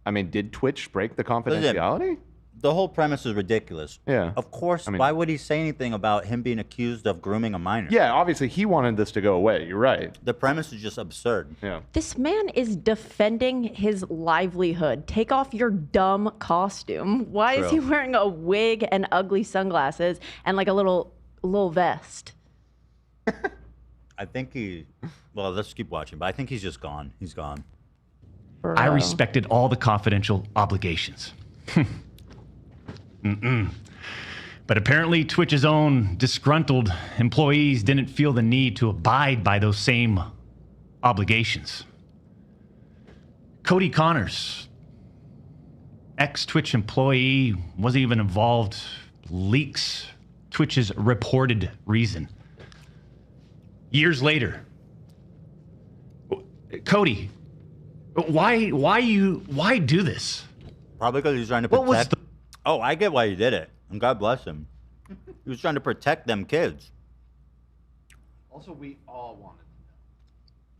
I mean, did Twitch break the confidentiality? The whole premise is ridiculous. Yeah. Of course. Why would he say anything about him being accused of grooming a minor? Yeah, obviously he wanted this to go away. You're right. The premise is just absurd. Yeah. This man is defending his livelihood. Take off your dumb costume. Why is he wearing a wig and ugly sunglasses and like a little vest? I think well, let's keep watching, but I think he's just gone. He's gone. I respected all the confidential obligations. But apparently Twitch's own disgruntled employees didn't feel the need to abide by those same obligations. Cody Connors, ex-Twitch employee, wasn't even involved, leaks Twitch's reported reason. Years later, Cody, why do this? Probably because he's trying to protect. Oh, I get why he did it, and God bless him. He was trying to protect them kids. Also, we all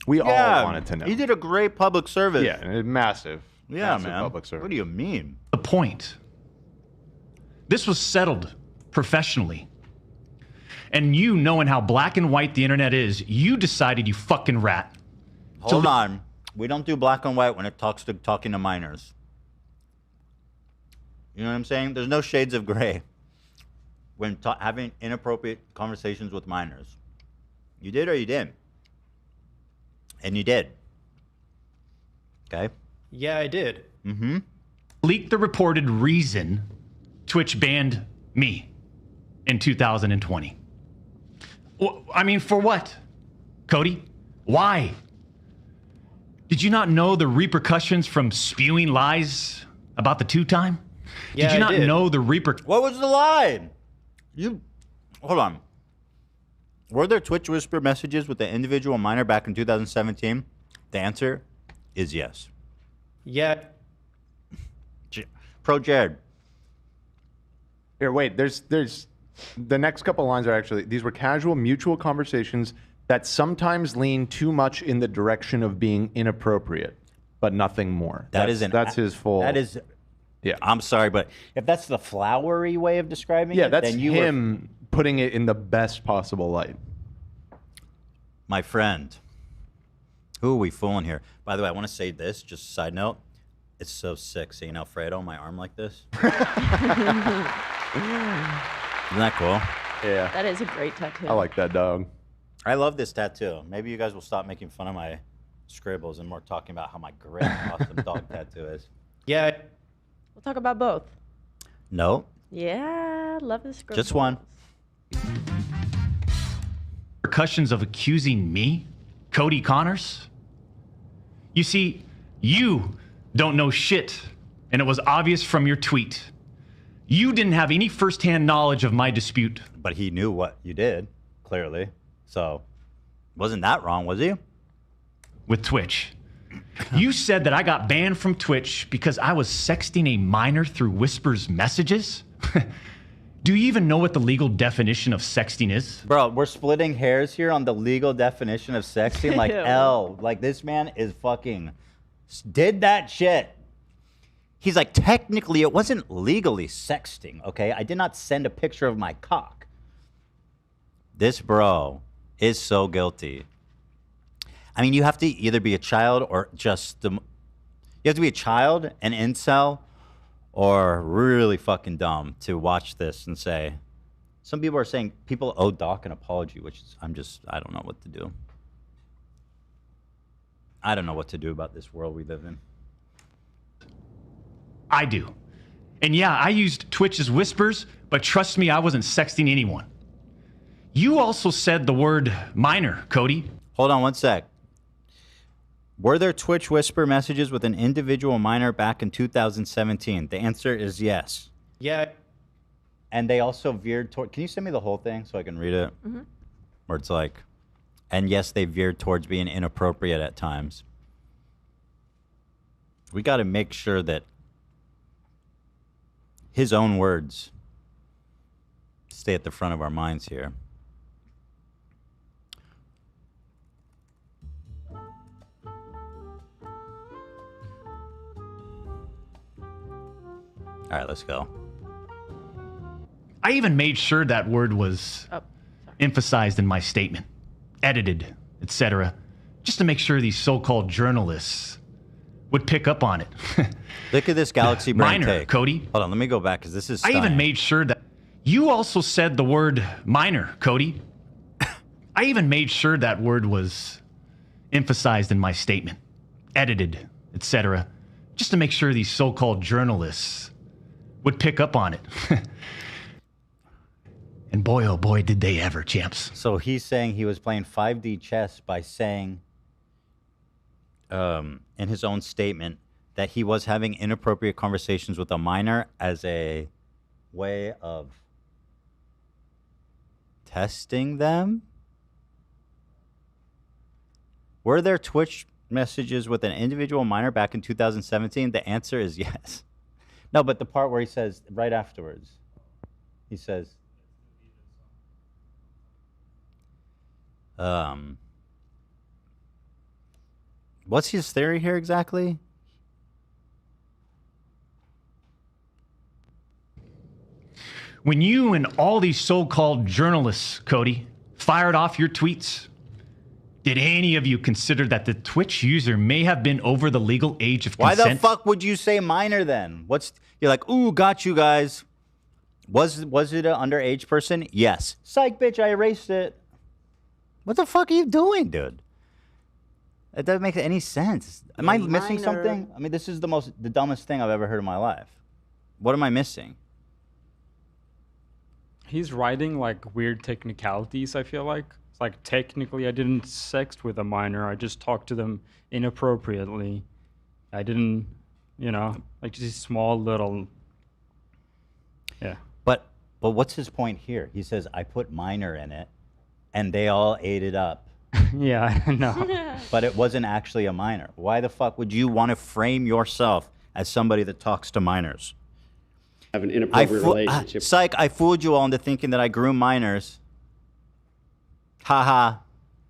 wanted to know. He did a great public service. Yeah, massive. Yeah, massive man. Public service. What do you mean? The point. This was settled professionally. And you, knowing how black and white the internet is, you decided, you fucking rat. Hold on. We don't do black and white when it talking to minors. You know what I'm saying? There's no shades of gray when having inappropriate conversations with minors. You did or you didn't. And you did. Okay? Yeah, I did. Mm-hmm. Leaked the reported reason Twitch banned me in 2020. I mean, for what? Cody? Why? Did you not know the repercussions from spewing lies about the two-time? Yeah, did you not did. know the What was the lie? Hold on. Were there Twitch whisper messages with the individual minor back in 2017? The answer is yes. Yeah. Pro Jared. Here, wait. There's the next couple lines are actually, these were casual, mutual conversations that sometimes lean too much in the direction of being inappropriate, but nothing more. That's his full. That is. Yeah. I'm sorry, but if that's the flowery way of describing it, that's then you him putting it in the best possible light. My friend. Who are we fooling here? By the way, I want to say this, just a side note. It's so sick seeing Alfredo, my arm like this. Isn't that cool? Yeah. That is a great tattoo. I like that dog. I love this tattoo. Maybe you guys will stop making fun of my scribbles and more talking about how my great, awesome dog tattoo is. Yeah. We'll talk about both. No. Yeah, love the script. Just one. Repercussions of accusing me, Cody Connors? You see, you don't know shit, and it was obvious from your tweet. You didn't have any firsthand knowledge of my dispute. But he knew what you did, clearly. So, wasn't that wrong, was he? With Twitch. You said that I got banned from Twitch because I was sexting a minor through Whisper's messages? Do you even know what the legal definition of sexting is? Bro, we're splitting hairs here on the legal definition of sexting. Like, like this man is fucking did that shit. He's like, technically, it wasn't legally sexting, okay? I did not send a picture of my cock. This bro is so guilty. I mean, you have to either be a child or just you have to be a child, an incel, or really fucking dumb to watch this and say. Some people are saying people owe Doc an apology, which is, I don't know what to do. I don't know what to do about this world we live in. I do. And yeah, I used Twitch as whispers, but trust me, I wasn't sexting anyone. You also said the word minor, Cody. Hold on one sec. Were there Twitch whisper messages with an individual minor back in 2017? The answer is yes. Yeah. And they also veered toward... Can you send me the whole thing so I can read it? Mm-hmm. Where it's like... And yes, they veered towards being inappropriate at times. We got to make sure that his own words stay at the front of our minds here. All right, let's go. I even made sure that word was emphasized in my statement, edited, etc., just to make sure these so-called journalists would pick up on it. Look at this Galaxy Brain minor, take. Cody. Hold on, let me go back because this is I stunning. even made sure that you also said the word minor, Cody. I even made sure that word was emphasized in my statement, edited, etc., just to make sure these so-called journalists would pick up on it. And boy, oh boy, did they ever, champs. So he's saying he was playing 5D chess by saying in his own statement that he was having inappropriate conversations with a minor as a way of testing them? Were there Twitch messages with an individual minor back in 2017? The answer is yes. No, but the part where he says, right afterwards, he says, what's his theory here exactly? When you and all these so-called journalists, Cody, fired off your tweets, did any of you consider that the Twitch user may have been over the legal age of consent? Why the fuck would you say minor then? You're like, ooh, got you guys. Was it an underage person? Yes. Psych, bitch, I erased it. What the fuck are you doing, dude? It doesn't make any sense. Am I missing something? I mean, this is the dumbest thing I've ever heard in my life. What am I missing? He's writing like weird technicalities, I feel like. It's like, technically I didn't sext with a minor, I just talked to them inappropriately. I didn't, like these small little, yeah. But what's his point here? He says, I put minor in it, and they all ate it up Yeah, I know. But it wasn't actually a minor. Why the fuck would you want to frame yourself as somebody that talks to minors? Have an inappropriate relationship. Psych, I fooled you all into thinking that I groom minors. Haha.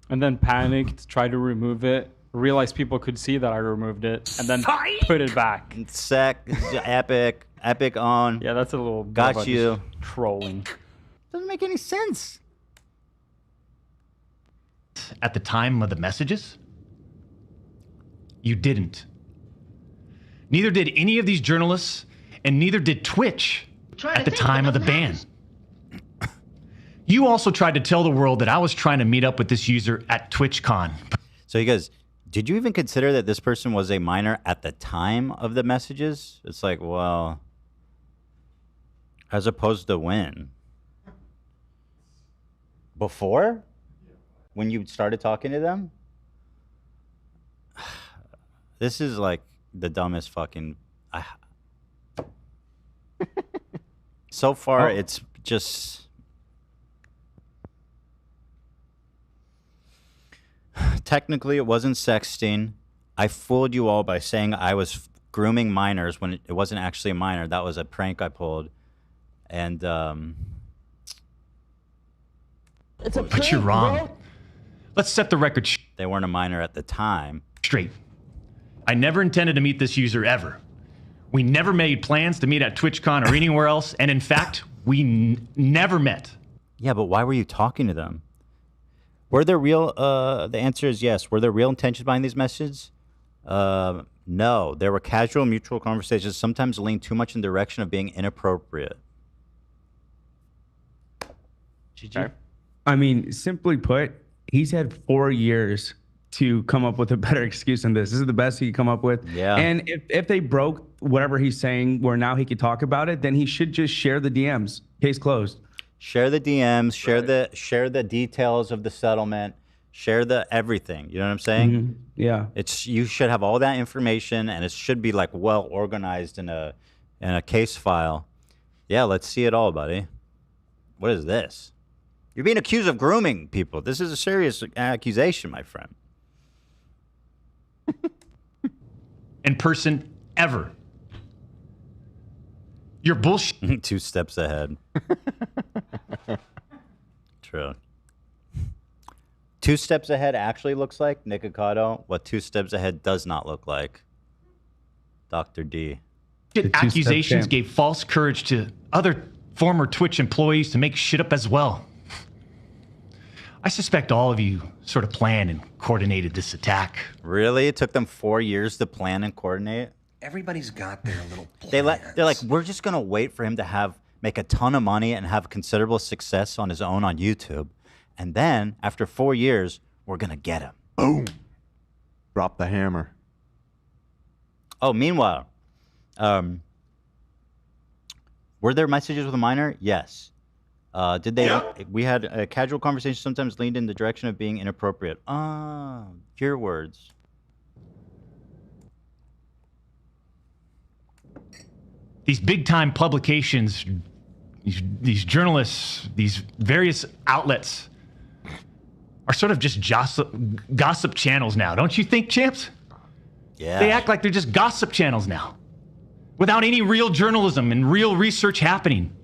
And then panicked, tried to remove it, realized people could see that I removed it, and then put it back. Epic on. Yeah, that's a little got you trolling. Doesn't make any sense. At the time of the messages? You didn't. Neither did any of these journalists, and neither did Twitch at the time of the ban. You also tried to tell the world that I was trying to meet up with this user at TwitchCon. So he goes, did you even consider that this person was a minor at the time of the messages? It's like, well, as opposed to when? Before? When you started talking to them? This is like the dumbest fucking... So far, it's just... Technically, it wasn't sexting. I fooled you all by saying I was grooming minors when it wasn't actually a minor. That was a prank I pulled. And, But you're wrong. Let's set the record they weren't a minor at the time. Straight. I never intended to meet this user ever. We never made plans to meet at TwitchCon or anywhere else. And in fact, we never met. Yeah, but why were you talking to them? Were there real, the answer is yes. Were there real intentions behind these messages? No. There were casual, mutual conversations, sometimes leaned too much in the direction of being inappropriate. GG. I mean, simply put, he's had 4 years to come up with a better excuse than this. This is the best he could come up with. Yeah. And if they broke whatever he's saying where now he could talk about it, then he should just share the DMs. Case closed. Share the DMs, share the details of the settlement, share the everything. You know what I'm saying? Mm-hmm. Yeah. You should have all that information, and it should be like well organized in a case file. Yeah, let's see it all, buddy. What is this? You're being accused of grooming people. This is a serious accusation, my friend. In person, ever. You're bullshit. 2 steps ahead. True. 2 steps ahead actually looks like Nikocado. What 2 steps ahead does not look like. Dr. D. Accusations gave false courage to other former Twitch employees to make shit up as well. I suspect all of you sort of planned and coordinated this attack. Really? It took them 4 years to plan and coordinate? Everybody's got their little plans. They're like, we're just going to wait for him to make a ton of money and have considerable success on his own on YouTube. And then, after 4 years, we're going to get him. Boom. Drop the hammer. Oh, meanwhile, were there messages with a minor? Yes. Did they? Yeah. We had a casual conversation, sometimes leaned in the direction of being inappropriate. Your words. These big-time publications, these journalists, these various outlets are sort of just gossip channels now, don't you think, champs? Yeah. They act like they're just gossip channels now, without any real journalism and real research happening.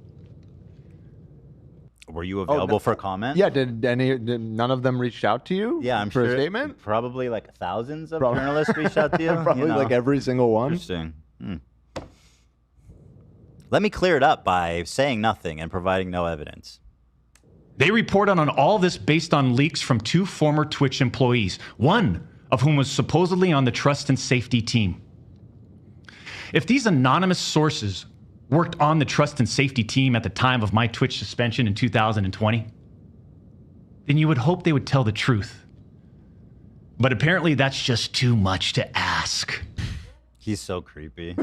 Were you available for a comment? Yeah, did none of them reach out to you? Yeah, I'm for sure. A statement? Probably like thousands of journalists reached out to you. Probably like every single one. Interesting. Let me clear it up by saying nothing and providing no evidence. They reported on all this based on leaks from 2 former Twitch employees, one of whom was supposedly on the trust and safety team. If these anonymous sources worked on the trust and safety team at the time of my Twitch suspension in 2020, then you would hope they would tell the truth. But apparently that's just too much to ask. He's so creepy.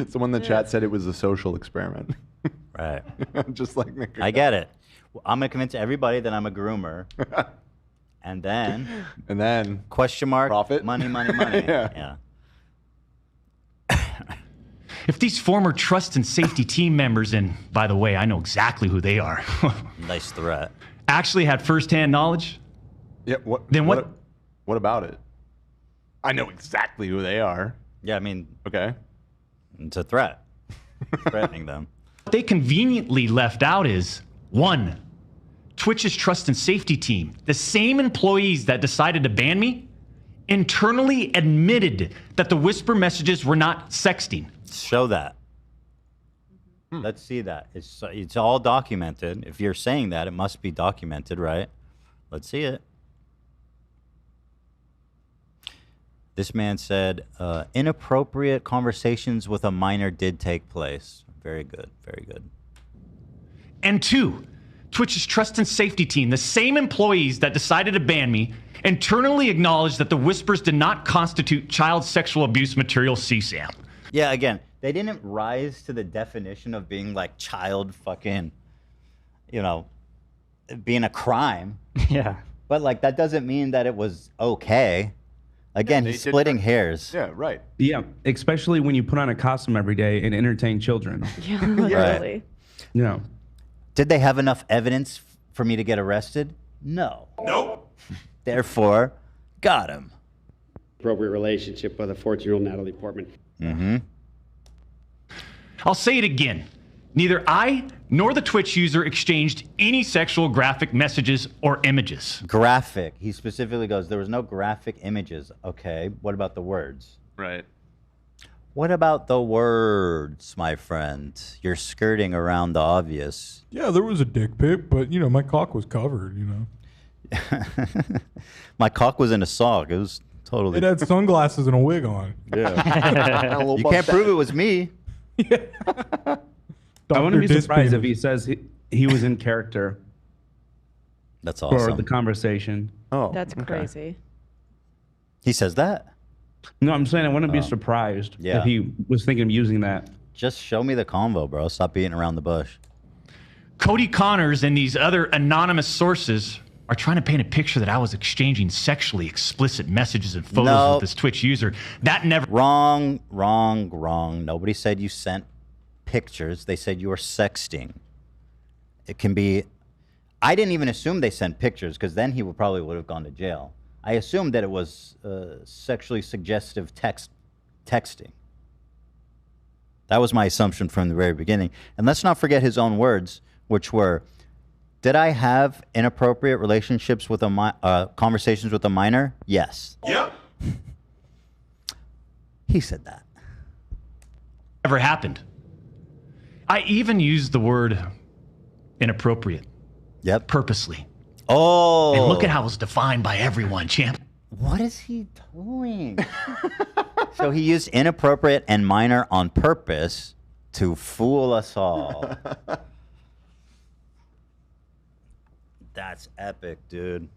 Someone in the chat said it was a social experiment. Right. Just like Nikocado. I get it. I'm going to convince everybody that I'm a groomer. And then question mark, profit, money. Yeah. If these former trust and safety team members, and by the way, I know exactly who they are. Nice threat. Actually had firsthand knowledge, Yeah. What? Then what? What about it? I know exactly who they are. Yeah, I mean, okay, it's a threat. Threatening them. What they conveniently left out is 1. Twitch's trust and safety team, the same employees that decided to ban me, internally admitted that the whisper messages were not sexting. Show that. Let's see that. It's all documented. If you're saying that, it must be documented, right? Let's see it. This man said, inappropriate conversations with a minor did take place. Very good, very good. And 2, Twitch's trust and safety team, the same employees that decided to ban me, internally acknowledged that the whispers did not constitute child sexual abuse material CSAM. Yeah, again, they didn't rise to the definition of being like child fucking, you know, being a crime. Yeah. But like that doesn't mean that it was okay. Again, he's splitting hairs. Yeah, right. Yeah, especially when you put on a costume every day and entertain children. Yeah, literally. Yeah. Did they have enough evidence for me to get arrested? No. Nope. Therefore, got him. Appropriate relationship with a 14-year-old Natalie Portman. Mm-hmm. I'll say it again. Neither I nor the Twitch user exchanged any sexual graphic messages or images. Graphic. He specifically goes, there was no graphic images. Okay, what about the words? Right. What about the words, my friend? You're skirting around the obvious. Yeah, there was a dick pic, but you know, my cock was covered, you know. My cock was in a sock. It was totally... It had sunglasses and a wig on. Yeah. You can't prove it was me. I wouldn't be surprised if he says he was in character. That's awesome. For the conversation. Oh, That's crazy. He says that? No, I'm saying I wouldn't be surprised Yeah. if he was thinking of using that. Just show me the convo, bro. Stop beating around the bush. Cody Connors and these other anonymous sources are trying to paint a picture that I was exchanging sexually explicit messages and photos with this Twitch user. That never... Wrong. Nobody said you sent pictures. They said you were sexting. It can be... I didn't even assume they sent pictures because then he probably would have gone to jail. I assumed that it was sexually suggestive texting. That was my assumption from the very beginning. And let's not forget his own words, which were, did I have inappropriate relationships with conversations with a minor? Yes. Yep. He said that. Never happened. I even used the word inappropriate. Yep. Purposely. Oh. And look at how it's defined by everyone, champ. What is he doing? So he used inappropriate and minor on purpose to fool us all. That's epic, dude.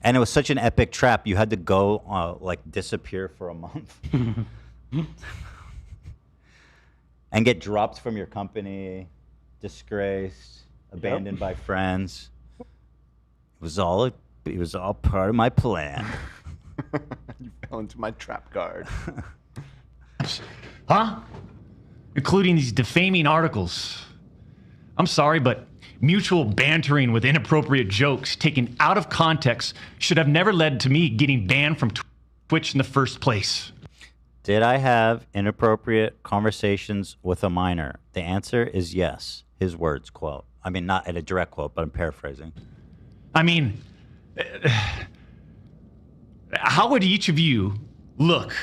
And it was such an epic trap. You had to go, like, disappear for a month. And get dropped from your company, disgraced, abandoned by friends. It was all part of my plan. You fell into my trap guard. Huh? Including these defaming articles. I'm sorry, but mutual bantering with inappropriate jokes taken out of context should have never led to me getting banned from Twitch in the first place. Did I have inappropriate conversations with a minor? The answer is yes. His words, quote. I mean, not at a direct quote, but I'm paraphrasing. I mean, how would each of you look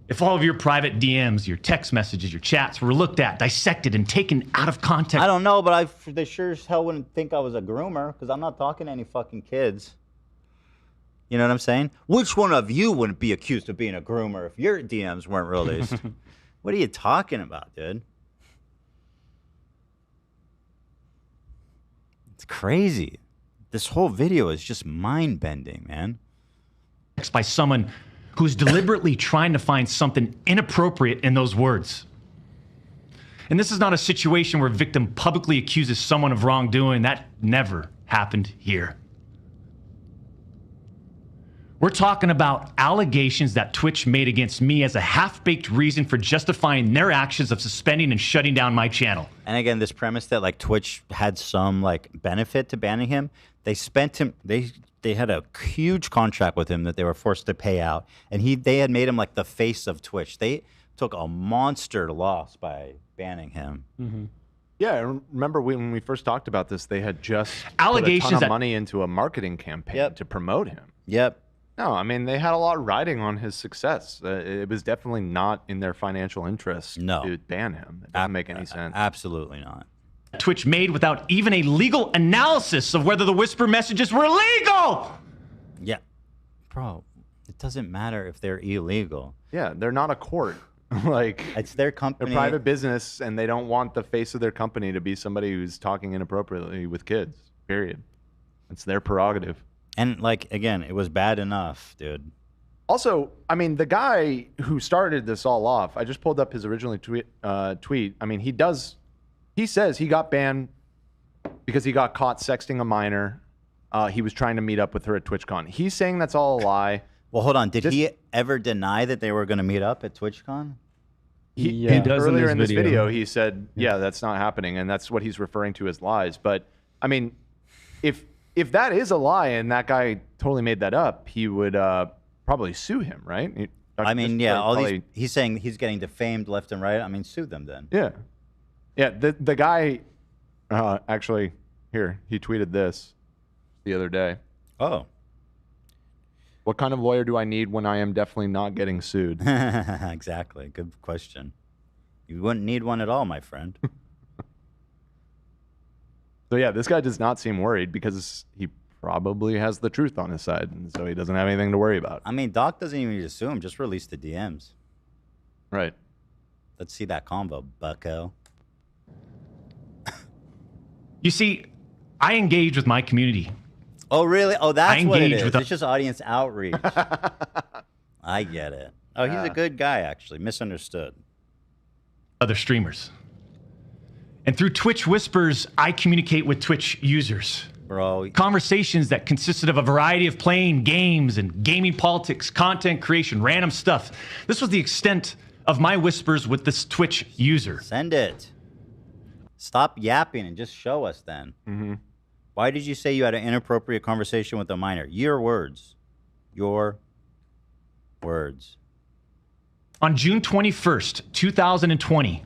if all of your private DMs, your text messages, your chats were looked at, dissected, and taken out of context? I don't know, but they sure as hell wouldn't think I was a groomer because I'm not talking to any fucking kids. You know what I'm saying? Which one of you wouldn't be accused of being a groomer if your DMs weren't released? What are you talking about, dude? It's crazy. This whole video is just mind-bending, man. By someone who's deliberately trying to find something inappropriate in those words. And this is not a situation where a victim publicly accuses someone of wrongdoing. That never happened here. We're talking about allegations that Twitch made against me as a half-baked reason for justifying their actions of suspending and shutting down my channel. And again, this premise that like Twitch had some like benefit to banning him, they spent him. They had a huge contract with him that they were forced to pay out, and they had made him like the face of Twitch. They took a monster loss by banning him. Mm-hmm. Yeah, I remember when we first talked about this, they had just allegations put a ton of that money into a marketing campaign to promote him. Yep. No, I mean, they had a lot riding on his success. It was definitely not in their financial interest to ban him. It doesn't make any sense. Absolutely not. Twitch made without even a legal analysis of whether the whisper messages were illegal. Yeah. Bro, it doesn't matter if they're illegal. Yeah, they're not a court. Like, it's their company. They're private business, and they don't want the face of their company to be somebody who's talking inappropriately with kids, period. It's their prerogative. And, like, again, it was bad enough, dude. Also, I mean, the guy who started this all off, I just pulled up his original tweet. I mean, he says he got banned because he got caught sexting a minor. He was trying to meet up with her at TwitchCon. He's saying that's all a lie. Well, hold on. Did he ever deny that they were going to meet up at TwitchCon? He does earlier in this video. He said, "Yeah, that's not happening," and that's what he's referring to as lies. But I mean, if that is a lie and that guy totally made that up, he would probably sue him, right? I mean, yeah. He's saying he's getting defamed left and right. I mean, sue them then. Yeah, yeah. The guy actually here he tweeted this the other day. Oh. What kind of lawyer do I need when I am definitely not getting sued? Exactly. Good question. You wouldn't need one at all, my friend. So yeah, this guy does not seem worried because he probably has the truth on his side, and so he doesn't have anything to worry about. I mean, Doc doesn't even need to sue him. Just release the DMs. Right. Let's see that convo, bucko. You see, I engage with my community. Oh, really? Oh, that's what it is. With it's just audience outreach. I get it. Oh, he's a good guy, actually. Misunderstood. Other streamers. And through Twitch Whispers, I communicate with Twitch users. Bro. Conversations that consisted of a variety of playing games and gaming politics, content creation, random stuff. This was the extent of my whispers with this Twitch user. Send it. Stop yapping and just show us then. Mm-hmm. Why did you say you had an inappropriate conversation with a minor? Your words. Your words. On June 21st, 2020,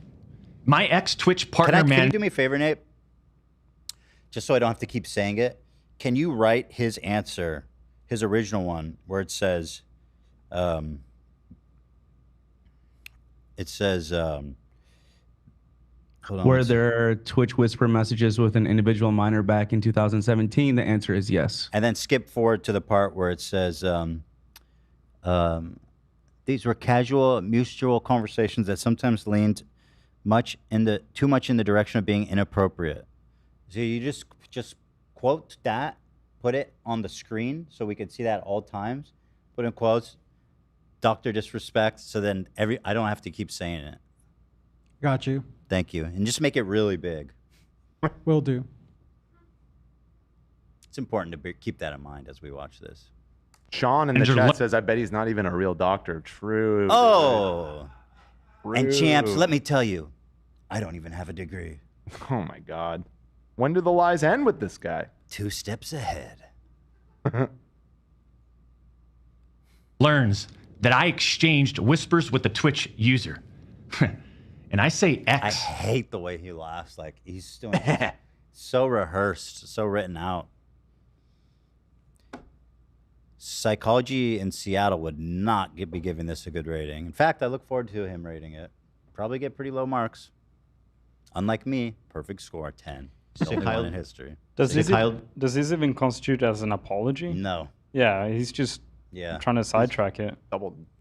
my ex-Twitch partner, Can you do me a favor, Nate? Just so I don't have to keep saying it. Can you write his answer, his original one, where it says, hold on, were there Twitch whisper messages with an individual minor back in 2017? The answer is yes. And then skip forward to the part where it says, these were casual, mutual conversations that sometimes leaned too much in the direction of being inappropriate. So you just quote that, put it on the screen so we can see that at all times. Put in quotes, Dr. Disrespect, so then I don't have to keep saying it. Got you. Thank you. And just make it really big. Will do. It's important to keep that in mind as we watch this. Sean in the chat says, I bet he's not even a real doctor. True. Oh. True. And champs, let me tell you, I don't even have a degree. Oh my God. When do the lies end with this guy? 2 steps ahead. Learns that I exchanged whispers with the Twitch user. And I say X. I hate the way he laughs. Like, he's doing so rehearsed, so written out. Psychology in Seattle would not be giving this a good rating. In fact, I look forward to him rating it. Probably get pretty low marks. Unlike me, perfect score, 10. The only one in history. Does this even constitute as an apology? No. Yeah, he's just trying to sidetrack it.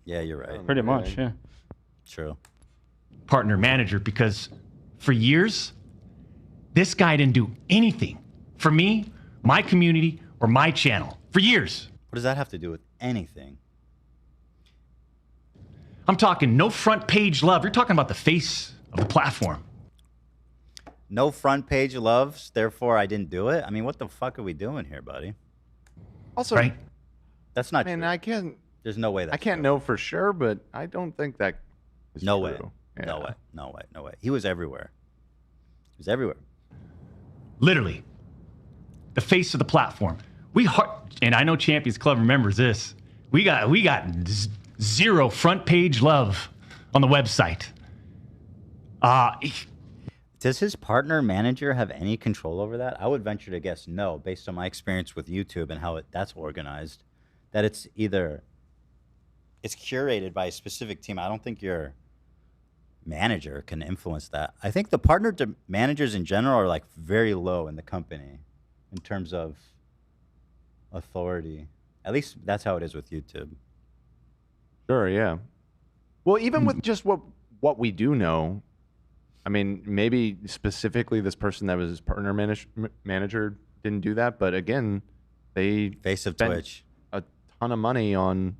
Yeah, you're right. Pretty much, yeah. True. Partner manager, because for years, this guy didn't do anything for me, my community, or my channel. For years. What does that have to do with anything? I'm talking no front page love. You're talking about the face of the platform. No front page loves, therefore I didn't do it? I mean, what the fuck are we doing here, buddy? Also, right? That's not I mean, true. I can't. There's no way I can't know for sure, but I don't think that is No true. way. Yeah. No way. No way. No way. He was everywhere. He was everywhere. Literally, the face of the platform. And I know Champions Club remembers this. We got zero front page love on the website. Does his partner manager have any control over that? I would venture to guess no, based on my experience with YouTube and how that's organized. That it's curated by a specific team. I don't think your manager can influence that. I think the partner to managers in general are like very low in the company in terms of authority. At least that's how it is with YouTube. Sure, yeah. Well, even with just what we do know, I mean, maybe specifically this person that was his partner manager didn't do that, but again, they face of spent Twitch a ton of money on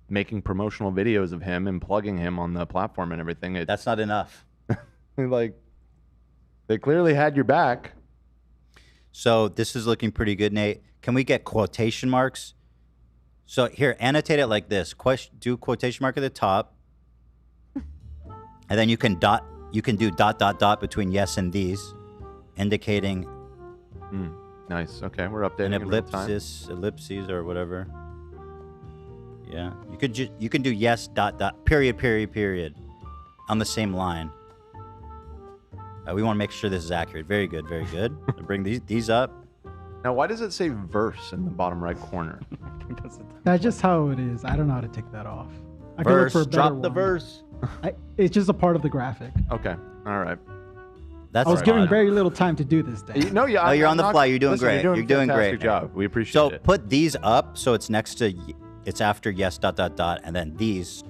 making promotional videos of him and plugging him on the platform and everything. That's not enough. Like, they clearly had your back. So this is looking pretty good, Nate. Can we get quotation marks? So here, annotate it like this. Do quotation mark at the top, and then you can do dot between yes and these, indicating. Nice. Okay, we're updating an in real time. ellipses, or whatever. Yeah, you can do yes period on the same line. We want to make sure this is accurate. Very good, very good. So bring these up. Now, why does it say verse in the bottom right corner? That's just how it is. I don't know how to take that off. I Verse, can look for a drop better the one. verse. It's just a part of the graphic. Okay, all right. I was given very little time to do this, Dan. No, yeah, you're on the fly. You're doing listen, great. You're doing a great. fantastic job. We appreciate So it. put these up so it's next to, it's after yes and then these.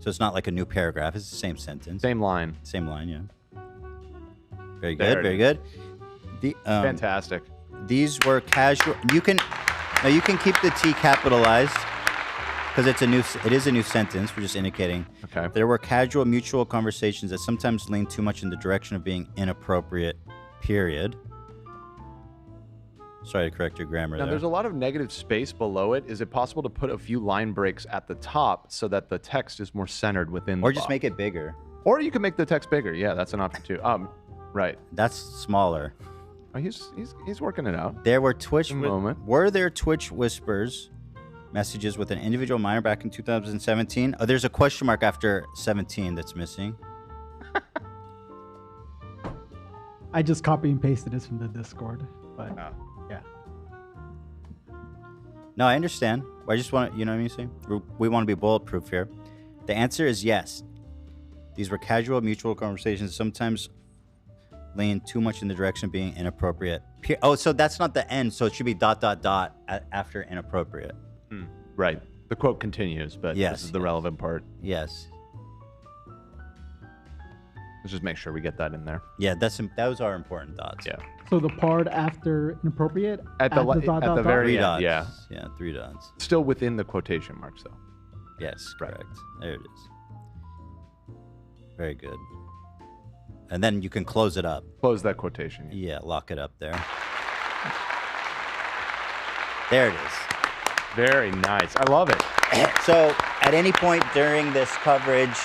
So it's not like a new paragraph. It's the same sentence. Same line. Same line, yeah. Very There good, it very is. good. Fantastic. These were casual. You can keep the T capitalized because it is a new sentence. We're just indicating. Okay. There were casual mutual conversations that sometimes lean too much in the direction of being inappropriate. Period. Sorry to correct your grammar Now, there. there's a lot of negative space below it. Is it possible to put a few line breaks at the top so that the text is more centered within the Or just body? make it bigger. Or you can make the text bigger. Yeah, that's an option too. Right. That's smaller. Oh, he's working it out. There were Twitch moment. Were there Twitch whispers messages with an individual minor back in 2017? Oh, there's a question mark after 17 that's missing. I just copy and pasted this from the Discord, but yeah. No, I understand. I just want to, you know what I mean? Say we want to be bulletproof here. The answer is yes. These were casual, mutual conversations. Sometimes lean too much in the direction of being inappropriate. Oh, so that's not the end. So it should be ... after inappropriate. Right. The quote continues, but this is the relevant part. Yes. Let's just make sure we get that in there. Yeah, those are important dots. Yeah. So the part after inappropriate At the very Three end, dots. yeah. Yeah, 3 dots. Still within the quotation marks, though. Yes, correct. There it is. Very good. And then you can close it up. Close that quotation. Yeah, lock it up there. There it is. Very nice. I love it. So at any point during this coverage,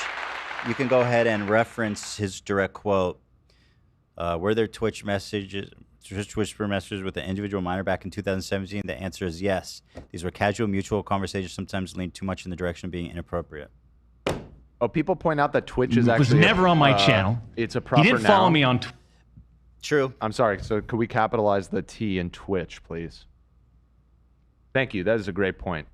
you can go ahead and reference his direct quote. Were there Twitch whisper messages with an individual minor back in 2017? The answer is yes. These were casual, mutual conversations, sometimes lean too much in the direction of being inappropriate. Oh, people point out that Twitch is Was actually never on my channel. It's a proper He didn't follow noun. me on. True. I'm sorry. So could we capitalize the T in Twitch, please? Thank you. That is a great point,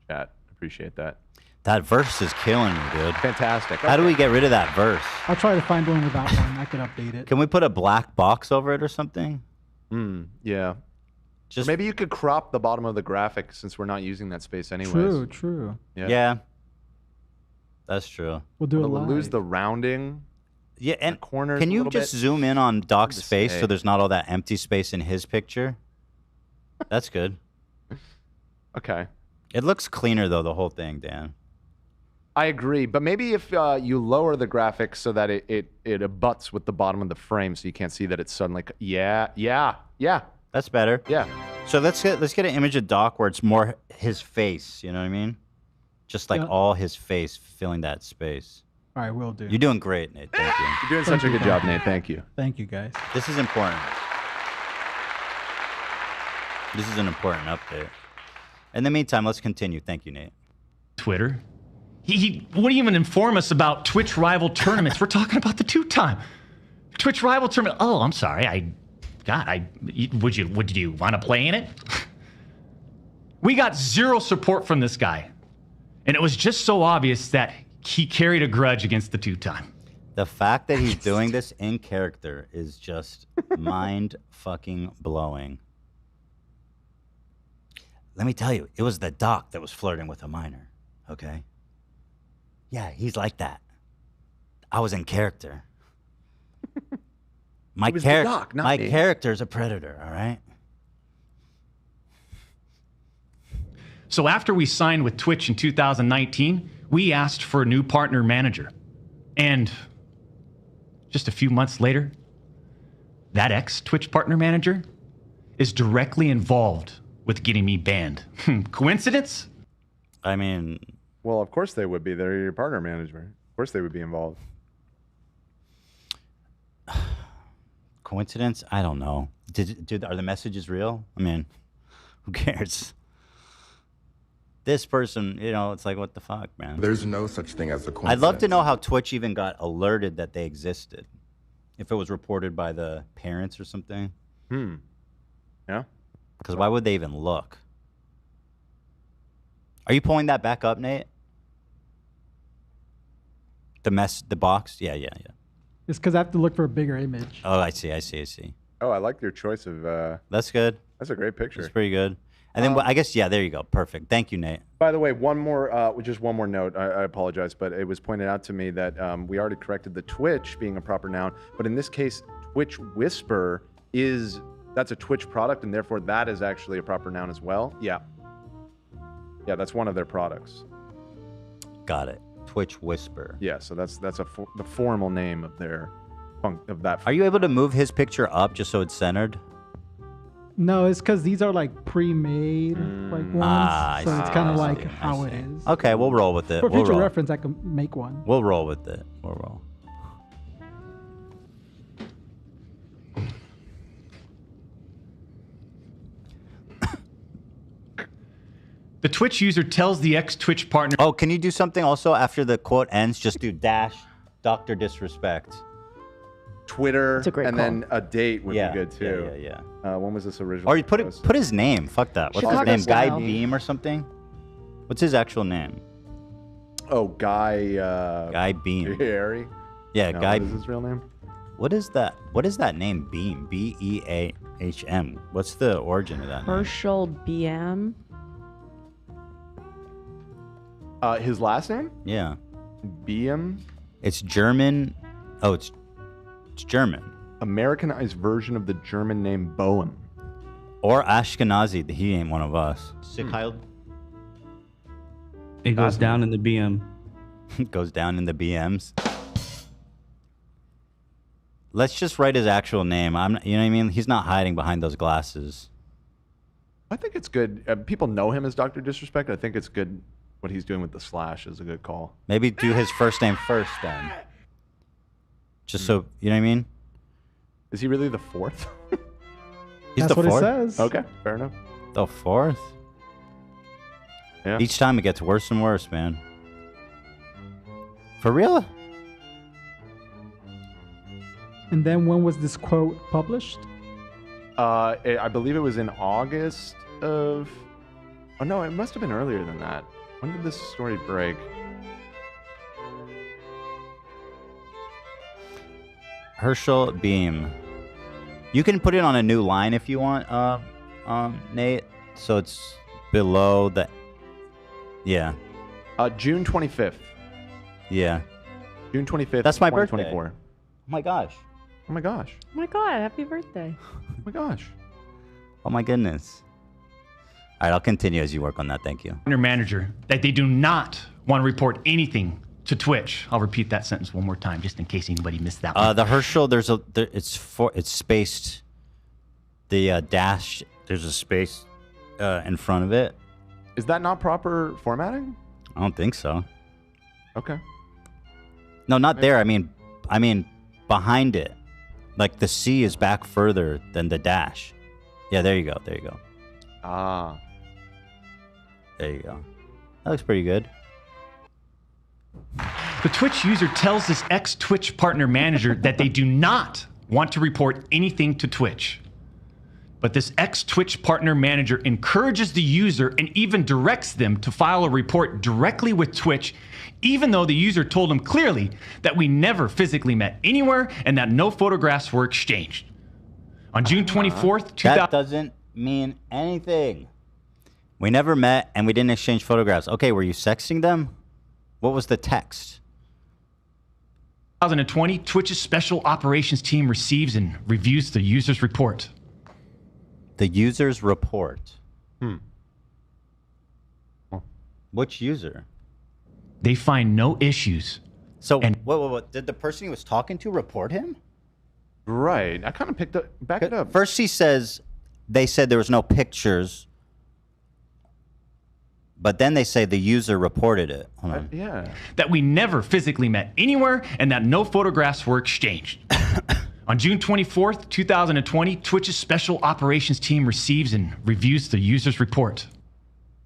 chat. Appreciate that. That verse is killing me, dude. Fantastic. How do we get rid of that verse? I'll try to find one without one. I could update it. Can we put a black box over it or something? Yeah. Or maybe you could crop the bottom of the graphic since we're not using that space anyways. True. Yeah. That's true. We'll do it We'll live. lose the rounding. Yeah, and corners can a you little just bit. zoom in on Doc's Hard to face say. so there's not all that empty space in his picture? That's good. Okay. It looks cleaner though, the whole thing, Dan. I agree, but maybe if you lower the graphics so that it abuts with the bottom of the frame so you can't see that it's suddenly... Yeah. That's better. Yeah. So let's get an image of Doc where it's more his face. You know what I mean? Just like all his face filling that space. All right, will do. You're doing great, Nate. Thank you. You're doing such a good job, Nate. Thank you. Thank you, guys. This is important. This is an important update. In the meantime, let's continue. Thank you, Nate. Twitter. He wouldn't even inform us about Twitch rival tournaments. We're talking about the 2-time Twitch rival tournament. Oh, I'm sorry. Would you want to play in it? We got zero support from this guy. And it was just so obvious that he carried a grudge against the 2-time. The fact that he's doing this in character is just mind fucking blowing. Let me tell you, it was the doc that was flirting with a minor, okay? Yeah, he's like that. I was in character. My character's a predator, all right? So after we signed with Twitch in 2019, we asked for a new partner manager. And just a few months later, that ex-Twitch partner manager is directly involved with getting me banned. Coincidence? I mean... Well, of course they would be. They're your partner manager. Of course they would be involved. Coincidence? I don't know. Are the messages real? I mean, who cares? This person, it's like, what the fuck, man? There's no such thing as a coincidence. I'd love to know how Twitch even got alerted that they existed. If it was reported by the parents or something. Yeah. Because why would they even look? Are you pulling that back up, Nate? The box? Yeah. It's because I have to look for a bigger image. Oh, I see. Oh, I like your choice of... That's good. That's a great picture. It's pretty good. And then I guess, there you go. Perfect. Thank you, Nate. By the way, just one more note. I apologize, but it was pointed out to me that we already corrected the Twitch being a proper noun, but in this case, Twitch Whisper that's a Twitch product, and therefore that is actually a proper noun as well. Yeah, that's one of their products. Got it. Twitch Whisper. Yeah, so that's the formal name of that. Are you able to move his picture up just so it's centered? No, it's because these are like pre-made ones, so it's kind of like how it is. Okay, we'll roll with it. For future reference, I can make one. We'll roll with it. We'll roll. The Twitch user tells the ex-Twitch partner... Oh, can you do something also after the quote ends? Just do # Dr. Disrespect. Twitter, and then a date would be good too. Yeah. When was this original? Or you put his name. Fuck that. What's his name? style. Guy Beam or something? What's his actual name? Oh, Guy... Guy Beam. Harry? Yeah, no, Guy... What is his real name? What is that? What is that name? Beam. B-E-A-H-M. What's the origin of that name? Herschel BM. His last name? Yeah. BM? It's German. Oh, it's German. Americanized version of the German name Boehm. Or Ashkenazi. He ain't one of us. It goes down in the BM. Goes down in the BMs. Let's just write his actual name. You know what I mean? He's not hiding behind those glasses. I think it's good. People know him as Dr. Disrespect. I think it's good. What he's doing with the slash is a good call. Maybe do his first name first then. Just so, you know what I mean? Is he really the fourth? He's That's the what fourth? it says. Okay, fair enough. The fourth? Yeah. Each time it gets worse and worse, man. For real? And then when was this quote published? I believe it was in August of... Oh, no, it must have been earlier than that. When did this story break? Herschel Beam. You can put it on a new line if you want, Nate. So it's below the... Yeah. June 25th. Yeah. June 25th. That's my birthday. 2024. Oh my gosh. Oh my gosh. Oh my God, happy birthday. Oh my gosh. Oh my goodness. All right, I'll continue as you work on that. Thank you. Partner manager that they do not want to report anything to Twitch. I'll repeat that sentence one more time, just in case anybody missed that one. The Herschel, it's spaced. The dash There's a space in front of it. Is that not proper formatting? I don't think so. Okay. No, not there. I mean behind it. Like the C is back further than the dash. Yeah, there you go. There you go. Ah. There you go. That looks pretty good. The Twitch user tells this ex-Twitch partner manager that they do not want to report anything to Twitch. But this ex-Twitch partner manager encourages the user and even directs them to file a report directly with Twitch, even though the user told him clearly that we never physically met anywhere and that no photographs were exchanged. On June 24th, 2000... That doesn't mean anything. We never met and we didn't exchange photographs. Okay, were you sexting them? What was the text? 2020, Twitch's special operations team receives and reviews the user's report. The user's report. Which user? They find no issues. So, what? Did the person he was talking to report him? Right. I kind of picked up. Back it up. First, they said there was no pictures, but then they say the user reported it. Hold on. Yeah. That we never physically met anywhere and that no photographs were exchanged. On June 24th, 2020, Twitch's special operations team receives and reviews the user's report.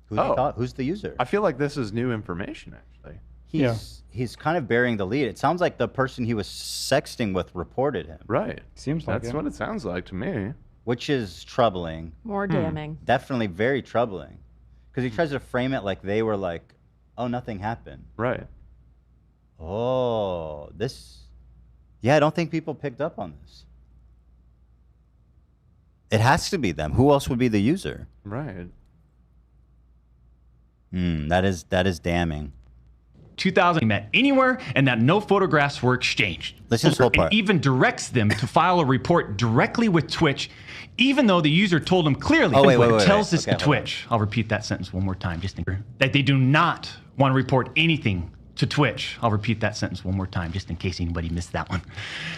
Who's the user? I feel like this is new information, actually. He's kind of burying the lead. It sounds like the person he was sexting with reported him. Right. Seems like That's what it sounds like to me. Which is troubling. More damning. Definitely very troubling. Because he tries to frame it like they were like, oh, nothing happened. Right. Oh, this... Yeah, I don't think people picked up on this. It has to be them. Who else would be the user? Right. That is damning. 2000 met anywhere and that no photographs were exchanged. Listen to this whole part. And even directs them to file a report directly with Twitch, even though the user told them clearly. Tells this to Twitch. I'll repeat that sentence one more time, just that they do not want to report anything to Twitch. I'll repeat that sentence one more time, just in case anybody missed that one.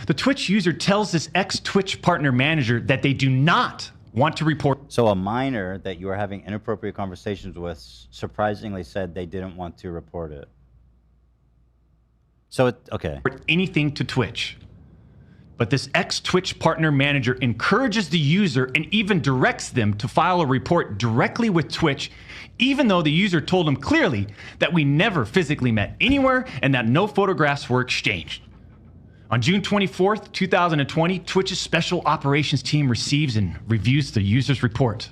The Twitch user tells this ex-Twitch partner manager that they do not want to report. So a minor that you were having inappropriate conversations with surprisingly said they didn't want to report it. So okay. Anything to Twitch. But this ex-Twitch partner manager encourages the user and even directs them to file a report directly with Twitch, even though the user told him clearly that we never physically met anywhere and that no photographs were exchanged. On June 24th, 2020, Twitch's special operations team receives and reviews the user's report.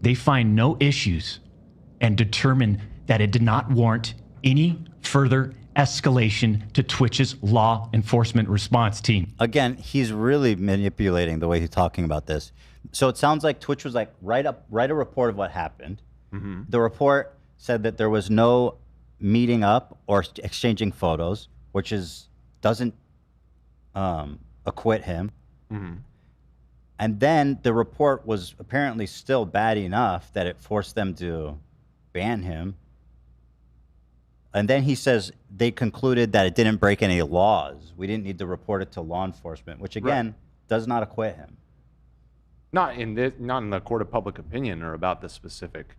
They find no issues and determine that it did not warrant any further escalation to Twitch's law enforcement response team. Again, he's really manipulating the way he's talking about this. So it sounds like Twitch was like, write a report of what happened. Mm-hmm. The report said that there was no meeting up or exchanging photos, which doesn't acquit him. Mm-hmm. And then the report was apparently still bad enough that it forced them to ban him. And then he says they concluded that it didn't break any laws. We didn't need to report it to law enforcement, which again does not acquit him. Not in the court of public opinion or about the specific,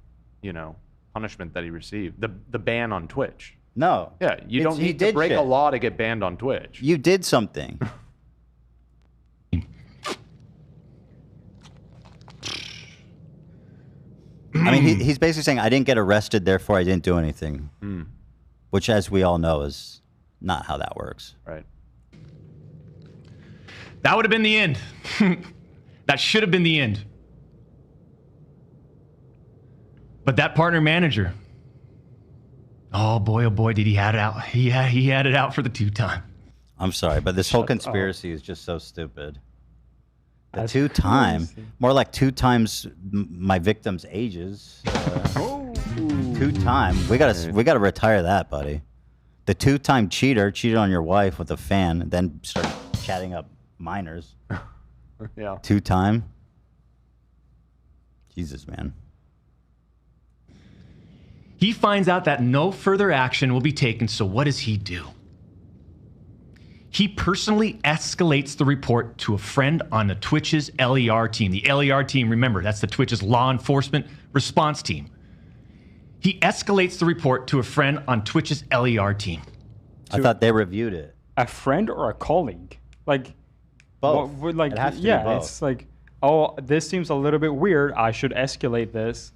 punishment that he received. The ban on Twitch. No. Yeah, you don't need to break a law to get banned on Twitch. You did something. I mean, he's basically saying, I didn't get arrested, therefore I didn't do anything. Which, as we all know, is not how that works. Right. That would have been the end. That should have been the end. But that partner manager, oh boy, did he had it out. He had it out for the 2-time. I'm sorry, but this whole conspiracy is just so stupid. The 2-time, more like 2 times my victim's ages. 2-time, we gotta retire that, buddy. The 2-time cheater cheated on your wife with a fan, and then started chatting up minors. Yeah. 2-time. Jesus, man. He finds out that no further action will be taken, so what does he do? he personally escalates the report to a friend on the Twitch's LER team. The LER team, remember, that's the Twitch's law enforcement response team. He escalates the report to a friend on Twitch's LER team. I thought they reviewed it. A friend or a colleague? Like, both. Like, it has to be yeah, both. it's like, oh, this seems a little bit weird. I should escalate this.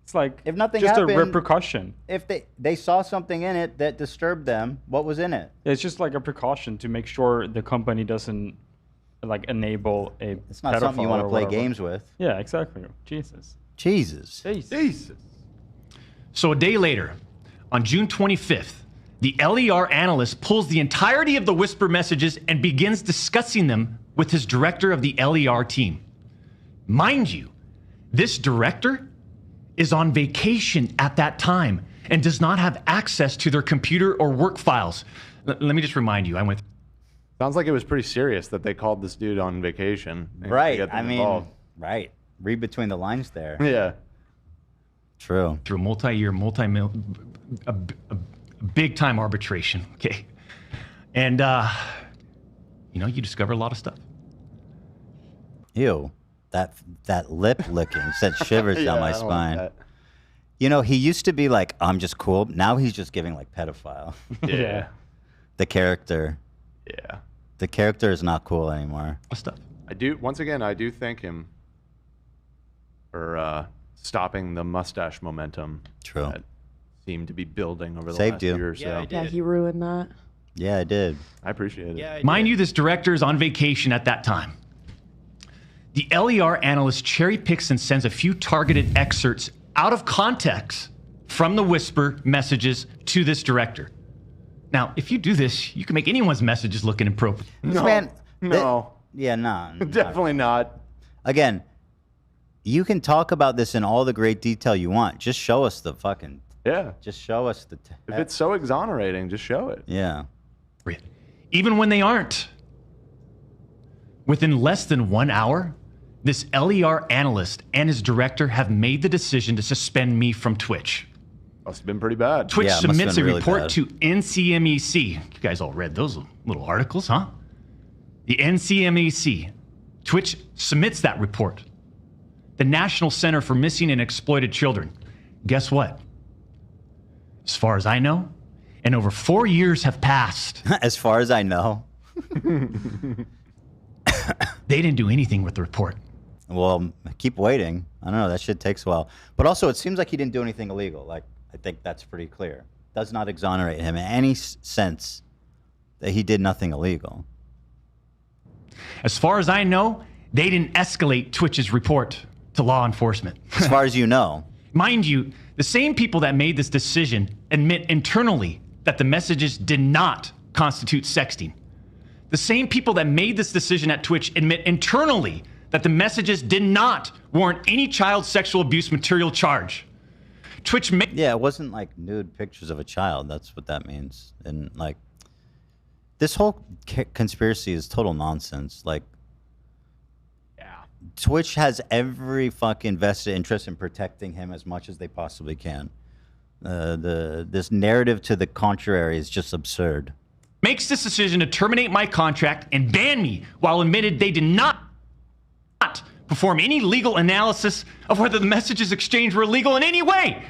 It's like If nothing just happened, a repercussion. If they saw something in it that disturbed them, what was in it? It's just like a precaution to make sure the company doesn't like enable a. It's not something you want to play games with. Yeah, exactly. Jesus. Jesus. So a day later, on June 25th, the LER analyst pulls the entirety of the whisper messages and begins discussing them with his director of the LER team. Mind you, this director is on vacation at that time and does not have access to their computer or work files. Let me just remind you, I went. Sounds like it was pretty serious that they called this dude on vacation. Right. I mean, right. Read between the lines there. Yeah. True. Through multi-year, a big-time arbitration, okay? And, you discover a lot of stuff. Ew. That lip licking sent shivers down my I don't like spine. that. You know, he used to be like, I'm just cool. Now he's just giving like pedophile. Yeah. The character. Yeah. The character is not cool anymore. What stuff? I do thank him for stopping the mustache momentum. True. That seemed to be building over the Saved last you. year or so. Yeah, he ruined that. Yeah, I did. I appreciate it. Mind you, this director is on vacation at that time. The LER analyst cherry picks and sends a few targeted excerpts out of context from the whisper messages to this director. Now, if you do this, you can make anyone's messages look inappropriate. No. Yeah, no. Definitely not. Again, you can talk about this in all the great detail you want. Just show us the fucking. Yeah. Just show us the. If it's so exonerating, just show it. Yeah. Even when they aren't. Within less than 1 hour, this LER analyst and his director have made the decision to suspend me from Twitch. Must have been pretty bad. Twitch Yeah, it must have submits been a really report bad. to NCMEC. You guys all read those little articles, huh? The NCMEC. Twitch submits that report. The National Center for Missing and Exploited Children. Guess what? As far as I know, and over 4 years have passed. As far as I know. They didn't do anything with the report. Well, keep waiting. I don't know. That shit takes a while. But also, it seems like he didn't do anything illegal. Like, I think that's pretty clear. Does not exonerate him in any sense that he did nothing illegal. As far as I know, they didn't escalate Twitch's report to law enforcement. As far as you know. Mind you, the same people that made this decision admit internally that the messages did not constitute sexting. The same people that made this decision at Twitch admit internally that the messages did not warrant any child sexual abuse material charge. Twitch Yeah, it wasn't like nude pictures of a child. That's what that means. And like, this whole conspiracy is total nonsense. Like, Twitch has every fucking vested interest in protecting him as much as they possibly can. This narrative to the contrary is just absurd. makes this decision to terminate my contract and ban me while admitted they did not perform any legal analysis of whether the messages exchanged were illegal in any way.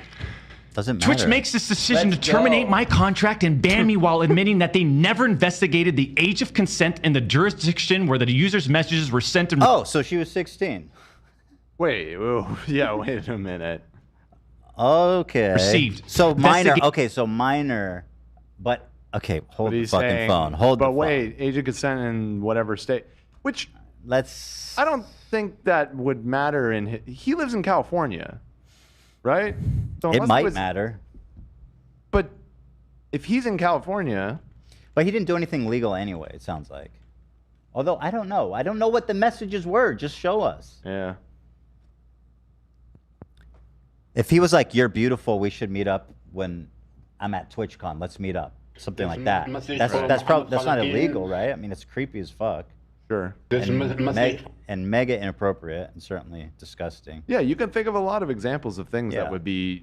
Doesn't matter. Twitch makes this decision to terminate my contract and ban me while admitting that they never investigated the age of consent in the jurisdiction where the user's messages were sent. And oh, so she was 16. Wait, yeah, wait a minute. Okay. Received. So minor. Okay, so minor, but okay. Hold the fucking phone. Hold the phone. But wait, age of consent in whatever state. Which I don't think that would matter in. He lives in California, right? So It might matter. But if he's in California, but he didn't do anything legal anyway. It sounds like. Although I don't know. I don't know what the messages were. Just show us. Yeah. If he was like, "You're beautiful. We should meet up when I'm at TwitchCon. Let's meet up." Something like that. That's not illegal, right? I mean, it's creepy as fuck. Sure. And mega inappropriate and certainly disgusting. Yeah, you can think of a lot of examples of things that would be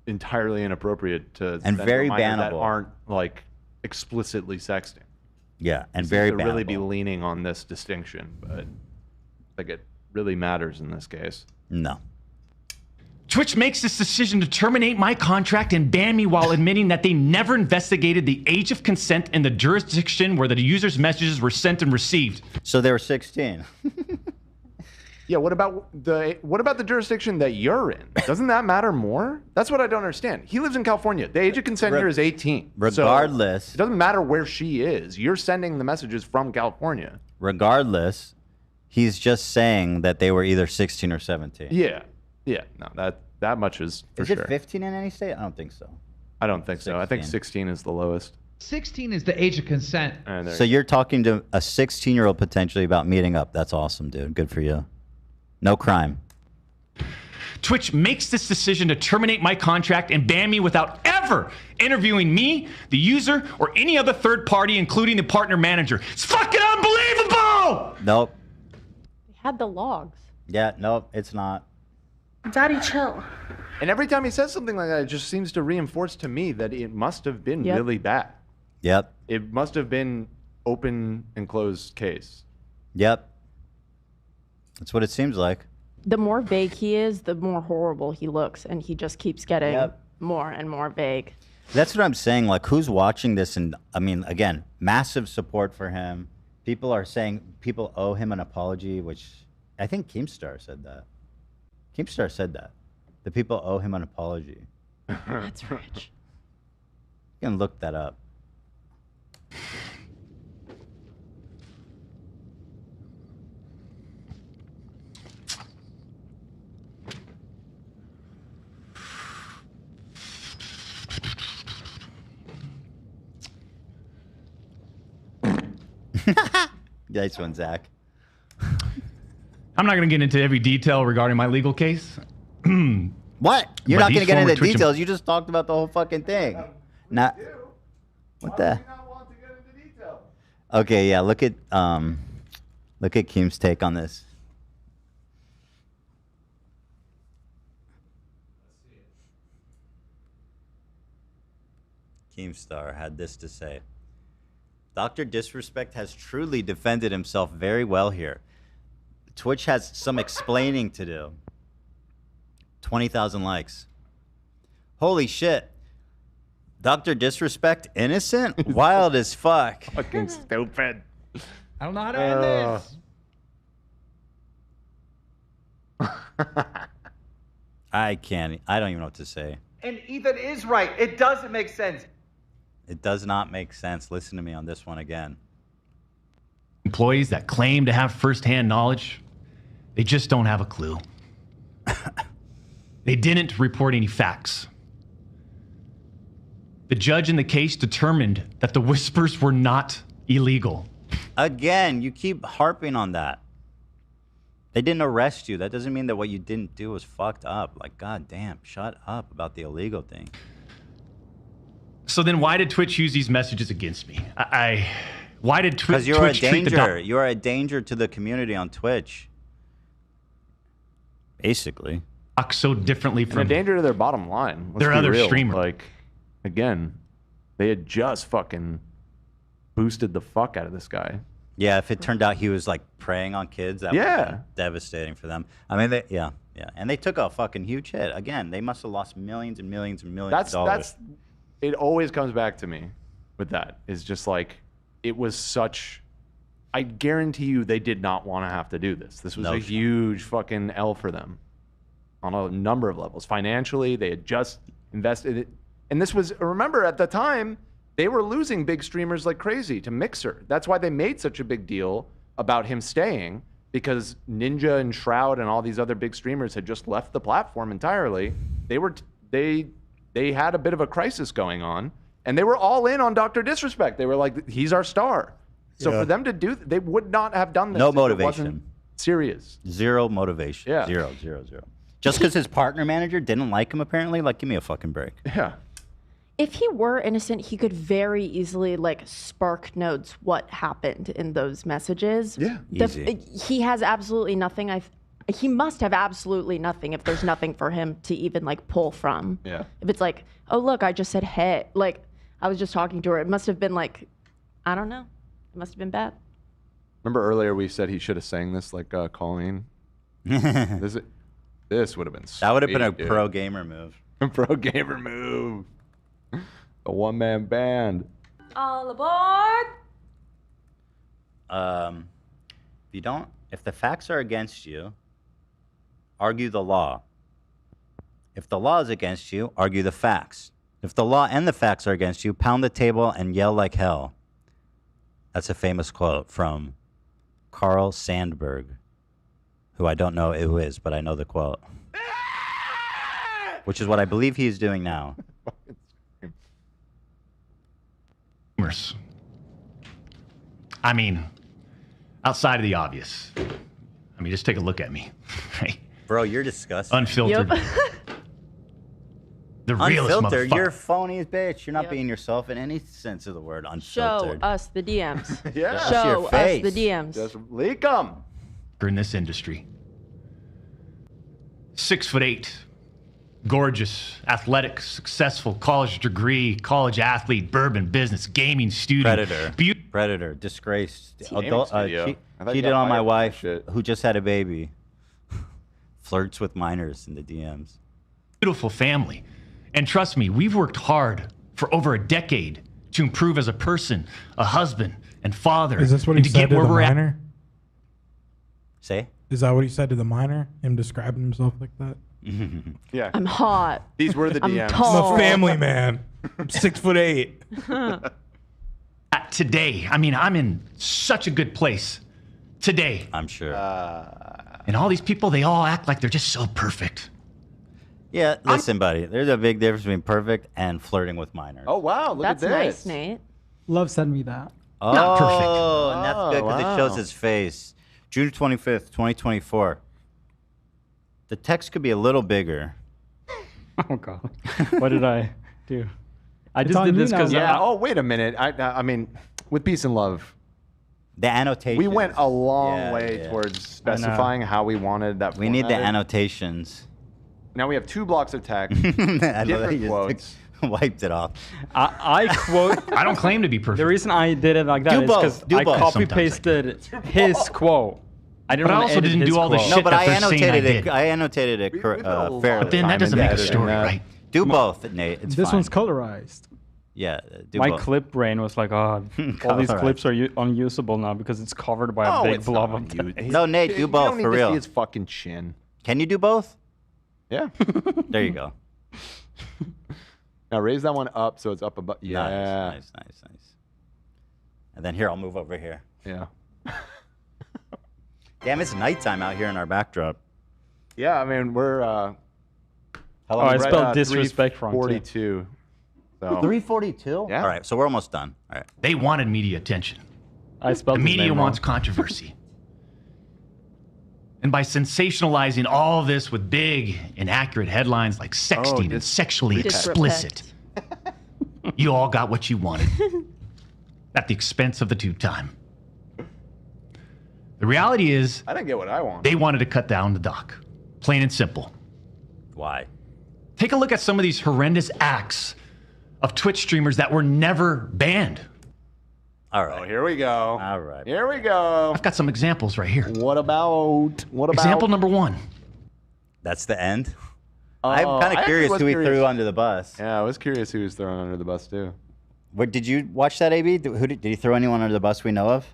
entirely inappropriate to and very a minor that bannable. aren't like explicitly sexting. Yeah, and Seems very to really bannable. be leaning on this distinction, but like it really matters in this case. No. Twitch makes this decision to terminate my contract and ban me while admitting that they never investigated the age of consent in the jurisdiction where the user's messages were sent and received. So they were 16. Yeah, what about the jurisdiction that you're in? Doesn't that matter more? That's what I don't understand. He lives in California. The age of consent here is 18. Regardless. So it doesn't matter where she is. You're sending the messages from California. Regardless, he's just saying that they were either 16 or 17. Yeah. Yeah. No, that much is for sure. Is it 15 in any state? I don't think so. I don't think so. I think 16 is the lowest. 16 is the age of consent. So you're talking to a 16-year-old potentially about meeting up. That's awesome, dude. Good for you. No crime. Twitch makes this decision to terminate my contract and ban me without ever interviewing me, the user, or any other third party, including the partner manager. It's fucking unbelievable! Nope. They had the logs. Yeah, nope, it's not. Daddy, chill. And every time he says something like that, it just seems to reinforce to me that it must have been Yep. really bad. Yep. It must have been open and closed case. Yep. That's what it seems like. The more vague he is, the more horrible he looks, and he just keeps getting more and more vague. That's what I'm saying. Like, who's watching this? And I mean, again, massive support for him. People are saying people owe him an apology, which I think Keemstar said that. Keemstar said that. The people owe him an apology. That's rich. You can look that up. Nice one, Zach. I'm not going to get into every detail regarding my legal case. What? You're But not going to these get into former Twitch details. You just talked about the whole fucking thing. Not. What the? Okay, yeah. Look at Keem's take on this. Keemstar had this to say. Dr. Disrespect has truly defended himself very well here. Twitch has some explaining to do. 20,000 likes. Holy shit. Dr. Disrespect, innocent? Wild as fuck. Fucking stupid. I don't know how to end this. I don't even know what to say. And Ethan is right. It doesn't make sense. It does not make sense. Listen to me on this one again. Employees that claim to have firsthand knowledge, they just don't have a clue. They didn't report any facts. The judge in the case determined that the whispers were not illegal. Again, you keep harping on that. They didn't arrest you. That doesn't mean that what you didn't do was fucked up. Like, god damn, shut up about the illegal thing. So then why did Twitch use these messages against me? Why did Because you're Twitch a treat the danger. You're a danger to the community on Twitch. Basically. doc so differently from And a danger to their bottom line. Let's their be other real. streamer? Like, again, they had just fucking boosted the fuck out of this guy. Yeah, if it turned out he was like preying on kids, that would Yeah. be devastating for them. I mean, yeah. And they took a fucking huge hit. Again, they must have lost millions and millions and millions of dollars. It always comes back to me with that. Is just like, it was such, I guarantee you they did not want to have to do this. This was a huge fucking L for them on a number of levels. Financially, they had just invested it. And this was, remember at the time, they were losing big streamers like crazy to Mixer. That's why they made such a big deal about him staying, because Ninja and Shroud and all these other big streamers had just left the platform entirely. They had a bit of a crisis going on, and they were all in on Dr. Disrespect. They were like, he's our star. So Yeah. for them to do, they would not have done this. No if it wasn't motivation. serious. Zero motivation. Yeah. Zero. Just because his partner manager didn't like him, apparently, like, give me a fucking break. Yeah. If he were innocent, he could very easily like spark notes what happened in those messages. Yeah, easy. He has absolutely nothing. He must have absolutely nothing if there's nothing for him to even like pull from. Yeah. If it's like, oh look, I just said hey, like I was just talking to her. It must have been like, I don't know. It must have been bad. Remember earlier we said he should have sang this like Colleen? This would have been That would have been a sweet, dude. pro gamer move. Pro gamer move. A one-man band. All aboard! If the facts are against you, argue the law. If the law is against you, argue the facts. If the law and the facts are against you, pound the table and yell like hell. That's a famous quote from Carl Sandburg, who I don't know who is, but I know the quote. Which is what I believe he is doing now. I mean, outside of the obvious. I mean, just take a look at me. Hey. Bro, you're disgusting. Unfiltered. The realest Unfiltered, motherfucker. you're phony as bitch. You're not being yourself in any sense of the word. Show Unfiltered. us the DMs. Yeah. Show your us face. the DMs. Just leak them. In this industry. 6'8", gorgeous, athletic, successful, college degree, college athlete, bourbon business, gaming studio. Predator, disgraced. Gaming studio. I thought you Cheated got on my fired for wife, that shit. who just had a baby. Flirts with minors in the DMs. Beautiful family. And trust me, we've worked hard for over a decade to improve as a person, a husband, and father. Is this what and he to said get to where the we're at. minor? Say? Is that what he said to the minor? Him describing himself like that? Yeah. I'm hot. These were the I'm DMs. tall. I'm a family man. I'm 6'8". Today, I mean, I'm in such a good place. Today. I'm sure. And all these people, they all act like they're just so perfect. Yeah, listen, buddy. There's a big difference between perfect and flirting with minors. Oh, wow. Look That's at this. nice, Nate. Love sent me that. Oh, Not perfect. and that's good because it shows his face. June 25th, 2024. The text could be a little bigger. Oh, God. What did I do? I It's just on did you this now, because... Yeah. Oh, wait a minute. I mean, with peace and love, The annotations. we went a long Yeah, way yeah. towards I know. specifying how we wanted that. We need the formatted. annotations. Now we have 2 blocks of text, I know that different he just quotes. wiped it off. I quote... I don't claim to be perfect. The reason I did it like that Do is both, because do I both. copy-pasted his quote. I didn't But I want to also edit didn't his do all the quote. shit No, but that I they're saying I annotated it. did. I annotated it fairly. But then that doesn't make a story, right? Do both, Nate. It's This fine. one's colorized. Yeah, do My both. clip brain was like, oh, all these Alright. clips are unusable now because it's covered by a Oh, big it's blob not of on you. text. No, Nate, do You both don't need for to real. see his fucking chin. Can you do both? Yeah. There you go. Now raise that one up so it's up above. Yeah. Nice. And then here, I'll move over here. Yeah. Damn, it's nighttime out here in our backdrop. Yeah, I mean, we're. Oh, I spelled disrespect wrong, too. 42. So. 342? Yeah. All right, so we're almost done. All right. They wanted media attention. I spelled The his media name wants wrong. controversy. And by sensationalizing all this with big, inaccurate headlines like sexting and sexually explicit, you all got what you wanted at the expense of the tube time. The reality is, I didn't get what I wanted. they wanted to cut down the doc. Plain and simple. Why? Take a look at some of these horrendous acts of Twitch streamers that were never banned. All right. Oh, here we go. All right. Here we go. I've got some examples right here. What about? Example number 1. That's the end? I'm kind of curious who he threw under the bus. Yeah, I was curious who was thrown under the bus, too. What, did you watch that, AB? Did he throw anyone under the bus we know of?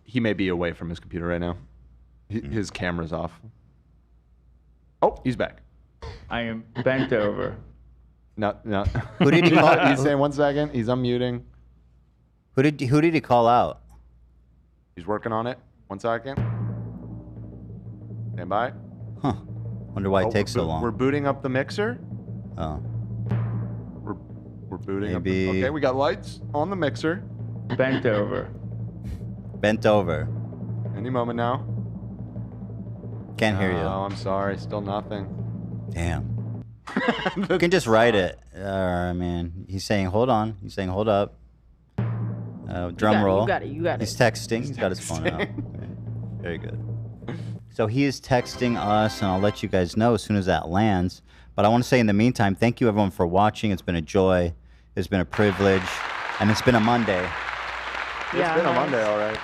He may be away from his computer right now. His camera's off. Oh, he's back. I am bent over. No. Who did he call? He's saying 1 second. He's unmuting. Who did he call out? He's working on it. 1 second. Stand by. Huh. Wonder why it takes so long. We're booting up the mixer. Oh. We're booting up. Maybe. Okay, we got lights on the mixer. Bent over. Bent over. Any moment now. Can't hear you. Oh, I'm sorry. Still nothing. Damn. You can just write it. I mean, he's saying hold on. He's saying hold up. Drum roll. You got it. He's texting. He's got his phone out. Okay. Very good. So he is texting us, and I'll let you guys know as soon as that lands. But I want to say in the meantime, thank you everyone for watching. It's been a joy. It's been a privilege. And it's been a Monday. It's been a Monday, all right.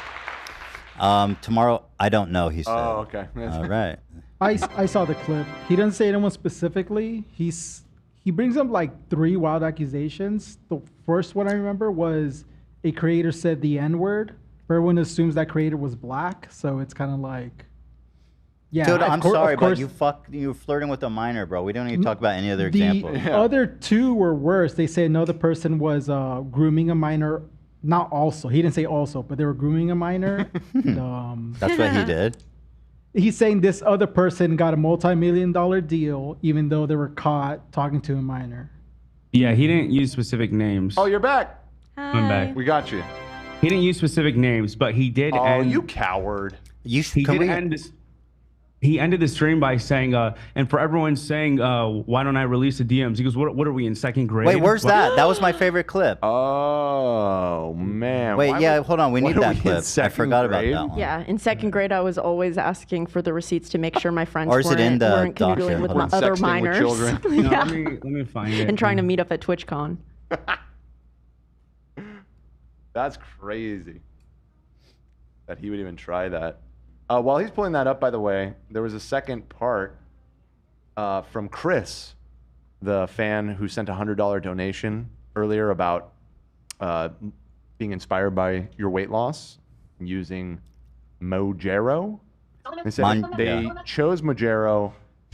Tomorrow, I don't know, he said. Oh, okay. All right. I saw the clip. He doesn't say anyone specifically. He brings up like 3 wild accusations. The first one I remember was a creator said the N-word. Everyone assumes that creator was black, so it's kind of like, yeah. Dude, I'm sorry, but you're flirting with a minor, bro. We don't need to talk about any other examples. The other 2 were worse. They say another person was grooming a minor. Not also. He didn't say also, but they were grooming a minor. That's what he did. He's saying this other person got a multi-million-dollar deal, even though they were caught talking to a minor. Yeah, he didn't use specific names. Oh, you're back. I'm back. We got you. He didn't use specific names, but he did end. You coward. He ended the stream by saying, and for everyone saying, why don't I release the DMs? He goes, what are we in 2nd grade? Wait, where's that? That was my favorite clip. Oh, man. Wait, hold on. We need that clip. I forgot about that one. Yeah, in 2nd grade, I was always asking for the receipts to make sure my friends Or is it in the weren't canoodling with other minors. Yeah. Let me find it. And trying to meet up at TwitchCon. That's crazy that he would even try that. While he's pulling that up, by the way, there was a second part from Chris, the fan who sent a $100 donation earlier about being inspired by your weight loss using Mounjaro. They said they chose Mounjaro.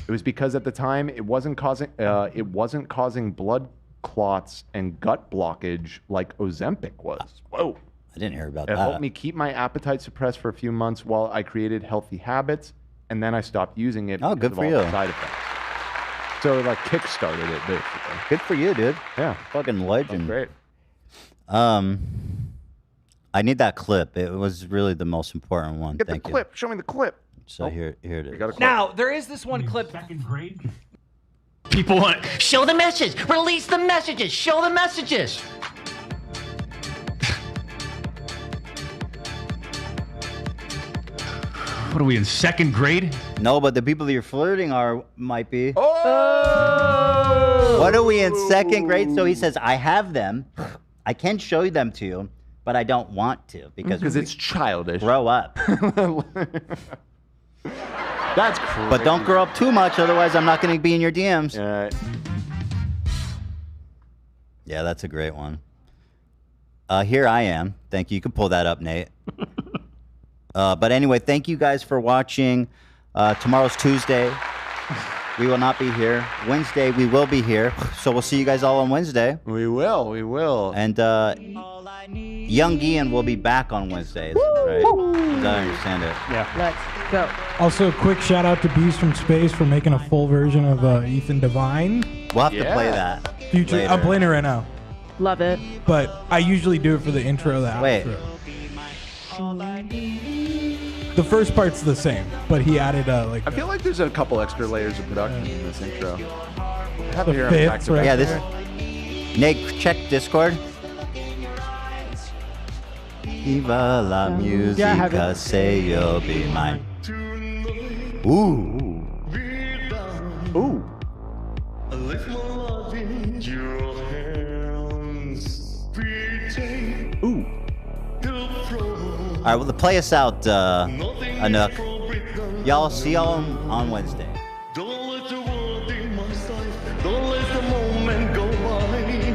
It was because at the time it wasn't causing blood clots and gut blockage like Ozempic was. Whoa. I didn't hear about that. It helped that. me keep my appetite suppressed for a few months while I created healthy habits, and then I stopped using it. Oh, good for you. Side effects. So it like kickstarted it basically. Good for you, dude. Yeah. Fucking legend. Great. I need that clip. It was really the most important one. Get Thank the you. clip. Show me the clip. So here it is. Now, there is this one clip. 2nd grade? People want show the message, release the messages, show the messages. What are we in 2nd grade? No, but the people that you're flirting might be. Oh! What are we in 2nd grade? So he says, I have them. I can show them to you, but I don't want to because it's childish. Grow up. That's crazy. But don't grow up too much, otherwise I'm not going to be in your DMs. Yeah, that's a great one. Here I am. Thank you. You can pull that up, Nate. But anyway, thank you guys for watching. Tomorrow's Tuesday. We will not be here. Wednesday, we will be here. So we'll see you guys all on Wednesday. We will. And Young Ian will be back on Wednesdays, right? As I understand it. Yeah. Let's go. Also, a quick shout out to Beast from Space for making a full version of Ethan Devine. We'll have to play that. Later. I'm playing it right now. Love it. But I usually do it for the intro, the outro. The first part's the same, but he added I feel like there's a couple extra layers of production in this intro. Have The to hear fifth, right? Yeah, this. Nate, check Discord. Viva la musica, say you'll be mine. Ooh. Ooh. All right, well, play us out, Anook. Y'all, see y'all on Wednesday. Don't let the moment go by.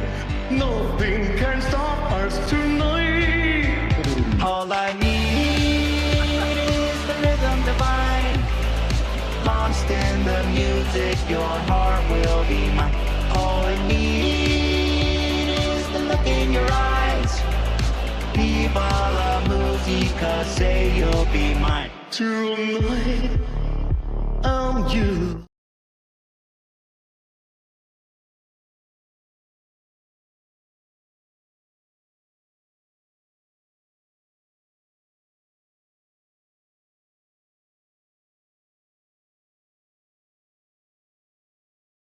Nothing can stop us tonight. All I need is the rhythm divine. Lost in the music, your heart will be mine. All I need is the look in your eyes. Viva la musica, say you'll be mine. Tonight, I'm you.